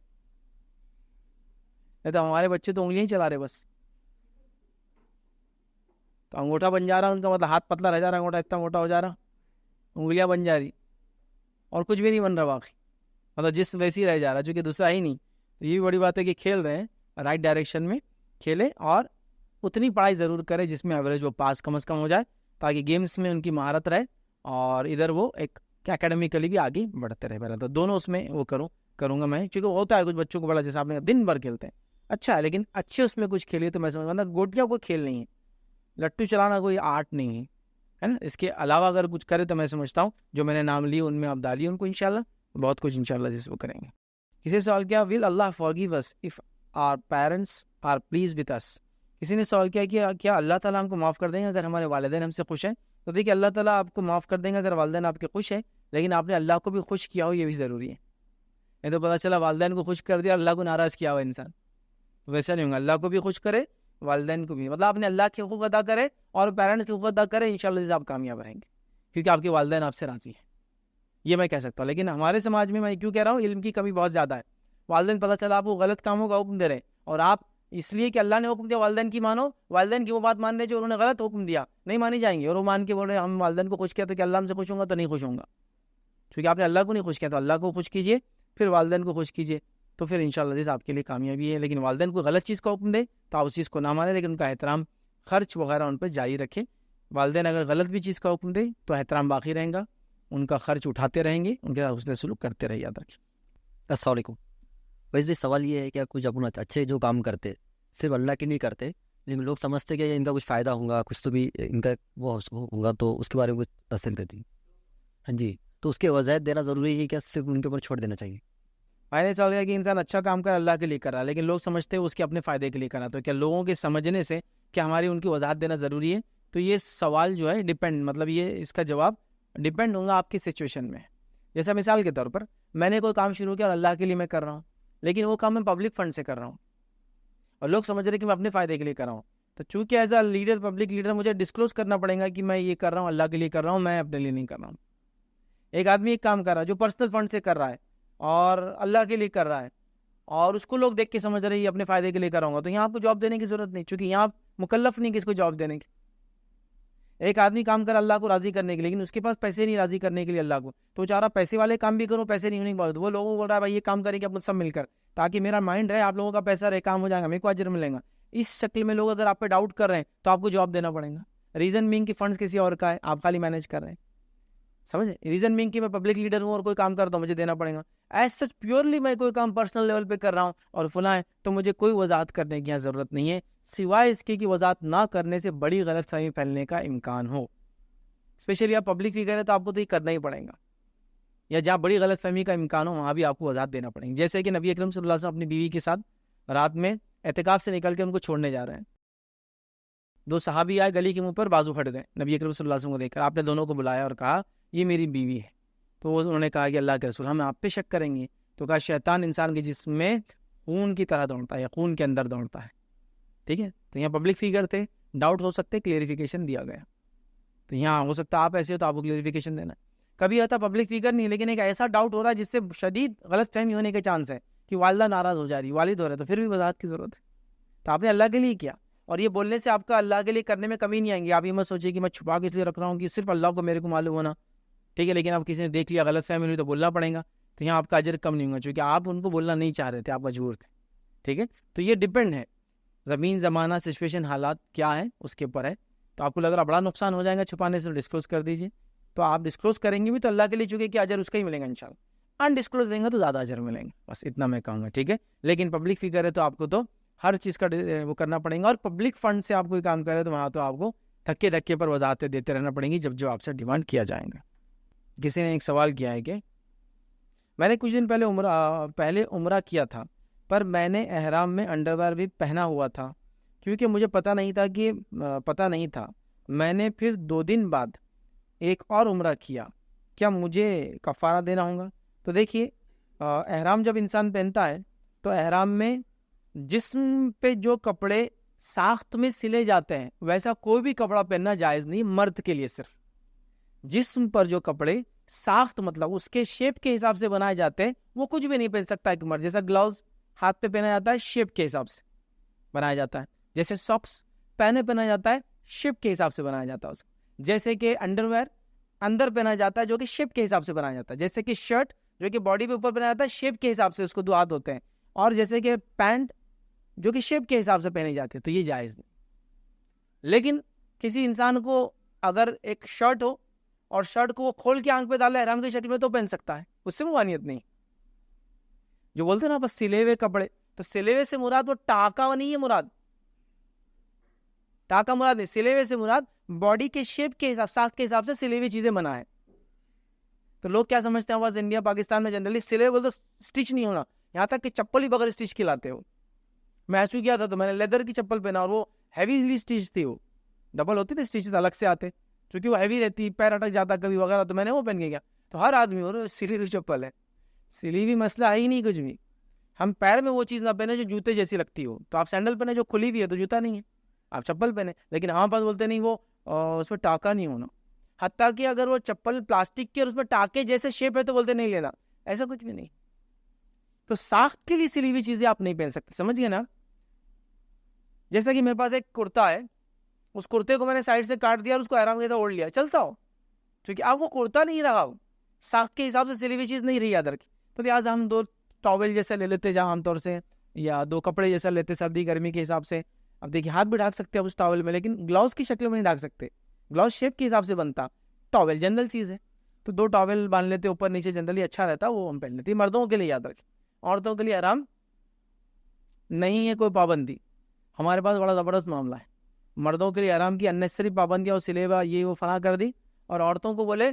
نہیں تو ہمارے بچے تو انگلیاں ہی چلا رہے بس، تو انگوٹھا بن جا رہا ان کا، مطلب ہاتھ پتلا رہ جا رہا، انگوٹھا اتنا موٹا ہو جا رہا، انگلیاں بن جا رہی اور کچھ بھی نہیں بن رہا واقعی، مطلب جسم ویسے ہی رہ جا رہا چونکہ دوسرا ہی نہیں. تو یہ بھی بڑی بات ہے کہ کھیل رہے ہیں، رائٹ ڈائریکشن میں کھیلے اور اتنی پڑھائی ضرور کرے جس میں ایوریج وہ پاس کم از کم ہو جائے، تاکہ گیمز میں ان کی مہارت رہے اور ادھر وہ ایک اکیڈمیکلی بھی آگے بڑھتے رہے. پہلے تو دونوں اس میں وہ کروں گا میں، کیونکہ ہوتا ہے کچھ بچوں کو بڑا، جیسے آپ نے دن بھر کھیلتے ہیں، اچھا ہے لیکن اچھے اس میں کچھ کھیلیے. تو میں سمجھتا ہوں گوٹیاں کوئی کھیل نہیں ہے، لٹو چلانا کوئی آرٹ نہیں ہے نا. اس کے علاوہ اگر کچھ کرے تو میں سمجھتا ہوں جو میں نے نام لیے ان میں آپ ڈالیے ان کو، انشاءاللہ بہت کچھ انشاءاللہ جس وہ کریں گے. کسی سوال کیا will Allah forgive us if our parents are pleased with us? کسی نے سوال کیا کہ کیا اللہ تعالیٰ ہم کو معاف کر دیں گے اگر ہمارے والدین ہم سے خوش ہیں؟ تو دیکھیے اللہ تعالیٰ آپ کو معاف کر دیں گے اگر والدین آپ کے خوش ہیں، لیکن آپ نے اللہ کو بھی خوش کیا ہو، یہ بھی ضروری ہے. نہیں تو پتہ چلا والدین کو خوش کر دیا، اللہ کو ناراض کیا ہوا انسان، ویسا نہیں ہوگا. اللہ کو بھی خوش کرے، والدین کو بھی، مطلب آپ نے اللہ کے حقوق ادا کرے اور پیرنٹس کے حقوق ادا کرے، انشاءاللہ آپ کامیاب رہیں گے، کیونکہ آپ کے والدین آپ سے راضی ہیں. یہ میں کہہ سکتا ہوں. لیکن ہمارے سماج میں کیوں کہہ رہا ہوں، علم کی کمی بہت زیادہ ہے. والدین پتہ چلا آپ کو غلط کاموں کا حکم دے رہے ہیں اور آپ اس لیے کہ اللہ نے حکم دیا والدین کی مانو، والدین کی وہ بات مان رہے جو انہوں نے غلط حکم دیا نہیں مانی جائیں گی، اور وہ مان کے بول رہے ہم والدین کو خوش کیا تو کہ اللہ ہم سے خوش ہوں گا؟ تو نہیں خوش ہوں گا، کیونکہ آپ نے اللہ کو نہیں خوش کیا، تو اللہ کو خوش کیجیے پھر والدین کو خوش کیجیے، تو پھر انشاءاللہ عزیز آپ کے لیے کامیابی ہے۔ لیکن والدین کو غلط چیز کا حکم دے تو آپ اس چیز کو نہ مانیں، لیکن ان کا احترام خرچ وغیرہ ان پہ جاری رکھیں۔ والدین اگر غلط بھی چیز کا حکم دے تو احترام باقی رہیں گا، ان کا خرچ اٹھاتے رہیں گے، ان کے ساتھ حسن سلوک کرتے رہے، یاد رکھیں۔ السلام علیکم۔ ویسے بھی سوال یہ ہے کہ کچھ اپن اچھے جو کام کرتے صرف اللہ کے نہیں کرتے، لیکن لوگ سمجھتے کہ ان کا کچھ فائدہ ہوگا، کچھ تو بھی ان کا وہ ہوگا، تو اس کے بارے میں کچھ تفصیل کرتی۔ ہاں جی، تو اس کے وضاحت دینا ضروری ہے کہ صرف ان کے اوپر چھوڑ دینا چاہیے؟ میں نے سوال کیا کہ انسان اچھا کام کر اللہ کے لیے کر رہا ہے، لیکن لوگ سمجھتے ہیں اس کے اپنے فائدے کے لیے کر رہا، تو کیا لوگوں کے سمجھنے سے کیا ہماری ان کی وضاحت دینا ضروری ہے؟ تو یہ سوال جو ہے ڈیپینڈ، مطلب یہ اس کا جواب ڈیپینڈ ہوگا آپ کی سچویشن میں۔ جیسا مثال کے طور پر میں نے کوئی کام شروع کیا اور اللہ کے لیے میں کر رہا ہوں، لیکن وہ کام میں پبلک فنڈ سے کر رہا ہوں اور لوگ سمجھ رہے کہ میں اپنے فائدے کے لیے کر رہا ہوں، تو چونکہ as a leader, public leader, مجھے ڈسکلوز کرنا پڑے گا کہ میں یہ کر رہا ہوں، اللہ کے لیے کر رہا ہوں، میں اپنے لیے نہیں کر رہا ہوں۔ ایک آدمی ایک کام کر رہا ہے جو پرسنل فنڈ سے کر رہا ہے اور اللہ کے لیے کر رہا ہے، اور اس کو لوگ دیکھ کے سمجھ رہے ہیں یہ اپنے فائدے کے لیے کر رہا ہوں، تو یہاں آپ کو جواب دینے کی ضرورت نہیں، چونکہ یہاں آپ مکلف نہیں کہ اس کو جواب دینے کی۔ ایک آدمی کام کر اللہ کو راضی کرنے کے لیے، لیکن اس کے پاس پیسے نہیں راضی کرنے کے لیے اللہ کو، تو وہ چاہ رہا پیسے والے کام بھی کروں، پیسے نہیں ہونے کے بعد وہ لوگوں کو بول رہا ہے بھائی یہ کام کریں گے اپنے سب مل کر، تاکہ میرا مائنڈ رہے، آپ لوگوں کا پیسہ رہے، کام ہو جائے گا، میرے کو اجر ملے گا۔ اس شکل میں لوگ اگر آپ پہ ڈاؤٹ کر رہے ہیں تو آپ کو جواب دینا پڑے گا۔ ریزن بینگ کہ فنڈز کسی اور کا ہے، آپ خالی مینیج کر رہے ہیں، سمجھے؟ ریزن بینگ کہ میں پبلک لیڈر ہوں اور کوئی کام کرتا ہوں، مجھے دینا پڑے گا۔ ایز سچ پیورلی میں کوئی کام پرسنل لیول پہ کر رہا ہوں اور فلاں ہے، تو مجھے کوئی وضاحت کرنے کی ضرورت نہیں ہے، سوائے اس کے کہ وضاحت نہ کرنے سے بڑی غلط فہمی پھیلنے کا امکان ہو۔ اسپیشلی آپ پبلک فگر ہے تو آپ کو تو یہ کرنا ہی پڑے گا، یا جہاں بڑی غلط فہمی کا امکان ہو وہاں بھی آپ کو وضاحت دینا پڑے گی۔ جیسے کہ نبی اکرم صلی اللہ علیہ وسلم اپنی بیوی کے ساتھ رات میں اعتکاف سے نکل کے ان کو چھوڑنے جا رہے ہیں، دو صحابی آئے گلی کے منہ پر بازو پھٹ گئے، نبی اکرم صلی اللہ علیہ وسلم کو دیکھ کر آپ نے دونوں کو بلایا اور کہا یہ میری بیوی ہے، تو انہوں نے کہا کہ اللہ کے رسول ہم آپ پہ شک کریں گے، تو کہا شیطان انسان کے جسم میں خون کی طرح دوڑتا ہے یا خون کے اندر دوڑتا ہے، ٹھیک ہے؟ تو یہاں پبلک فگر تھے، ڈاؤٹ ہو سکتے، کلیئریفیکیشن دیا گیا، تو یہاں ہو سکتا آپ ایسے ہو تو آپ کو کلیئریفیکیشن دینا ہے۔ کبھی ہوتا پبلک فگر نہیں، لیکن ایک ایسا ڈاؤٹ ہو رہا ہے جس سے شدید غلط فہمی ہونے کے چانس ہے کہ والدہ ناراض ہو جا رہی، والد ہو رہے، تو پھر بھی وضاحت کی ضرورت ہے۔ تو آپ نے اللہ کے لیے کیا، اور یہ بولنے سے آپ کا اللہ کے لیے کرنے میں کمی نہیں آئیں گی۔ آپ یہ مت سوچیے کہ میں چھپا کے اس لیے رکھ رہا ہوں کہ صرف اللہ کو میرے کو معلوم ہونا، ٹھیک ہے؟ لیکن اب کسی نے دیکھ لیا، غلط فہمی ہوئی تو بولنا پڑے گا، تو یہاں آپ کا اجر کم نہیں ہوگا، چونکہ آپ ان کو بولنا نہیں چاہ رہے تھے، آپ مجبور تھے، ٹھیک ہے؟ تو یہ ڈیپینڈ ہے، زمین، زمانہ، سچویشن، حالات کیا ہے اس کے اوپر ہے۔ تو آپ کو لگ رہا بڑا نقصان ہو جائے گا چھپانے سے، ڈسکلوز کر دیجیے، تو آپ ڈسکلوز کریں گے بھی تو اللہ کے لیے، چونکہ کہ اجر اس کا ہی ملے گا انشاءاللہ، انڈسکلوز دیں گے تو زیادہ اجر ملیں گے، بس اتنا میں کہوں گا، ٹھیک ہے؟ لیکن پبلک فگر ہے تو آپ کو تو ہر چیز کا وہ کرنا پڑے گا، اور پبلک فنڈ سے آپ کوئی کام کرے تو وہاں تو آپ کو دھکے دھکے پر وضاحتیں دیتے رہنا پڑیں گی جب جو آپ سے ڈیمانڈ کیا جائے گا۔ کسی نے ایک سوال کیا ہے کہ میں نے کچھ دن پہلے عمرہ کیا تھا، پر میں نے احرام میں انڈرویئر بھی پہنا ہوا تھا، کیونکہ مجھے پتہ نہیں تھا، میں نے پھر 2 دن بعد ایک اور عمرہ کیا، کیا مجھے کفارہ دینا ہوگا؟ تو دیکھیے، احرام جب انسان پہنتا ہے تو احرام میں جسم پہ جو کپڑے ساخت میں سلے جاتے ہیں ویسا کوئی بھی کپڑا پہننا جائز نہیں، مرد کے لیے صرف جسم پر جو کپڑے ساخت مطلب اس کے شیپ کے حساب سے بنائے جاتے ہیں وہ کچھ بھی نہیں پہن سکتا ایک مرد۔ جیسا گلاؤز ہاتھ پہ پہنا جاتا ہے شیپ کے حساب سے بنایا جاتا ہے، جیسے ساکس پہنا جاتا ہے شیپ کے حساب سے بنایا جاتا ہے اس کو، جیسے کہ انڈرویئر اندر پہنا جاتا ہے جو کہ شیپ کے حساب سے بنایا جاتا ہے، جیسے کہ شرٹ جو کہ باڈی پہ اوپر پہنا جاتا ہے شیپ کے حساب سے اس کو 2 ہاتھ ہوتے ہیں، اور جیسے کہ پینٹ جو کہ شیپ کے حساب سے پہنی جاتی ہے، تو یہ جائز نہیں۔ لیکن کسی انسان کو اگر ایک شرٹ ہو اور شرٹ کو وہ کھول کے آنکھ پہ ڈالا احرام کی شکل میں تو پہن سکتا ہے، اس سے ممانعت نہیں۔ جو بولتے ہیں نا بس سلے ہوئے کپڑے، تو سلے ہوئے سے مراد وہ ٹاکا نہیں ہے، ٹاکا مراد نہیں، سلے ہوئے سے مراد باڈی کے شیپ کے حساب، ساخت کے حساب سے سلی ہوئی چیزیں بنا ہے۔ تو لوگ کیا سمجھتے ہیں، آواز انڈیا پاکستان میں جنرلی سلے بولتے اسٹچ نہیں ہونا، یہاں تک کہ چپل ہی بغیر اسٹچ کھلاتے ہو۔ میں ایسو کیا تھا تو میں نے لیدر کی چپل پہنا اور وہ ہیویلی اسٹچ تھی، وہ ڈبل ہوتی تھی، اسٹیچز الگ سے آتے چونکہ وہ ہیوی رہتی، پیر اٹک جاتا کبھی وغیرہ، تو میں نے وہ پہن کے گیا۔ تو ہر آدمی اور سلی ہوئی چپل ہے، سلی ہوئی مسئلہ ہے ہی نہیں کچھ بھی۔ ہم پیر میں وہ چیز نہ پہنے جو جوتے جیسی لگتی ہو، تو آپ سینڈل پہنے جو کھلی ہوئی ہے تو جوتا نہیں ہے، آپ چپل پہنے۔ لیکن ہمارے پاس بولتے نہیں وہ اس میں ٹاکا نہیں ہونا، حتیٰ کہ اگر وہ چپل پلاسٹک کی اور اس میں ٹاکے جیسے شیپ ہے تو بولتے نہیں لینا، ایسا کچھ بھی نہیں۔ تو ساخت کے لیے سلی ہوئی چیزیں آپ نہیں پہن سکتے، سمجھ گئے نا؟ جیسا کہ میرے پاس ایک کرتا ہے, اس کرتے کو میں نے سائڈ سے کاٹ دیا اور اس کو احرام کے ساتھ اوڑھ لیا, چلتا ہو, کیونکہ آپ کو کرتا نہیں رہا, وہ ساخت کے حساب سے سلی ہوئی چیز نہیں رہی یاد رکھی. تو لہٰذا ہم 2 ٹاول جیسے لے لیتے جہاں عام طور سے, یا 2 کپڑے جیسا لیتے سردی گرمی کے حساب سے. اب دیکھیے ہاتھ بھی ڈھانک سکتے ہیں اس ٹاول میں, لیکن گلاؤز کی شکل میں نہیں ڈھانک سکتے, گلاؤز شیپ کے حساب سے بنتا, ٹاول جنرل چیز ہے, تو 2 ٹاول باندھ لیتے اوپر نیچے, جنرلی اچھا رہتا, وہ ہم پہن لیتے. مردوں کے لیے یاد رکھیں, عورتوں کے لیے آرام نہیں ہے کوئی پابندی. ہمارے پاس بڑا زبردست معاملہ ہے, مردوں کے لیے احرام کی اننیسری پابندیاں اور سلیبا یہ وہ فنا کر دی, اور عورتوں کو بولے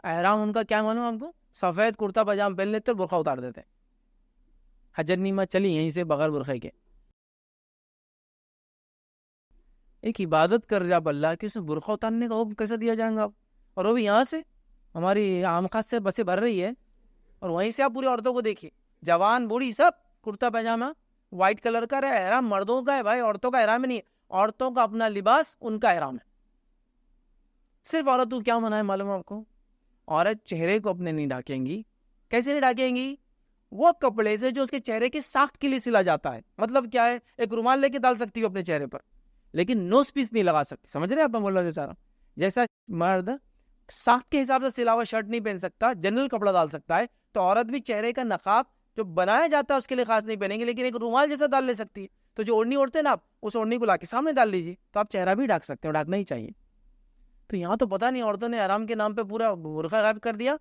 احرام ان کا کیا معلوم ہم کو, سفید کرتا پاجامہ پہن لیتے اور برقع اتار دیتے. حجرنیمہ چلی یہیں سے بغیر برقعے کے. ایک عبادت کر رہا اللہ کہ اس میں برقع اتارنے کا حکم کیسے دیا جائے گا, اور وہ بھی یہاں سے ہماری عام خاص سے بسیں بھر رہی ہے, اور وہیں سے آپ پوری عورتوں کو دیکھیے, جوان بوڑھی سب کرتا پاجامہ وائٹ کلر کا رہا. احرام مردوں کا ہے بھائی, عورتوں کا احرام نہیں ہے. عورتوں کا اپنا لباس, ان کا احرام ہے. صرف عورت کو کیا منع ہے معلوم ہے آپ کو, عورت چہرے کو اپنے نہیں ڈھانکیں گی. کیسے نہیں ڈھانکیں گی؟ وہ کپڑے سے جو اس کے چہرے کے ساخت کے لیے سلا جاتا ہے. مطلب کیا ہے, ایک رومال لے کے ڈال سکتی ہو اپنے چہرے پر, لیکن نوز پیس نہیں لگا سکتی. سمجھ رہے ہیں آپ, میں بول رہا ہوں جیسا مرد ساخت کے حساب سے سلا ہوا شرٹ نہیں پہن سکتا, جنرل کپڑا ڈال سکتا ہے, تو عورت بھی چہرے کا نقاب جو بنایا جاتا ہے اس کے لیے خاص نہیں پہنیں گے, لیکن ایک رومال جیسا ڈال لے سکتی ہے. تو جو اوڑھنی اوڑھتے ہیں نا آپ, اس اوڑھنی کو لا کے سامنے ڈال لیجیے, تو آپ چہرہ بھی ڈھانک سکتے ہیں, ڈھانکنا ہی چاہیے. تو یہاں تو پتہ نہیں عورتوں نے آرام کے نام پہ پورا برقع غائب کر دیا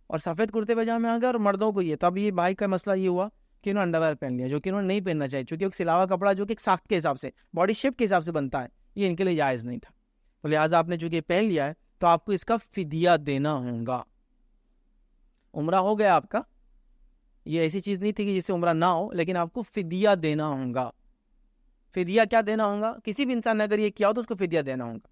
اور سفید کرتے پاجامے آ گئے, اور مردوں کو یہ. تو اب یہ بھائی کا مسئلہ یہ ہوا کہ انہوں نے انڈر ویئر پہن لیا, جو کہ انہوں نے نہیں پہننا چاہیے, چونکہ ایک سلاوا کپڑا جو کہ ایک ساخت کے حساب سے باڈی شیپ کے حساب سے بنتا ہے, یہ ان کے لیے جائز نہیں تھا. تو لہٰذا آپ نے چونکہ پہن لیا ہے تو آپ کو اس کا فدیہ دینا ہوگا. عمرہ ہو گیا آپ کا, یہ ایسی چیز نہیں تھی کہ جس سے عمرہ نہ ہو, لیکن آپ کو فدیہ دینا ہوگا. فدیہ کیا دینا ہوگا؟ کسی بھی انسان نے اگر یہ کیا ہو تو اس کو فدیہ دینا ہوگا.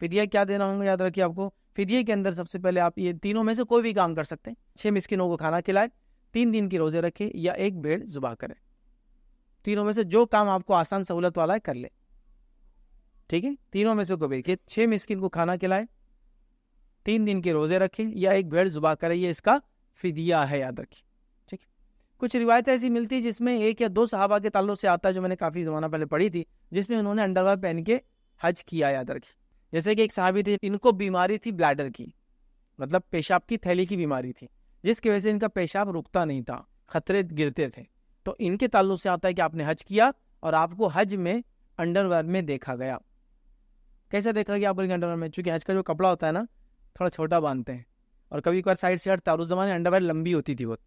فدیہ کیا دینا ہوگا یاد رکھیے آپ کو. فدیے کے اندر سب سے پہلے آپ یہ تینوں میں سے کوئی بھی کام کر سکتے ہیں. 6 مسکینوں کو کھانا کھلائے, 3 دن کی روزے رکھے, یا 1 بھیڑ ذبح کرے. تینوں میں سے جو کام آپ کو آسان سہولت والا ہے کر لے, ٹھیک ہے. تینوں میں سے کوئی بھی, کہ 6 مسکین کو کھانا کھلائے, 3 دن کے روزے رکھے, یا 1 بھیڑ ذبح کرے, یہ اس کا فدیہ ہے, یاد رکھیے. ٹھیک ہے. کچھ روایتیں ایسی ملتی ہیں جس میں 1 یا 2 صحابہ کے تعلق سے آتا ہے, جو میں نے کافی زمانہ پہلے پڑھی تھی, جس میں انہوں نے انڈر ویئر پہن کے حج کیا, یاد رکھیے. جیسے کہ ایک صحابی تھے, ان کو بیماری تھی بلیڈر کی, مطلب پیشاب کی تھیلی کی بیماری تھی, جس کی وجہ سے ان کا پیشاب رکتا نہیں تھا, خطرے گرتے تھے. تو ان کے تعلق سے آتا ہے کہ آپ نے حج کیا اور آپ کو حج میں انڈر ویئر میں دیکھا گیا. کیسے دیکھا گیا آپ کو انڈر ویئر میں؟ چونکہ حج کا جو کپڑا ہوتا ہے نا, تھوڑا چھوٹا باندھتے ہیں, اور کبھی کبھار سائڈ سے ہٹتا ہے. اس زمانے انڈر ویئر لمبی ہوتی تھی, بہت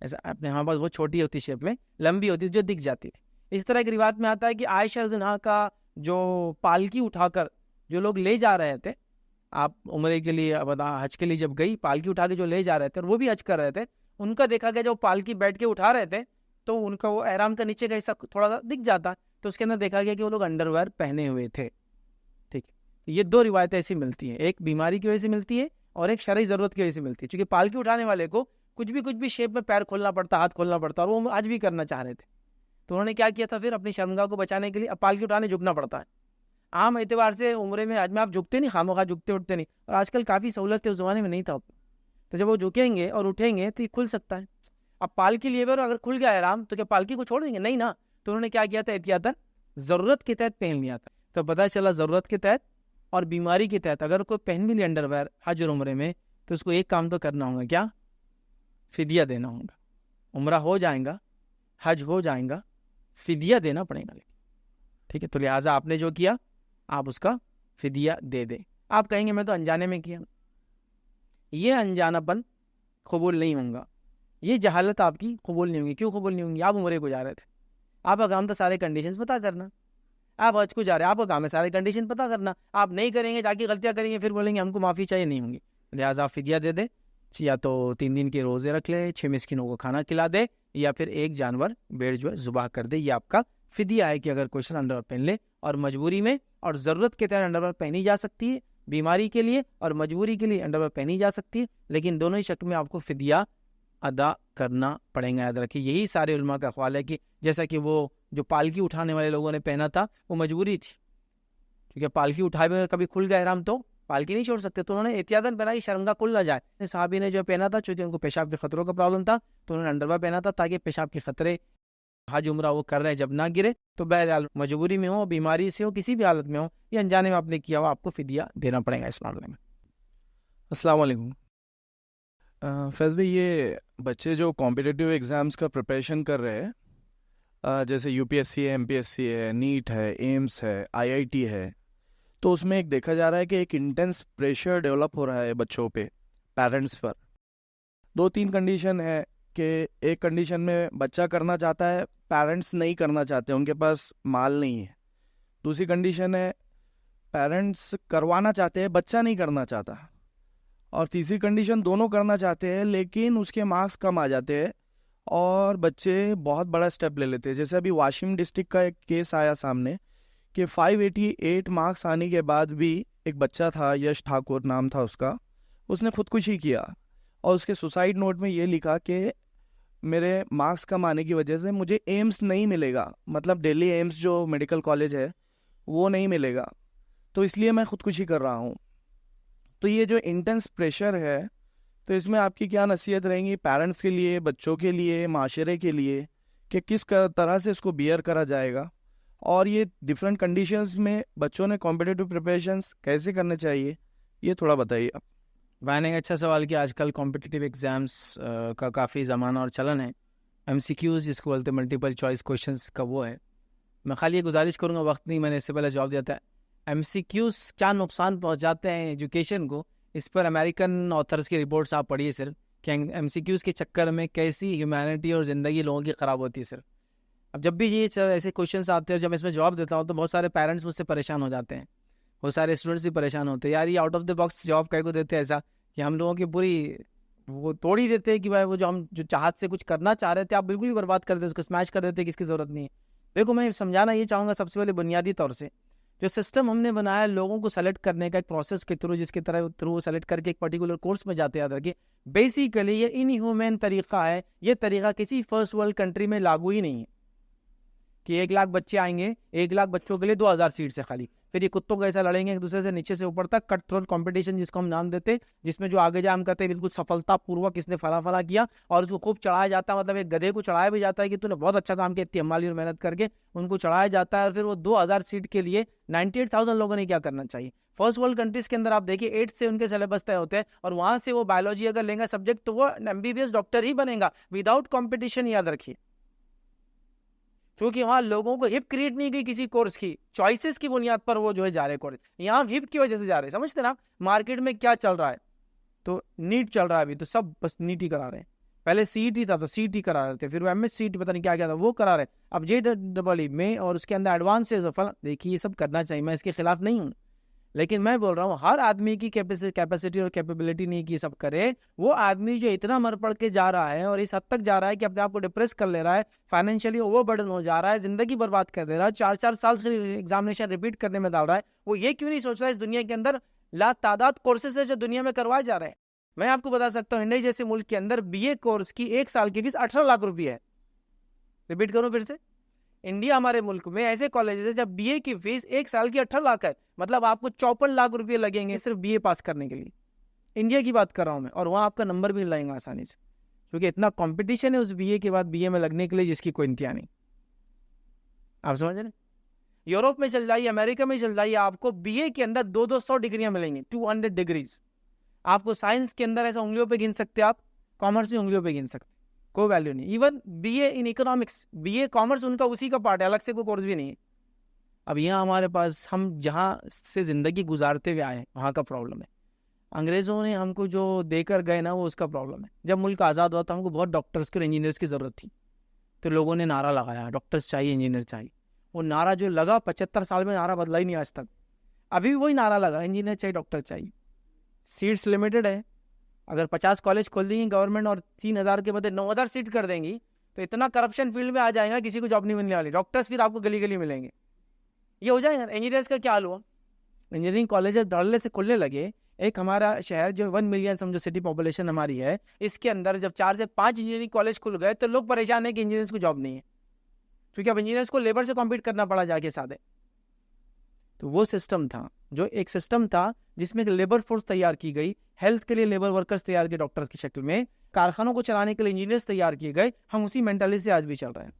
ایسا اپنے ہاں پاس بہت چھوٹی ہوتی شیپ میں, لمبی ہوتی تھی جو دکھ جاتی تھی. اس طرح کی روایت میں آتا ہے کہ عائشہ رضی اللہ عنہا کا جو پالکی اٹھا کر جو لوگ لے جا رہے تھے, آپ عمرے کے لیے حج کے لیے جب گئی, پالکی اٹھا کے جو لے جا رہے تھے اور وہ بھی حج کر رہے تھے, ان کا دیکھا گیا جو پالکی بیٹھ کے اٹھا رہے تھے, تو ان کا وہ احرام کا نیچے کا حصہ تھوڑا سا دکھ جاتا, تو اس کے اندر دیکھا گیا کہ وہ لوگ انڈر ویئر پہنے ہوئے تھے. ٹھیک ہے. یہ 2 روایتیں ایسی ملتی ہیں, ایک بیماری کی وجہ سے ملتی ہے اور ایک شرعی ضرورت کی وجہ سے ملتی ہے. چونکہ پالکی اٹھانے والے کو کچھ بھی شیپ میں پیر کھولنا پڑتا, ہاتھ کھولنا پڑتا, اور وہ آج بھی کرنا چاہ رہے تھے. تو انہوں نے کیا کیا تھا, پھر اپنی شرمگاہ کو بچانے کے لیے اب پالکی اٹھانے جھکنا پڑتا ہے. عام اعتبار سے عمرے میں آج میں آپ جھکتے نہیں, خاموخواہ جھکتے اٹھتے نہیں, اور آج کل کافی سہولت ہے, اس زمانے میں نہیں تھا. تو جب وہ جھکیں گے اور اٹھیں گے تو یہ کھل سکتا ہے. اب پالکی لیے اگر کھل گیا احرام تو کیا پالکی کو چھوڑ دیں گے؟ نہیں نا. تو انہوں نے کیا کیا تھا, احتیاطاً ضرورت کے تحت پہن لیا تھا. تو پتہ چلا ضرورت کے تحت اور بیماری کے تحت اگر کوئی پہن بھی لے انڈر ویئر حج اور عمرے میں, تو اس کو ایک کام تو کرنا ہوگا, کیا؟ فدیہ دینا ہوگا. عمرہ ہو جائیں گا, حج ہو جائیں گا, فدیہ دینا پڑے گا. ٹھیک ہے. تو لہٰذا آپ نے جو کیا آپ اس کا فدیہ دے دیں. آپ کہیں گے میں تو انجانے میں کیا, یہ انجانا پن قبول نہیں ہوگا, یہ جہالت آپ کی قبول نہیں ہوگی. کیوں قبول نہیں ہوگی؟ آپ عمرے کو جا رہے تھے, آپ کا کام تھا سارے کنڈیشنز پتہ کرنا. آپ حج کو جا رہے ہیں, آپ کا کام ہے سارے کنڈیشن پتہ کرنا. آپ نہیں کریں گے, جا کے غلطیاں کریں گے, پھر بولیں گے ہم کو معافی چاہیے, نہیں ہوں گی. لہٰذا آپ فدیہ دے دیں, یا تو 3 دن کے روزے رکھ لے, 6 مسکینوں کو کھانا کھلا دے, یا پھر 1 جانور بھیڑ جو ہے ذبح کر دے. یہ آپ کا فدیہ ہے کہ اگر کوئی شخص انڈر ویئر پہن لے اور مجبوری میں اور ضرورت کے تحت انڈر ویئر پہنی جا سکتی ہے, بیماری کے لیے اور مجبوری کے لیے انڈر ویئر پہنی جا سکتی ہے, لیکن دونوں ہی شکل میں آپ کو فدیہ ادا کرنا پڑیں گا. یاد رکھیے یہی سارے علماء کا اقوال ہے, کہ جیسا کہ وہ جو پالکی اٹھانے والے لوگوں نے پہنا تھا وہ مجبوری تھی, کیونکہ پالکی اٹھائے بغیر کبھی کھل گیا احرام تو پالکی نہیں چھوڑ سکتے, تو انہوں نے احتیاطاً پہنا کہ شرمگاہ کھل نہ جائے. صحابی نے جو پہنا تھا چونکہ ان کو پیشاب کے خطروں کا پرابلم تھا, تو انہوں نے انڈر ویئر پہنا تھا تاکہ پیشاب کے خطرے حج عمرہ وہ کر رہے ہیں، جب نہ گرے تو بہرحال مجبوری میں ہو، بیماری سے ہو، کسی بھی حالت میں ہو، یا انجانے میں آپ نے کیا ہو، آپ کو فدیہ دینا پڑے گا اس معاملے میں۔ السلام علیکم فیض بھائی، یہ بچے جو کمپٹیٹیو ایگزامس کا پریپریشن کر رہے ہیں، جیسے یو پی ایس سی ہے، ایم پی ایس سی ہے، نیٹ ہے، ایمس ہے، آئی آئی ٹی ہے، تو اس میں ایک دیکھا جا رہا ہے کہ ایک انٹینس پریشر ڈیولپ ہو رہا ہے بچوں پہ، پیرنٹس پر۔ 2-3 کنڈیشن ہے کہ ایک کنڈیشن میں بچہ کرنا چاہتا ہے، پیرنٹس نہیں کرنا چاہتے، ان کے پاس مال نہیں ہے۔ دوسری کنڈیشن ہے پیرنٹس کروانا چاہتے ہیں، بچہ نہیں کرنا چاہتا۔ اور تیسری کنڈیشن دونوں کرنا چاہتے ہیں لیکن اس کے مارکس کم آ جاتے ہیں اور بچے بہت بڑا اسٹیپ لے لیتے ہیں۔ جیسے ابھی واشنگ ڈسٹرکٹ کا ایک کیس آیا سامنے کہ 588 مارکس آنے کے بعد بھی ایک بچہ تھا، یش ٹھاکر نام تھا اس نے خودکشی کیا، اور اس کے سوسائڈ نوٹ میں یہ لکھا کہ میرے مارکس کم آنے کی وجہ سے مجھے ایمس نہیں ملے گا، مطلب دہلی ایمس جو میڈیکل کالج ہے وہ نہیں ملے گا، تو اس لیے میں خودکشی کر رہا ہوں۔ تو یہ جو انٹینس پریشر ہے، تو اس میں آپ کی کیا نصیحت رہیں گی پیرنٹس کے لیے، بچوں کے لیے، معاشرے کے لیے، کہ کس طرح سے اس کو بیئر کرا جائے گا، اور یہ ڈفرینٹ کنڈیشنز میں بچوں نے کمپٹیٹیو پریپریشنز کیسے کرنے چاہیے، یہ تھوڑا بتائیے آپ۔ میں نے ایک اچھا سوال کیا۔ آج کل کمپٹیٹیو ایگزامس کا کافی زمانہ اور چلن ہے، ایم سی کیوز جس کو بولتے ہیں، ملٹیپل چوائس کوشچنس کا وہ ہے۔ میں خالی یہ گزارش کروں گا، وقت نہیں، میں نے اس سے پہلے جواب دیا تھا، ایم سی کیوز کیا نقصان پہنچاتے ہیں ایجوکیشن کو، اس پر امریکن آتھرس کی رپورٹس آپ پڑھیے صرف، کہ ایم سی کیوز کے چکر میں کیسی ہیومینٹی اور زندگی لوگوں کی خراب ہوتی ہے صرف۔ اب جب بھی یہ ایسے کوشچنس آتے ہیں اور جب اس میں جواب دیتا ہوں تو بہت سارے پیرنٹس مجھ سے پریشان ہو جاتے ہیں، بہت سارے اسٹوڈنٹس بھی پریشان ہوتے ہیں، یار یہ آؤٹ آف دا باکس جواب کہہ کو دیتے ہیں ایسا کہ ہم لوگوں کی پوری وہ توڑ ہی دیتے ہیں کہ بھائی وہ جو ہم جو چاہت سے کچھ کرنا چاہ رہے تھے آپ بالکل ہی برباد کر دیتے، اس کو اسمیش کر دیتے کہ اس کی ضرورت نہیں ہے۔ دیکھو میں سمجھانا یہ چاہوں گا سب سے پہلے بنیادی طور سے جو سسٹم ہم نے بنایا لوگوں کو سلیکٹ کرنے کا ایک پروسیس کے تھرو، جس کے تھرو سلیکٹ کر کے ایک پرٹیکولر کورس میں جاتے، یاد رکھیے بیسیکلی یہ ان ہیومن طریقہ ہے، یہ طریقہ کسی فرسٹ ورلڈ کنٹری میں لاگو ہی نہیں ہے کہ 1 لاکھ بچے آئیں گے، 1 لاکھ بچوں کے لیے 2000 سیٹ سے خالی، پھر یہ کتوں کیسا لڑیں گے ایک دوسرے سے نیچے سے اوپر تک، کٹ تھروٹ کمپٹیشن جس کو ہم نام دیتے، جس میں جو آگے جا ہم کہتے ہیں بالکل سفلتا پوروک اس نے فلا کیا، اور اس کو خوب چڑھایا جاتا ہے، مطلب ایک گدھے کو چڑھایا بھی جاتا ہے کہ تو نے بہت اچھا کام کیا، اتنی ہمالی اور محنت کر کے ان کو چڑھایا جاتا ہے، اور پھر وہ 2000 سیٹ کے لیے 98,000 لوگوں نے کیا کرنا چاہیے۔ فرسٹ ورلڈ کنٹریز کے اندر آپ دیکھیے 8 سے ان کے سلیبس طے ہوتے ہیں، اور وہاں سے وہ بایولوجی اگر لیں گا سبجیکٹ تو وہ MBBS ڈاکٹر ہی بنے گا وداؤٹ کمپٹیشن، یاد رکھیے، کیونکہ وہاں لوگوں کو ہپ کریٹ نہیں کی کسی کورس کی، چوائسز کی بنیاد پر وہ جو ہے جا رہے کورس، یہاں ہپ کی وجہ سے جا رہے، سمجھتے نا؟ مارکیٹ میں کیا چل رہا ہے، تو نیٹ چل رہا ہے ابھی، تو سب بس نیٹ ہی کرا رہے ہیں، پہلے CET تھا تو CET کرا رہے تھے، پھر وہ MHCET پتہ نہیں کیا تھا وہ کرا رہے، اب JEE میں اور اس کے اندر ایڈوانسز، دیکھیے یہ سب کرنا چاہیے، میں اس کے خلاف نہیں ہوں، لیکن میں بول رہا ہوں ہر آدمی کی کیپیسٹی اور کیپیبلٹی نہیں کی سب کرے۔ وہ آدمی جو اتنا مر پڑ کے جا رہا ہے اور اس حد تک جا رہا ہے کہ اپنے آپ کو ڈپریس کر لے رہا ہے، فائنینشلی اوور برڈن ہو جا رہا ہے، زندگی برباد کر دے رہا ہے، 4 سال سے ایگزامینیشن ریپیٹ کرنے میں ڈال رہا ہے، وہ یہ کیوں نہیں سوچ رہا ہے اس دنیا کے اندر لا تعداد کورسز ہے جو دنیا میں کروائے جا رہے ہیں۔ میں آپ کو بتا سکتا ہوں انڈیا جیسے ملک کے اندر BA کورس کی 1 سال کی فیس 18 لاکھ روپیہ ہے۔ ریپیٹ کروں پھر سے، انڈیا ہمارے ملک میں ایسے کالجز ہیں جب BA کی فیس 1 سال کی 18 لاکھ ہے، مطلب آپ کو 54 لاکھ روپے لگیں گے صرف BA پاس کرنے کے لیے۔ انڈیا کی بات کر رہا ہوں میں، اور وہاں آپ کا نمبر بھی لائیں گا آسانی سے، کیونکہ اتنا کمپٹیشن ہے اس BA کے بعد BA میں لگنے کے لیے جس کی کوئی انتہا نہیں۔ آپ سمجھ رہے ہیں؟ یورپ میں چل جائیے، امریکہ میں چل جائیے، آپ کو BA کے اندر 200 ڈگریاں ملیں گی، 200 ڈگریز۔ آپ کو سائنس کے اندر ایسا انگلیوں پہ گن سکتے، آپ کامرس میں انگلیوں پہ گن سکتے، کوئی ویلیو نہیں۔ Even BA in economics, BA commerce ان کا اسی کا پارٹ ہے، الگ سے کوئی کورس بھی نہیں ہے۔ اب یہاں ہمارے پاس ہم جہاں سے زندگی گزارتے ہوئے آئے وہاں کا پرابلم ہے، انگریزوں نے ہم کو جو دے کر گئے نا وہ اس کا پرابلم ہے۔ جب ملک آزاد ہوا تھا ہم کو بہت ڈاکٹرز کے اور انجینئرس کی ضرورت تھی، تو لوگوں نے نعرہ لگایا ڈاکٹرز چاہیے، انجینئر چاہیے۔ وہ نعرہ جو لگا 75 سال میں نعرہ بدلا ہی نہیں آج تک، ابھی بھی وہی نعرہ لگا، انجینئر چاہیے، ڈاکٹر چاہیے۔ سیٹس لمیٹڈ ہے، اگر 50 کالج کھول دیں گی گورنمنٹ اور 3000 کے بدلے 9000 سیٹ کر دیں گی تو اتنا کرپشن فیلڈ میں آ جائے گا کسی کو جاب نہیں ملنے والی، ڈاکٹرز پھر آپ کو گلی گلی ملیں گے، یہ ہو جائے گا۔ انجینئرس کا کیا حال ہوا؟ انجینئرنگ کالجز دھڑلے سے کھلنے لگے۔ ایک ہمارا شہر جو 1 ملین سمجھو سٹی پاپولیشن ہماری ہے، اس کے اندر جب 4 سے 5 انجینئرنگ کالج کھل گئے تو لوگ پریشان ہیں کہ انجینئرس کو جاب نہیں ہے، کیونکہ اب انجینئرس کو لیبر سے کمپیٹ کرنا پڑا جا کے ساتھ۔ تو وہ سسٹم تھا، جو ایک سسٹم تھا جس میں لیبر فورس تیار کی گئی، ہیلتھ کے لیے لیبر ورکرز تیار کیے ڈاکٹرز کی شکل میں، کارخانوں کو چلانے کے لیے انجینئرز تیار کیے گئے، ہم اسی مینٹالٹی سے آج بھی چل رہے ہیں۔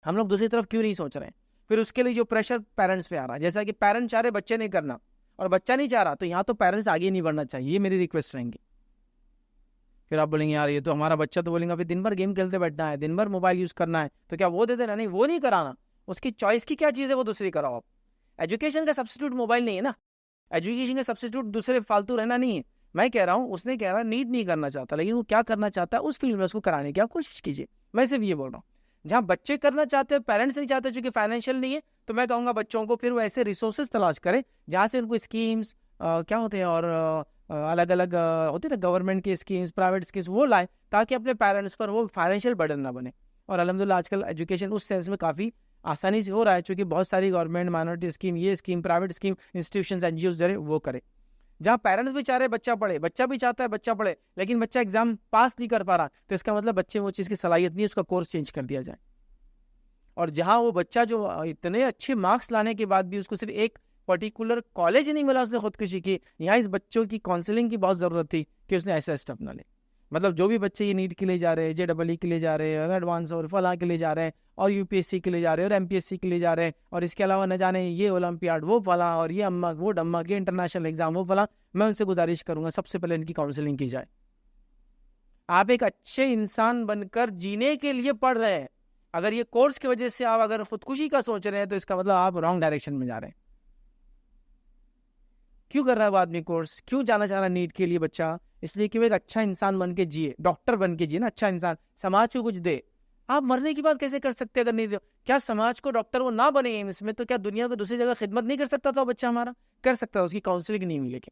ہم لوگ دوسری طرف کیوں نہیں سوچ رہے ہیں؟ پھر اس کے لیے جو پریشر پیرنٹس پہ آ رہا ہے، جیسا کہ پیرنٹ چاہ رہے بچے نہیں کرنا اور بچہ نہیں چاہ رہا، تو یہاں تو پیرنٹس آگے نہیں بڑھنا چاہیے، یہ میری ریکویسٹ رہیں گی. پھر آپ بولیں گے یار یہ تو ہمارا بچہ تو بولیں گا پھر دن بھر گیم کھیلتے بیٹھنا ہے، دن بھر موبائل یوز کرنا ہے، تو کیا وہ دے دینا؟ نہیں، وہ نہیں کرانا. اس کی چوائس کی کیا چیز ہے وہ دوسری کراؤ. آپ ایجوکیشن کا سبسٹیٹیوٹ موبائل نہیں ہے نا، ایجوکیشن کا سبسٹیٹیوٹ دوسرے فالتو رہنا نہیں ہے. میں کہہ رہا ہوں اس نے کہہ رہا نیٹ نہیں کرنا چاہتا، لیکن وہ کیا کرنا چاہتا ہے اس فیلڈ میں اس کو کرانے کی آپ کوشش کیجیے. میں صرف یہ بول رہا ہوں جہاں بچے کرنا چاہتے ہیں پیرنٹس نہیں چاہتے چونکہ فائنینشیل نہیں ہے، تو میں کہوں گا بچوں کو پھر وہ ایسے ریسورسز تلاش کریں جہاں سے ان کو اسکیمز کیا ہوتے ہیں اور الگ الگ ہوتے ہیں نا گورنمنٹ کی اسکیمز، پرائیویٹ اسکیمز، وہ لائیں تاکہ اپنے پیرنٹس پر وہ فائنینشیل برڈن نہ بنے. اور الحمدللہ آج کل ایجوکیشن اس سینس میں کافی آسانی سے ہو رہا ہے چونکہ بہت ساری گورنمنٹ مائنورٹی اسکیم، یہ scheme, private scheme, institutions, N G Os جو ہے وہ کرے. جہاں پیرنٹس بھی چاہ رہے بچہ پڑھے، بچہ بھی چاہتا ہے بچہ پڑھے لیکن بچہ ایگزام پاس نہیں کر پا رہا، تو اس کا مطلب بچے میں وہ چیز کی صلاحیت نہیں ہے، اس کا کورس چینج کر دیا جائے. اور جہاں وہ بچہ جو اتنے اچھے مارکس لانے کے بعد بھی اس کو صرف ایک پرٹیکولر کالج نہیں ملا، اس نے خودکشی کی، یہاں اس بچوں کی کاؤنسلنگ کی بہت ضرورت تھی کہ اس نے ایسا اسٹیپ نہ لے. مطلب جو بھی بچے یہ نیٹ کے لیے جا رہے ہیں، JEE کے لیے جا رہے ہیں، اور ایڈوانس اور فلاں کے لیے جا رہے ہیں، اور UPSC کے لیے جا رہے ہیں، اور MPSC کے لیے جا رہے ہیں، اور اس کے علاوہ نہ جانے یہ اولمپیاڈ وہ فلاں، اور یہ امک وہ ڈمک، یہ انٹرنیشنل ایگزام وہ فلاں، میں ان سے گزارش کروں گا سب سے پہلے ان کی کاؤنسلنگ کی جائے. آپ ایک اچھے انسان بن کر جینے کے لیے پڑھ رہے ہیں. اگر یہ کورس کی وجہ سے آپ اگر خودکشی کا سوچ رہے ہیں تو اس کا مطلب آپ رانگ ڈائریکشن میں جا رہے ہیں. کیوں کر رہا ہے وہ آدمی کورس؟ کیوں جانا چاہ رہا ہے نیٹ کے لیے بچہ؟ اس لیے کہ وہ ایک اچھا انسان بن کے جیے، ڈاکٹر بن کے جیے نا، اچھا انسان، سماج کو کچھ دے. آپ مرنے کی بات کیسے کر سکتے اگر نہیں دے؟ کیا سماج کو ڈاکٹر وہ نہ بنے ایمس میں تو کیا دنیا کو دوسری جگہ خدمت نہیں کر سکتا تھا بچہ ہمارا؟ کر سکتا ہے، اس کی کاؤنسلنگ نہیں ہوئی. لیکن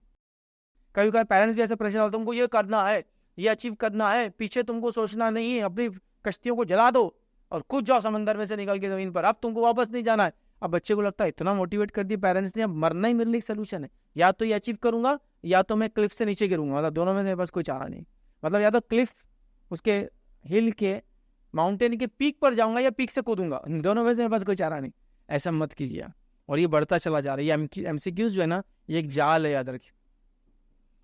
کبھی کبھی پیرنٹس بھی ایسا پریشر ہوتا ہے تم کو یہ کرنا ہے، یہ اچیو کرنا ہے، پیچھے تم کو سوچنا نہیں ہے، اپنی کشتیوں کو جلا دو اور کود جاؤ سمندر میں سے نکل کے زمین پر، اب تم کو واپس نہیں جانا ہے. اب بچے کو لگتا ہے اتنا موٹیویٹ کر دیا پیرنٹس نے، اب مرنا ہی میرے لیے سولوشن ہے، یا تو یہ اچیو کروں گا یا تو میں کلف سے نیچے گروں گا، مطلب دونوں میں سے بس کوئی چارہ نہیں. مطلب یا تو کلف اس کے ہل کے ماؤنٹین کے پیک پر جاؤں گا یا پیک سے کودوں گا، دونوں میں سے بس کوئی چارہ نہیں. ایسا مت کیجیے. اور یہ بڑھتا چلا جا رہا ہے. یہ MCQs جو ہے نا، یہ ایک جال ہے، یاد رکھیے.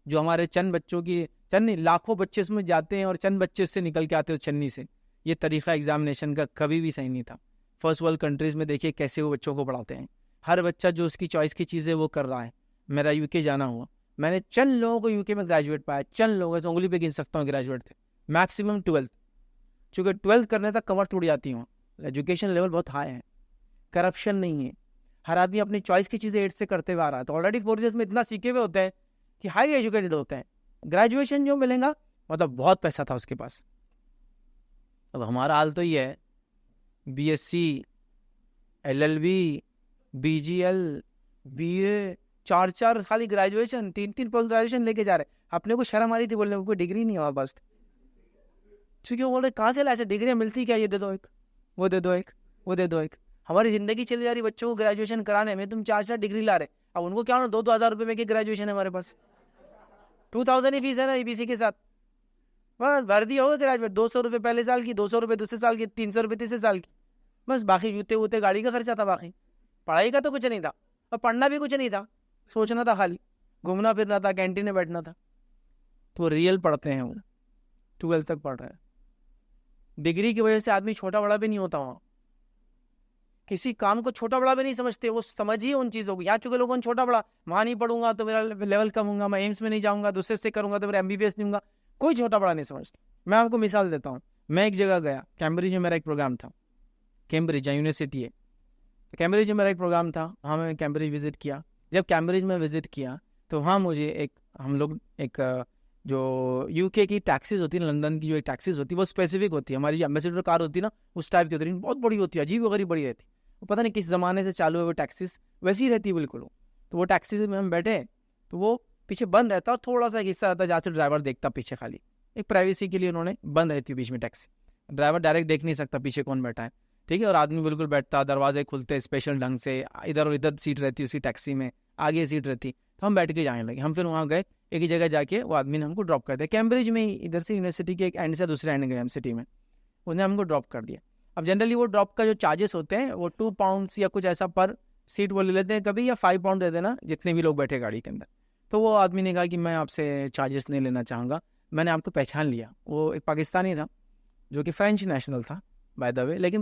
جو ہمارے چند بچوں کی، چند نہیں لاکھوں بچے اس میں جاتے ہیں اور چند بچے اس سے نکل کے آتے ہیں چنی سے. یہ طریقہ ایگزامینیشن کا کبھی بھی صحیح نہیں تھا. فرسٹ ورلڈ کنٹریز میں دیکھیے کیسے وہ بچوں کو پڑھاتے ہیں. ہر بچہ جو اس کی چوائس کی چیز ہے وہ کر رہا ہے. میرا UK جانا ہوا، میں نے چند لوگوں کو UK میں گریجویٹ پایا، چند لوگوں سے انگلی پہ گن سکتا ہوں گریجویٹ تھے، میکسیمم 12th. چونکہ 12th کرنے تک کمر ٹوٹ جاتی ہوں. ایجوکیشن لیول بہت ہائی ہے، کرپشن نہیں ہے، ہر آدمی اپنی چوائس کی چیزیں 8 سے کرتے ہوئے آ رہا ہے. تو آلریڈی 4 ایئرس میں اتنا سیکھے ہوئے ہوتے ہیں کہ ہائی ایجوکیٹڈ ہوتے ہیں. گریجویشن جو ملیں گا مطلب بہت پیسہ تھا اس کے پاس. اب ہمارا حال تو یہ ہے، BSc LLB BGL BA 4 خالی گریجویشن، 3 پوسٹ گریجویشن لے کے جا رہے. اپنے کو شرم آ رہی تھی بولنے کو، کوئی ڈگری نہیں ہمارے پاس. چونکہ وہ بول رہے کہاں سے لائے ایسے ڈگریاں ملتی کیا، یہ دے دو ایک، وہ دے دو ایک، وہ دے دو ایک. ہماری زندگی چلی جا رہی بچوں کو گریجویشن کرانے میں، تم 4 ڈگری لا رہے. اب ان کو کیا ہونا، 2 ہزار روپے میں کی گریجویشن ہے ہمارے پاس، 2000 ہی فیس ہے نا EBC کے ساتھ. بس بھر دیا ہوگا گریجویٹ، 200 روپے پہلے سال کی، 200 روپے دوسرے سال کی، 300 روپے تیسرے سال کی. بس باقی جوتے ووتے گاڑی کا خرچہ تھا، باقی پڑھائی کا تو کچھ نہیں تھا، اور پڑھنا بھی کچھ نہیں تھا، سوچنا تھا، خالی گھومنا پھرنا تھا، کینٹین میں بیٹھنا تھا. تو ریئل پڑھتے ہیں وہ 12 تک پڑھ رہے ہیں. ڈگری کی وجہ سے آدمی چھوٹا بڑا بھی نہیں ہوتا. وہاں کسی کام کو چھوٹا بڑا بھی نہیں سمجھتے، وہ سمجھیے ان چیزوں کو. یہاں چونکہ لوگوں نے چھوٹا بڑا، وہاں نہیں پڑھوں گا تو میرا لیول کم ہوں گا، میں ایمس میں نہیں جاؤں گا، دوسرے سے کروں گا تو میرا MBBS نہیں ہوں گا. کوئی چھوٹا بڑا نہیں سمجھتا. میں آپ کو مثال دیتا ہوں. میں ایک جگہ گیا، کیمبرج میں میرا ایک پروگرام تھا. کیمبرج یونیورسٹی ہے، کیمبرج میں میرا ایک پروگرام تھا. وہاں میں کیمبرج وزٹ کیا. جب کیمبرج میں وزٹ کیا تو وہاں مجھے ہم لوگ جو UK کی ٹیکسیز ہوتی ہے، لندن کی جو ٹیکسیز ہوتی ہے وہ اسپیسیفک ہوتی ہے. ہماری جو ایمبیسیڈر کار ہوتی ہے نا، اس ٹائپ کی ہوتی ہے، بہت بڑی ہوتی ہے، عجیب و غریب بڑی رہتی. وہ پتہ نہیں کس زمانے سے چالو ہے وہ ٹیکسیز، ویسی ہی رہتی ہے بالکل. تو وہ ٹیکسیز میں ہم بیٹھے تو وہ پیچھے بند رہتا، تھوڑا سا ایک حصہ رہتا جہاں سے ڈرائیور دیکھتا پیچھے، خالی ایک پرائیویسی کے لیے انہوں نے بند رہتی ہے بیچ میں ٹیکسی. ڈرائیور ڈائریکٹ دیکھ نہیں سکتا پیچھے کون بیٹھا ہے، ٹھیک ہے. اور آدمی بالکل بیٹھتا، دروازے کھلتے اسپیشل ڈھنگ سے، ادھر اور ادھر سیٹ رہتی اسی ٹیکسی میں، آگے سیٹ رہتی. تو ہم بیٹھ کے جانے لگے. ہم پھر وہاں گئے، ایک ہی جگہ جا کے وہ آدمی نے ہم کو ڈراپ کر دیا. کیمبرج میں ہی، ادھر سے یونیورسٹی کے ایک اینڈ سے دوسرے اینڈ گئے ہم سٹی میں، انہوں نے ہم کو ڈراپ کر دیا. اب جنرلی وہ ڈراپ کا جو چارجز ہوتے ہیں وہ 2 پاؤنڈس یا کچھ ایسا پر سیٹ وہ لے لیتے ہیں کبھی، یا 5 پاؤنڈ دے دینا جتنے بھی لوگ بیٹھے گاڑی کے اندر. تو وہ آدمی نے کہا کہ میں آپ سے چارجز نہیں لینا چاہوں گا. میں نے آپ کو پہچان لیا، وہ ایک پاکستانی تھا جو کہ فرینچ نیشنل تھا بائی دا وے، لیکن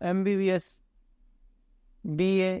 MBBS BA।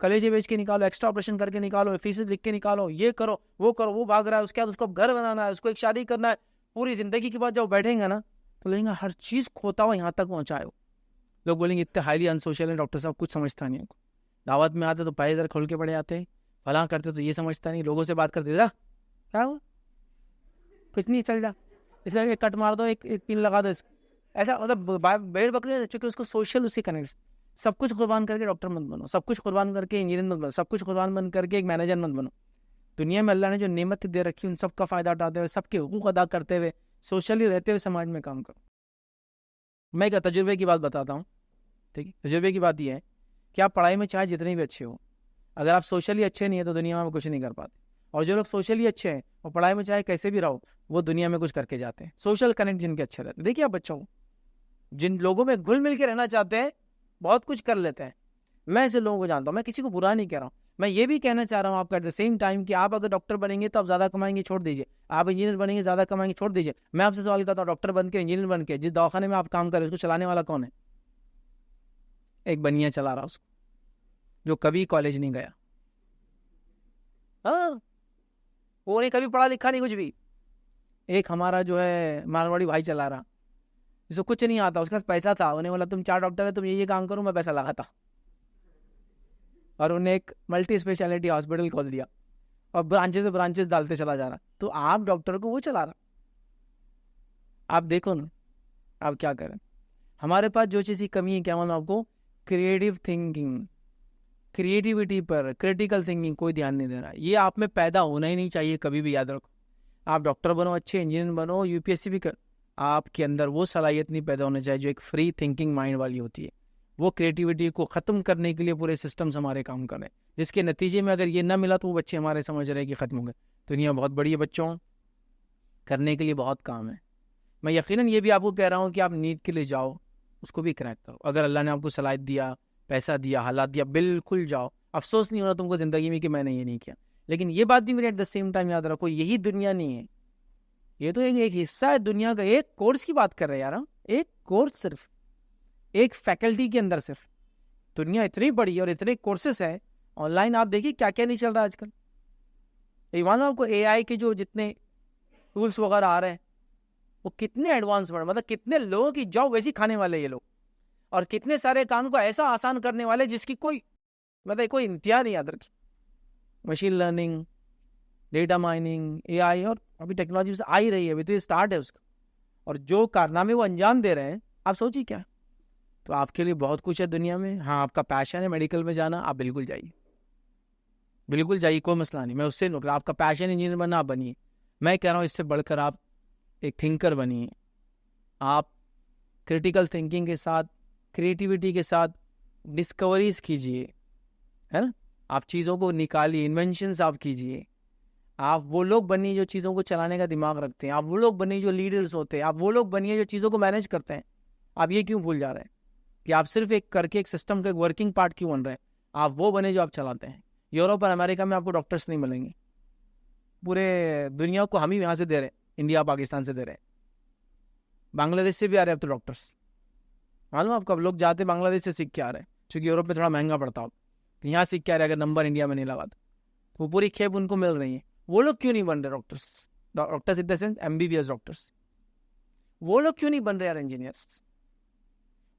کلیجے بیچ کے نکالو, ایکسٹرا آپریشن کر کے نکالو, فیسز لکھ کے نکالو, یہ کرو وہ کرو, وہ بھاگ رہا ہے, اس کے بعد اس کو گھر بنانا ہے, اس کو ایک شادی کرنا ہے, پوری زندگی کے بعد جب بیٹھیں گے نا تو لیں گے ہر چیز کھوتا ہوا یہاں تک پہنچائے ہو. لوگ بولیں گے اتنے ہائیلی ان سوشل ہیں ڈاکٹر صاحب, کچھ سمجھتا نہیں. دعوت میں آتے تو پائے ادھر کھول کے پڑے آتے, فلاں کرتے تو یہ سمجھتا نہیں, لوگوں سے بات کرتے رہا کیا ہوا کچھ نہیں چل جا, اس کا ایک کٹ مار دو, ایک پن لگا دو, اس ایسا مطلب بیڑ بکرے, چونکہ اس کو سوشل اس سے کنیکٹ. سب کچھ قربان کر کے ڈاکٹر مت بنو, سب کچھ قربان کر کے انجینئر مت بنو, سب کچھ قربان بن کر کے ایک مینیجر مت بنو. دنیا میں اللہ نے جو نعمت دے رکھی ان سب کا فائدہ اٹھاتے ہوئے, سب کے حقوق ادا کرتے ہوئے, سوشلی رہتے ہوئے سماج میں کام کرو. میں ایک تجربے کی بات بتاتا ہوں, ٹھیک ہے. تجربے کی بات یہ ہے کہ آپ پڑھائی میں چاہے جتنے بھی اچھے ہو, اگر آپ سوشلی اچھے نہیں ہیں تو دنیا میں کچھ نہیں کر پاتے. اور جو لوگ سوشلی اچھے ہیں اور پڑھائی میں چاہے کیسے بھی رہو, وہ دنیا میں کچھ کر کے جاتے ہیں. سوشل کنیکٹ جن کے اچھے رہتے ہیں. دیکھیے آپ بچوں کو, جن لوگوں میں گھل مل کے رہنا چاہتے ہیں بہت کچھ کر لیتے ہیں. میں ایسے لوگوں کو جانتا ہوں, میں کسی کو برا نہیں کہہ رہا ہوں. میں یہ بھی کہنا چاہ رہا ہوں آپ کا ایٹ دا سیم ٹائم کہ آپ اگر ڈاکٹر بنیں گے تو آپ زیادہ کمائیں گے, چھوڑ دیجیے. آپ انجینئر بنیں گے, زیادہ کمائیں گے, چھوڑ دیجیے. میں آپ سے سوال کرتا ہوں, ڈاکٹر بن کے, انجینئر بن کے, جس دواخانے میں آپ کام کر رہے ہیں اس کو چلانے والا کون ہے؟ ایک بنیا چلا رہا اس کو, جو کبھی کالج نہیں گیا, ہاں وہ نہیں کبھی پڑھا لکھا نہیں کچھ بھی. ایک ہمارا جو ہے مارواڑی بھائی چلا رہا, جس کو کچھ نہیں آتا, اس کا پیسہ تھا, انہیں بولا تم 4 ڈاکٹر ہے, تم یہ کام کرو, میں پیسہ لگاتا. اور انہیں ایک ملٹی اسپیشلٹی ہاسپٹل کھول دیا اور برانچز ڈالتے چلا جا رہا. تو آپ ڈاکٹر کو وہ چلا رہا. آپ دیکھو نا آپ کیا کریں. ہمارے پاس جو چیز کی کمی ہے, کیا معلوم آپ کو, کریٹیو تھنکنگ, کریٹیوٹی پر, کریٹیکل تھنکنگ کوئی دھیان نہیں دے رہا. یہ آپ میں پیدا ہونا ہی نہیں چاہیے, کبھی بھی یاد رکھو. آپ ڈاکٹر بنو, اچھے انجینئر بنو, UPSC بھی کر, آپ کے اندر وہ صلاحیت نہیں پیدا ہونا چاہیے جو ایک فری تھنکنگ مائنڈ والی ہوتی ہے. وہ کریٹیوٹی کو ختم کرنے کے لیے پورے سسٹمز ہمارے کام کر رہے ہیں, جس کے نتیجے میں اگر یہ نہ ملا تو وہ بچے ہمارے سمجھ رہے ہیں کہ ختم ہو گئے. دنیا بہت بڑی ہے بچوں, کرنے کے لیے بہت کام ہے. میں یقیناً یہ بھی آپ کو کہہ رہا ہوں کہ آپ نیٹ کے لیے جاؤ, اس کو بھی کریک کرو. اگر اللہ نے آپ کو صلاحیت دیا, پیسہ دیا, حالات دیا, بالکل جاؤ. افسوس نہیں ہونا تم کو زندگی میں کہ میں نے یہ نہیں کیا. لیکن یہ بات بھی میرے ایٹ دا سیم ٹائم یاد رکھو, یہی دنیا نہیں ہے, یہ تو ایک حصہ ہے دنیا کا. ایک کورس کی بات کر رہے ہیں یار, ایک کورس, صرف ایک فیکلٹی کے اندر. صرف دنیا اتنی بڑی ہے اور اتنے کورسز ہیں آن لائن. آپ دیکھیے کیا کیا نہیں چل رہا آج کل. ایمان آپ کو AI کے جو جتنے ٹولس وغیرہ آ رہے ہیں وہ کتنے ایڈوانس بڑھ, مطلب کتنے لوگوں کی جاب ویسی کھانے والے یہ لوگ, اور کتنے سارے کام کو ایسا آسان کرنے والے جس کی کوئی مطلب کوئی انتہا نہیں یاد رکھی. Machine learning, data mining, AI, اور ابھی ٹیکنالوجی سے آ ہی رہی ہے, ابھی تو یہ اسٹارٹ ہے اس کا. اور جو کارنامے وہ انجام دے رہے ہیں, آپ سوچیے کیا. تو آپ کے لیے بہت کچھ ہے دنیا میں. ہاں آپ کا پیشن ہے میڈیکل میں جانا, آپ بالکل جائیے, بالکل جائیے, کوئی مسئلہ نہیں. میں اس سے نکلا, آپ کا پیشن انجینئر بننا, آپ بنیے. میں کہہ رہا ہوں اس سے بڑھ کر آپ ایک تھنکر بنیے. آپ کریٹیکل تھنکنگ کے ساتھ, کریٹیوٹی کے ساتھ ڈسکوریز کیجیے, ہے نا. آپ چیزوں کو نکالیے, انوینشنز آپ کیجیے. آپ وہ لوگ بنیے جو چیزوں کو چلانے کا دماغ رکھتے ہیں. آپ وہ لوگ بنیے جو لیڈرز ہوتے ہیں. آپ وہ لوگ بنیے جو چیزوں کو مینیج کرتے ہیں. آپ یہ کیوں بھول جا رہے ہیں کہ آپ صرف ایک کر کے ایک سسٹم کا ایک ورکنگ پارٹ کیوں بن رہے ہیں. آپ وہ بنے جو آپ چلاتے ہیں. یوروپ اور امریکہ میں آپ کو ڈاکٹرس نہیں ملیں گے. پورے دنیا کو ہم ہی یہاں سے دے رہے ہیں, انڈیا پاکستان سے دے رہے ہیں. بنگلہ دیش سے بھی آ رہے ہیں اب تو ڈاکٹرس. معلوم آپ کب لوگ جاتے بنگلہ دیش سے سیکھ کے آ رہے ہیں, چونکہ یوروپ میں تھوڑا مہنگا پڑتا ہو. یہاں سیکھ کے آ رہے ہیں, اگر نمبر انڈیا میں نہیں لگا تو وہ پوری کھیپ ان کو مل رہی ہے. وہ لوگ کیوں نہیں بن رہے doctors, doctors in the sense MBBS doctors. وہ لوگ کیوں نہیں بن رہے یار انجینئرس.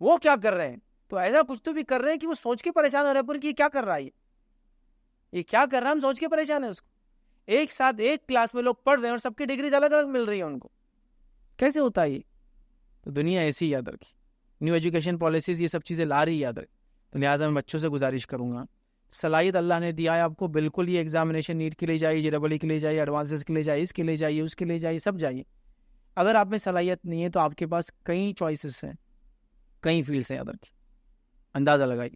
وہ کیا کر رہے ہیں, تو ایسا کچھ تو بھی کر رہے ہیں کہ وہ سوچ کے پریشان ہو رہے ہیں کہ یہ کیا کر رہا ہے, یہ کیا کر رہا ہے, ہم سوچ کے پریشان ہیں اس کو. ایک ساتھ ایک کلاس میں لوگ پڑھ رہے ہیں اور سب کی ڈگریز الگ الگ مل رہی ہیں ان کو. کیسے ہوتا ہے یہ؟ تو دنیا ایسی یاد رکھی, نیو ایجوکیشن پالیسیز یہ سب چیزیں لا رہی یاد رکھی. تو لہٰذا میں بچوں سے گزارش کروں گا, صلاحیت اللہ نے دیا ہے آپ کو, بالکل یہ ایگزامینیشن نیٹ کے لیے جائیے, JEE کے لیے جائیے, ایڈوانسز کے لیے جائیے, اس کے لیے جائیے, اس کے لیے جائیے, سب جائیے. اگر آپ میں صلاحیت نہیں ہے تو آپ کے پاس کئی چوائسیز ہیں, کئی فیلڈس ہیں, یاد رکھیے, اندازہ لگائیے.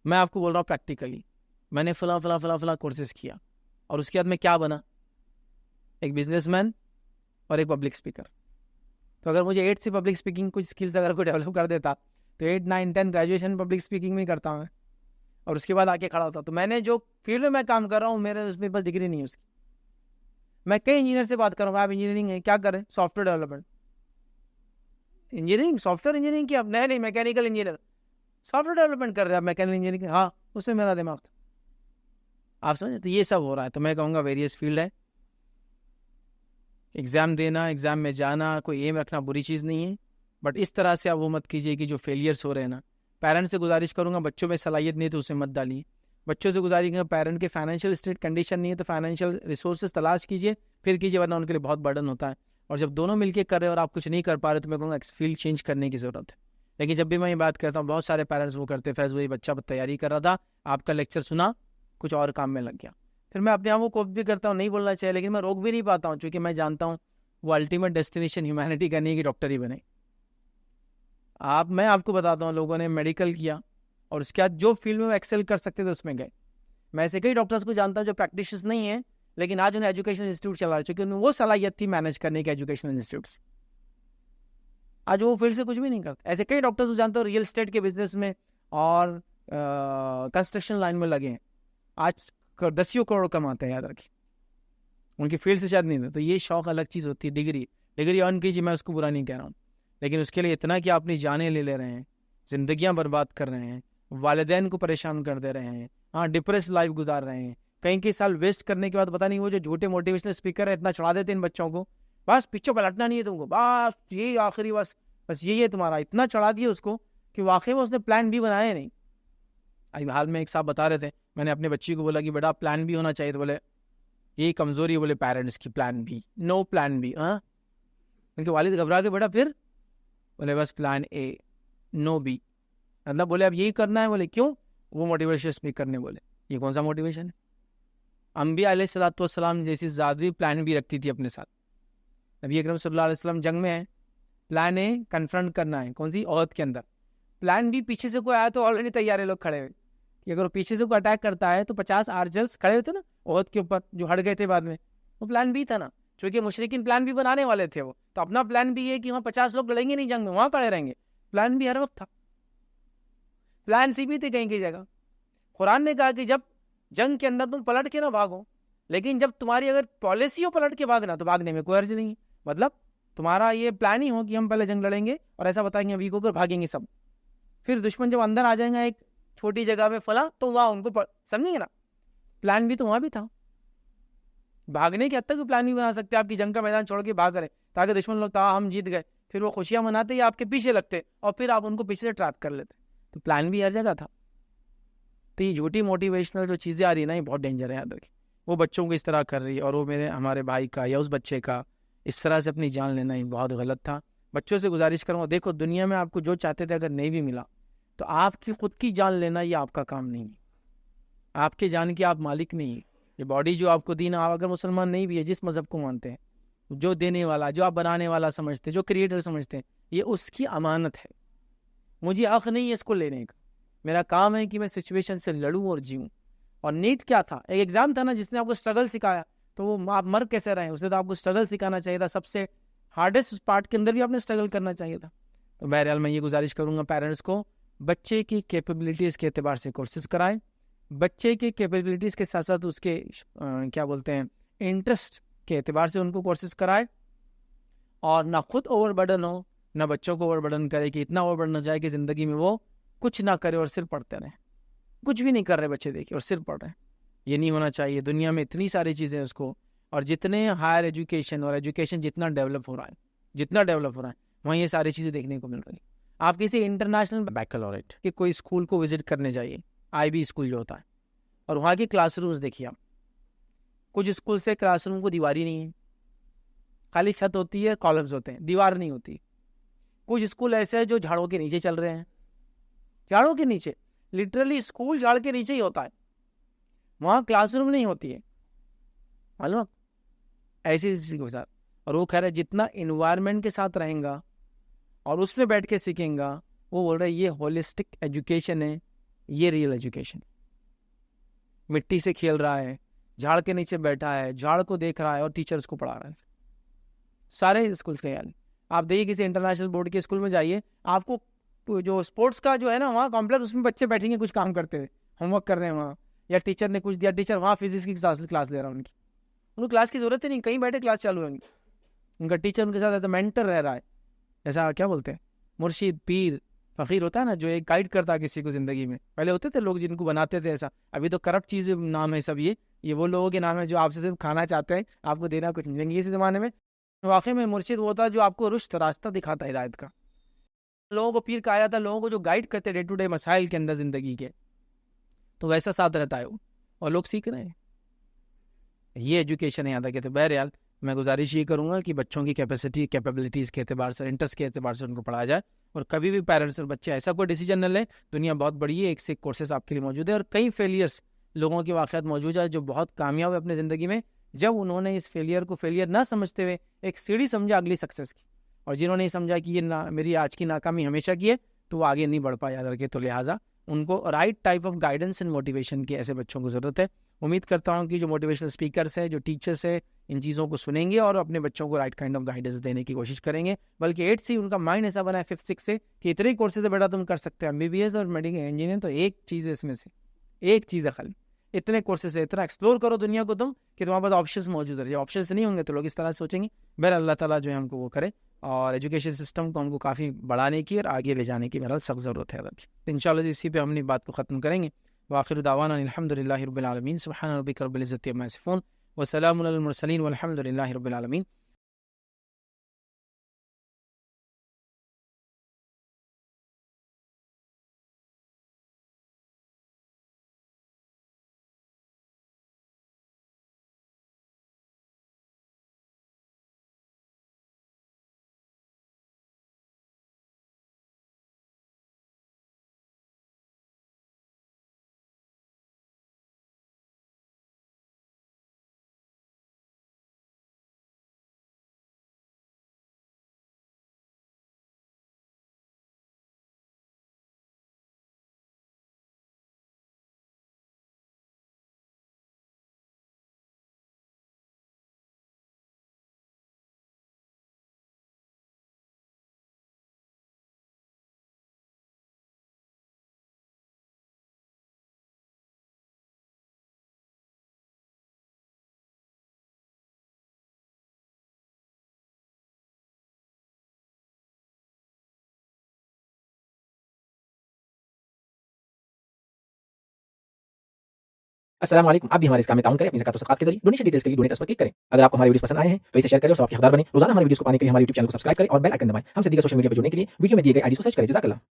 میں آپ کو بول رہا ہوں پریکٹیکلی, میں نے فلاں کورسز کیا اور اس کے بعد میں کیا بنا, ایک بزنس مین اور ایک پبلک اسپیکر. تو اگر مجھے 8 سے پبلک اسپیکنگ کچھ اسکلس اگر کوئی ڈیولپ کر دیتا تو 8, 9, 10 گریجویشن پبلک اسپیکنگ میں کرتا ہوں, اور اس کے بعد آ کے کھڑا ہوتا. تو میں نے جو فیلڈ میں کام کر رہا ہوں, میرے اس میں بس ڈگری نہیں ہے اس کی. میں کئی انجینئر سے بات کر رہا ہوں, آپ انجینئرنگ ہے, کیا کریں, soft where development. Engineering, soft ware engineering کی, اب نہیں mechanical engineer, soft where development کر رہے ہیں آپ, میکینیکل انجینئرنگ. ہاں اس سے میرا دماغ تھا. آپ سمجھے؟ تو یہ سب ہو رہا ہے. تو میں کہوں گا ویریس فیلڈ ہے. ایگزام دینا, ایگزام میں جانا, کوئی ایم رکھنا بری چیز نہیں ہے, بٹ اس طرح سے آپ وہ مت کیجیے کہ جو فیلئرس ہو رہے ہیں نا. پیرنٹس سے گزارش کروں گا, بچوں میں صلاحیت نہیں ہے تو اسے مت ڈالیے. بچوں سے گزارش کروں گا, پیرنٹ کے فائنینشیل اسٹیٹ کنڈیشن نہیں ہے تو فائنینشیل ریسورسز تلاش کیجیے, پھر کیجیے, ورنہ ان کے لیے بہت برڈن ہوتا ہے. اور جب دونوں مل کے کر رہے اور آپ کچھ نہیں کر پا رہے تو میں کہوں گا فیلڈ چینج کرنے کی ضرورت ہے. لیکن جب بھی میں یہ بات کرتا ہوں, بہت سارے پیرنٹس وہ کرتے, فیض بھائی بچہ تیاری کر رہا تھا, آپ کا لیکچر سنا, کچھ اور کام میں لگ گیا. پھر میں اپنے آپ کو کوپ بھی کرتا ہوں, نہیں بولنا چاہیے, لیکن میں روک بھی نہیں پاتا ہوں, کیونکہ میں جانتا ہوں وہ الٹیمیٹ ڈیسٹینیشن ہیومینٹی کا نہیں کہ ڈاکٹر ہی بنے. میں آپ کو بتاتا ہوں, لوگوں نے میڈیکل کیا اور اس کے بعد جو فیلڈ میں ایکسل کر سکتے تھے اس میں گئے. میں ایسے کئی ڈاکٹرس کو جانتا ہوں جو پریکٹیشنرز نہیں ہیں, لیکن آج انہیں ایجوکیشن انسٹیٹیوٹ چلا رہے, چونکہ انہیں وہ صلاحیت تھی مینیج کرنے کی ایجوکیشن انسٹیٹیوٹس. آج وہ فیلڈ سے کچھ بھی نہیں کرتے. ایسے کئی ڈاکٹرز کو جانتا ہوں ریئل اسٹیٹ کے بزنس میں اور کنسٹرکشن لائن میں لگے ہیں, آج 10 کروڑ کماتے ہیں, یاد رکھیے. ان کی فیلڈ سے شاید نہیں تھا. تو یہ شوق الگ چیز ہوتی ہے. ڈگری آن کیجیے, میں اس کو برا نہیں کہہ رہا ہوں, لیکن اس کے لیے اتنا کہ آپ اپنی جانیں لے رہے ہیں, زندگیاں برباد کر رہے ہیں, والدین کو پریشان کر دے رہے ہیں, ڈپریس لائف گزار رہے ہیں, کئی سال ویسٹ کرنے کے بعد پتہ نہیں وہ جو جھوٹے موٹیویشنل اسپیکر ہے اتنا چڑھا دیتے ہیں ان بچوں کو, بس پیچھے پلٹنا نہیں ہے تم کو, بس یہی آخری بس یہی ہے تمہارا. اتنا چڑھا دیا اس کو کہ واقعی میں اس نے پلان بھی بنایا نہیں. ابھی حال میں ایک صاحب بتا رہے تھے, میں نے اپنے بچی کو بولا کہ بیٹا پلان بھی ہونا چاہیے, تو بولے یہی کمزوری ہے, بولے پیرنٹس کی, پلان بھی, نو پلان بھی. ان کے والد گھبرا کے, بیٹا پھر؟ بولے بس پلان اے, نو بی. مطلب بولے اب یہی کرنا ہے. بولے کیوں؟ وہ موٹیویشن اسپیکر نے. بولے یہ کون سا موٹیویشن ہے؟ انبیاء علیہ الصلوۃ والسلام جیسی ذاتی پلان بھی رکھتی تھی اپنے ساتھ. نبی اکرم صلی اللہ علیہ وسلم جنگ میں ہے, پلان اے کنفرنٹ کرنا ہے, کون سی؟ عہد کے اندر. پلان بی پیچھے سے کوئی آیا تو آلریڈی تیار ہے لوگ کھڑے ہوئے, کہ اگر وہ پیچھے سے کوئی اٹیک کرتا ہے تو 50 آرچرز کھڑے ہوتے نا عہد کے اوپر, جو ہٹ گئے تھے بعد میں. وہ پلان بی تھا نا, چونکہ مشرکین پلان بھی بنانے والے تھے, وہ تو اپنا پلان بھی ہے کہ وہاں 50 لوگ لڑیں گے نہیں جنگ میں, وہاں کھڑے رہیں گے. پلان بھی ہر وقت تھا. پلان سی بھی تھے کہیں کی جگہ. قرآن نے کہا کہ جب جنگ کے اندر تم پلٹ کے نہ بھاگو, لیکن جب تمہاری اگر پالیسی ہو پلٹ کے بھاگنا تو بھاگنے میں کوئی حرج نہیں. مطلب تمہارا یہ پلان ہی ہو کہ ہم پہلے جنگ لڑیں گے اور ایسا بتائیں گے ابھی کو کر بھاگیں گے سب, پھر دشمن جب اندر آ جائیں گا ایک چھوٹی جگہ میں فلاں, تو وہاں ان کو سمجھیں گے نا. پلان بھی تو وہاں بھی تھا. بھاگنے کے حد تک بھی پلان بھی بنا سکتے آپ کی جنگ کا میدان چھوڑ کے بھاگ رہے, تاکہ دشمن لوگ ہم جیت گئے, پھر وہ خوشیاں مناتے یا آپ کے پیچھے لگتے اور پھر آپ ان کو پیچھے سے ٹریپ کر لیتے. تو پلان بھی ہر جگہ تھا. تو یہ جھوٹی موٹیویشنل جو چیزیں آ رہی ہیں نا, یہ بہت ڈینجر ہے, یاد رکھیں. وہ بچوں کو اس طرح کر رہی ہے, اور وہ ہمارے بھائی کا یا اس بچے کا اس طرح سے اپنی جان لینا ہی بہت غلط تھا. بچوں سے گزارش کروں گا, دیکھو دنیا میں آپ کو جو چاہتے تھے اگر نہیں بھی ملا تو آپ کی خود کی جان لینا یہ آپ کا کام نہیں ہے. آپ کے جان کی آپ مالک نہیں ہے. یہ باڈی جو آپ کو دی نا, آپ اگر مسلمان نہیں بھی ہے, جس مذہب کو مانتے ہیں, جو دینے والا, جو آپ بنانے والا سمجھتے ہیں, جو کریٹر سمجھتے ہیں, یہ اس کی امانت ہے. مجھے حق نہیں ہے اس کو لینے کا. میرا کام ہے کہ میں سچویشن سے لڑوں اور جیوں. اور نیٹ کیا تھا؟ ایک ایگزام تھا نا جس نے آپ کو اسٹرگل سکھایا, تو وہ آپ مر کیسے رہے؟ اسے تو آپ کو اسٹرگل سکھانا چاہیے تھا. سب سے ہارڈسٹ پارٹ کے اندر بھی آپ نے اسٹرگل کرنا چاہیے تھا. تو بہرحال میں یہ گزارش کروں گا پیرنٹس کو, بچے کی کیپیبلٹیز کے اعتبار سے کورسز کرائیں. بچے کی کیپیبلٹیز کے ساتھ ساتھ اس کے کیا بولتے ہیں انٹرسٹ کے اعتبار سے ان کو کورسز کرائے, اور نہ خود اوور برڈن ہو, نہ بچوں کو اوور برڈن کرے کہ اتنا اوور برڈن ہو جائے کہ زندگی میں وہ کچھ نہ کرے اور صرف پڑھتے رہیں. کچھ بھی نہیں کر رہے بچے دیکھیں اور صرف پڑھ رہے ہیں. یہ نہیں ہونا چاہیے. دنیا میں اتنی ساری چیزیں اس کو, اور جتنے ہائر ایجوکیشن اور ایجوکیشن جتنا ڈیولپ ہو رہا ہے وہاں یہ ساری چیزیں دیکھنے کو مل رہی. آپ کسی انٹرنیشنل بیکلوریٹ کہ کوئی اسکول کو وزٹ کرنے جائیے, آئی بی اسکول جو ہوتا ہے, اور وہاں کی کلاس رومز دیکھیے آپ. کچھ اسکول سے کلاس روم کو دیوار ہی نہیں ہے, خالی چھت ہوتی ہے, کالمز ہوتے ہیں, دیوار نہیں ہوتی. کچھ اسکول ایسے ہیں جو جھاڑوں کے نیچے چل رہے ہیں, جھاڑوں کے نیچے, لٹرلی اسکول جھاڑ کے نیچے ہی ہوتا ہے, وہاں کلاس روم نہیں ہوتی ہے. معلوم ایسی کے ساتھ. اور وہ کہہ رہا ہے جتنا انوائرمنٹ کے ساتھ رہیں گا اور اس میں بیٹھ کے سیکھیں گا, وہ بول رہا ہے یہ ہولسٹک ایجوکیشن ہے, یہ ریئل ایجوکیشن. مٹی سے کھیل رہا ہے, جھاڑ کے نیچے بیٹھا ہے, جھاڑ کو دیکھ رہا ہے اور ٹیچر اس کو پڑھا رہا ہے. سارے اسکولس کا یعنی آپ دیکھیے کسی انٹرنیشنل بورڈ کے اسکول میں جائیے, آپ کو جو اسپورٹس کا جو ہے نا وہاں کمپلیکس, اس میں بچے بیٹھیں گے کچھ کام کرتے ہوئے, ہوم ورک کر رہے ہیں وہاں, یا ٹیچر نے کچھ دیا, ٹیچر وہاں فزکس کی کلاس لے رہا ہے. ان کو کلاس کی ضرورت ہی نہیں, کہیں بیٹھے کلاس چالو ہے ان کا ٹیچر ان کے ساتھ ایسا مینٹر رہ رہا ہے, ایسا کیا بولتے ہیں مرشد, پیر, فقیر ہوتا ہے نا جو ایک گائیڈ کرتا ہے کسی کو زندگی میں. پہلے ہوتے تھے لوگ جن کو بناتے تھے ایسا. ابھی تو کرپٹ چیز نام ہے سب. یہ وہ لوگوں کے نام ہے جو آپ سے صرف کھانا چاہتے ہیں, آپ کو دینا کچھ نہیں. اس زمانے میں واقعی میں مرشد وہ ہوتا ہے جو آپ کو رشت راستہ دکھاتا ہے ہدایت کا. لوگوں کو پیر کہا جاتا ہے, لوگوں کو جو گائیڈ کرتے ڈے ٹو ڈے مسائل کے اندر زندگی کے, تو ویسا ساتھ رہتا ہے وہ, اور لوگ سیکھ رہے ہیں. یہ ایجوکیشن ہے یہاں تک. تو بہرحال میں گزارش یہ کروں گا کہ بچوں کی کیپیسٹی کیپیبلٹیز کے اعتبار سے, انٹرسٹ کے اعتبار سے ان کو پڑھایا جائے, اور کبھی بھی پیرنٹس اور بچے ایسا کوئی ڈیسیجن نہ لیں. دنیا بہت بڑی ہے, ایک سے ایک کورسز آپ کے لیے موجود ہے, اور کئی فیلئرس لوگوں کے واقعات موجود ہیں جو بہت کامیاب ہے اپنے زندگی میں, جب انہوں نے اس فیلئر کو فیلئر نہ سمجھتے ہوئے ایک سیڑھی سمجھا اگلی سکسیس کی, اور جنہوں نے یہ سمجھا کہ یہ میری آج کی ناکامی ہمیشہ کی ہے, تو وہ آگے نہیں بڑھ پایا یاد رکھے. تو لہٰذا ان کو right type of guidance and motivation کی ایسے بچوں کو ضرورت ہے. امید کرتا ہوں کہ جو موٹیویشنل اسپیکرس ہیں, جو ٹیچرس ہیں, ان چیزوں کو سنیں گے اور اپنے بچوں کو رائٹ کائنڈ آف گائیڈنس دینے کی کوشش کریں گے. بلکہ 8 سے ان کا مائنڈ ایسا بنا ہے 5 6 سے کہ اتنے ہی کورسز ہے بیٹا تم کر سکتے ہیں, MBBS اور میڈیکل انجینئر, تو ایک چیز ہے اس میں سے, ایک چیز ہے خالی. اتنے کورسز ہے, اتنا ایکسپلور کرو دنیا کو تم کہ تمہارے پاس آپشنز موجود ہے. جب آپشنز نہیں ہوں گے تو لوگ اس طرح سوچیں گے. بہرحال اللہ تعالیٰ جو ہے ہم کو وہ کرے, اور ایجوکیشن سسٹم کو ہم کو کافی بڑھانے کی اور آگے لے جانے کی بہرحال سخت ضرورت ہے. انشاءاللہ اسی پہ ہم اپنی بات کو ختم کریں گے. وآخر دعوانا الحمدللہ رب العالمین. سبحان ربک رب العزت عما یصفون وسلام علی المرسلین والحمدللہ رب العالمین. السلام علیکم. آپ بھی ہمارے اس کام میں تعاون کریں اپنی زکات و صدقات کے ذریعے. ڈونیشن ڈیٹیلز کے لیے ڈونیٹس پر کلک کریں. اگر آپ کو ہماری ویڈیوز پسند آئے ہیں تو اسے شیئر کریں اور ثواب کے حقدار بنیں. روزانہ ہماری ویڈیوز کو پانے کے لیے ہمارے یوٹیوب چینل کو سبسکرائب کریں اور بیل آئکن دبائیں. ہم سے دیگر سوشل میڈیا پر جڑنے کے لیے ویڈیو میں دیے گئے آئی ڈی کو سرچ کریں. جزاک اللہ.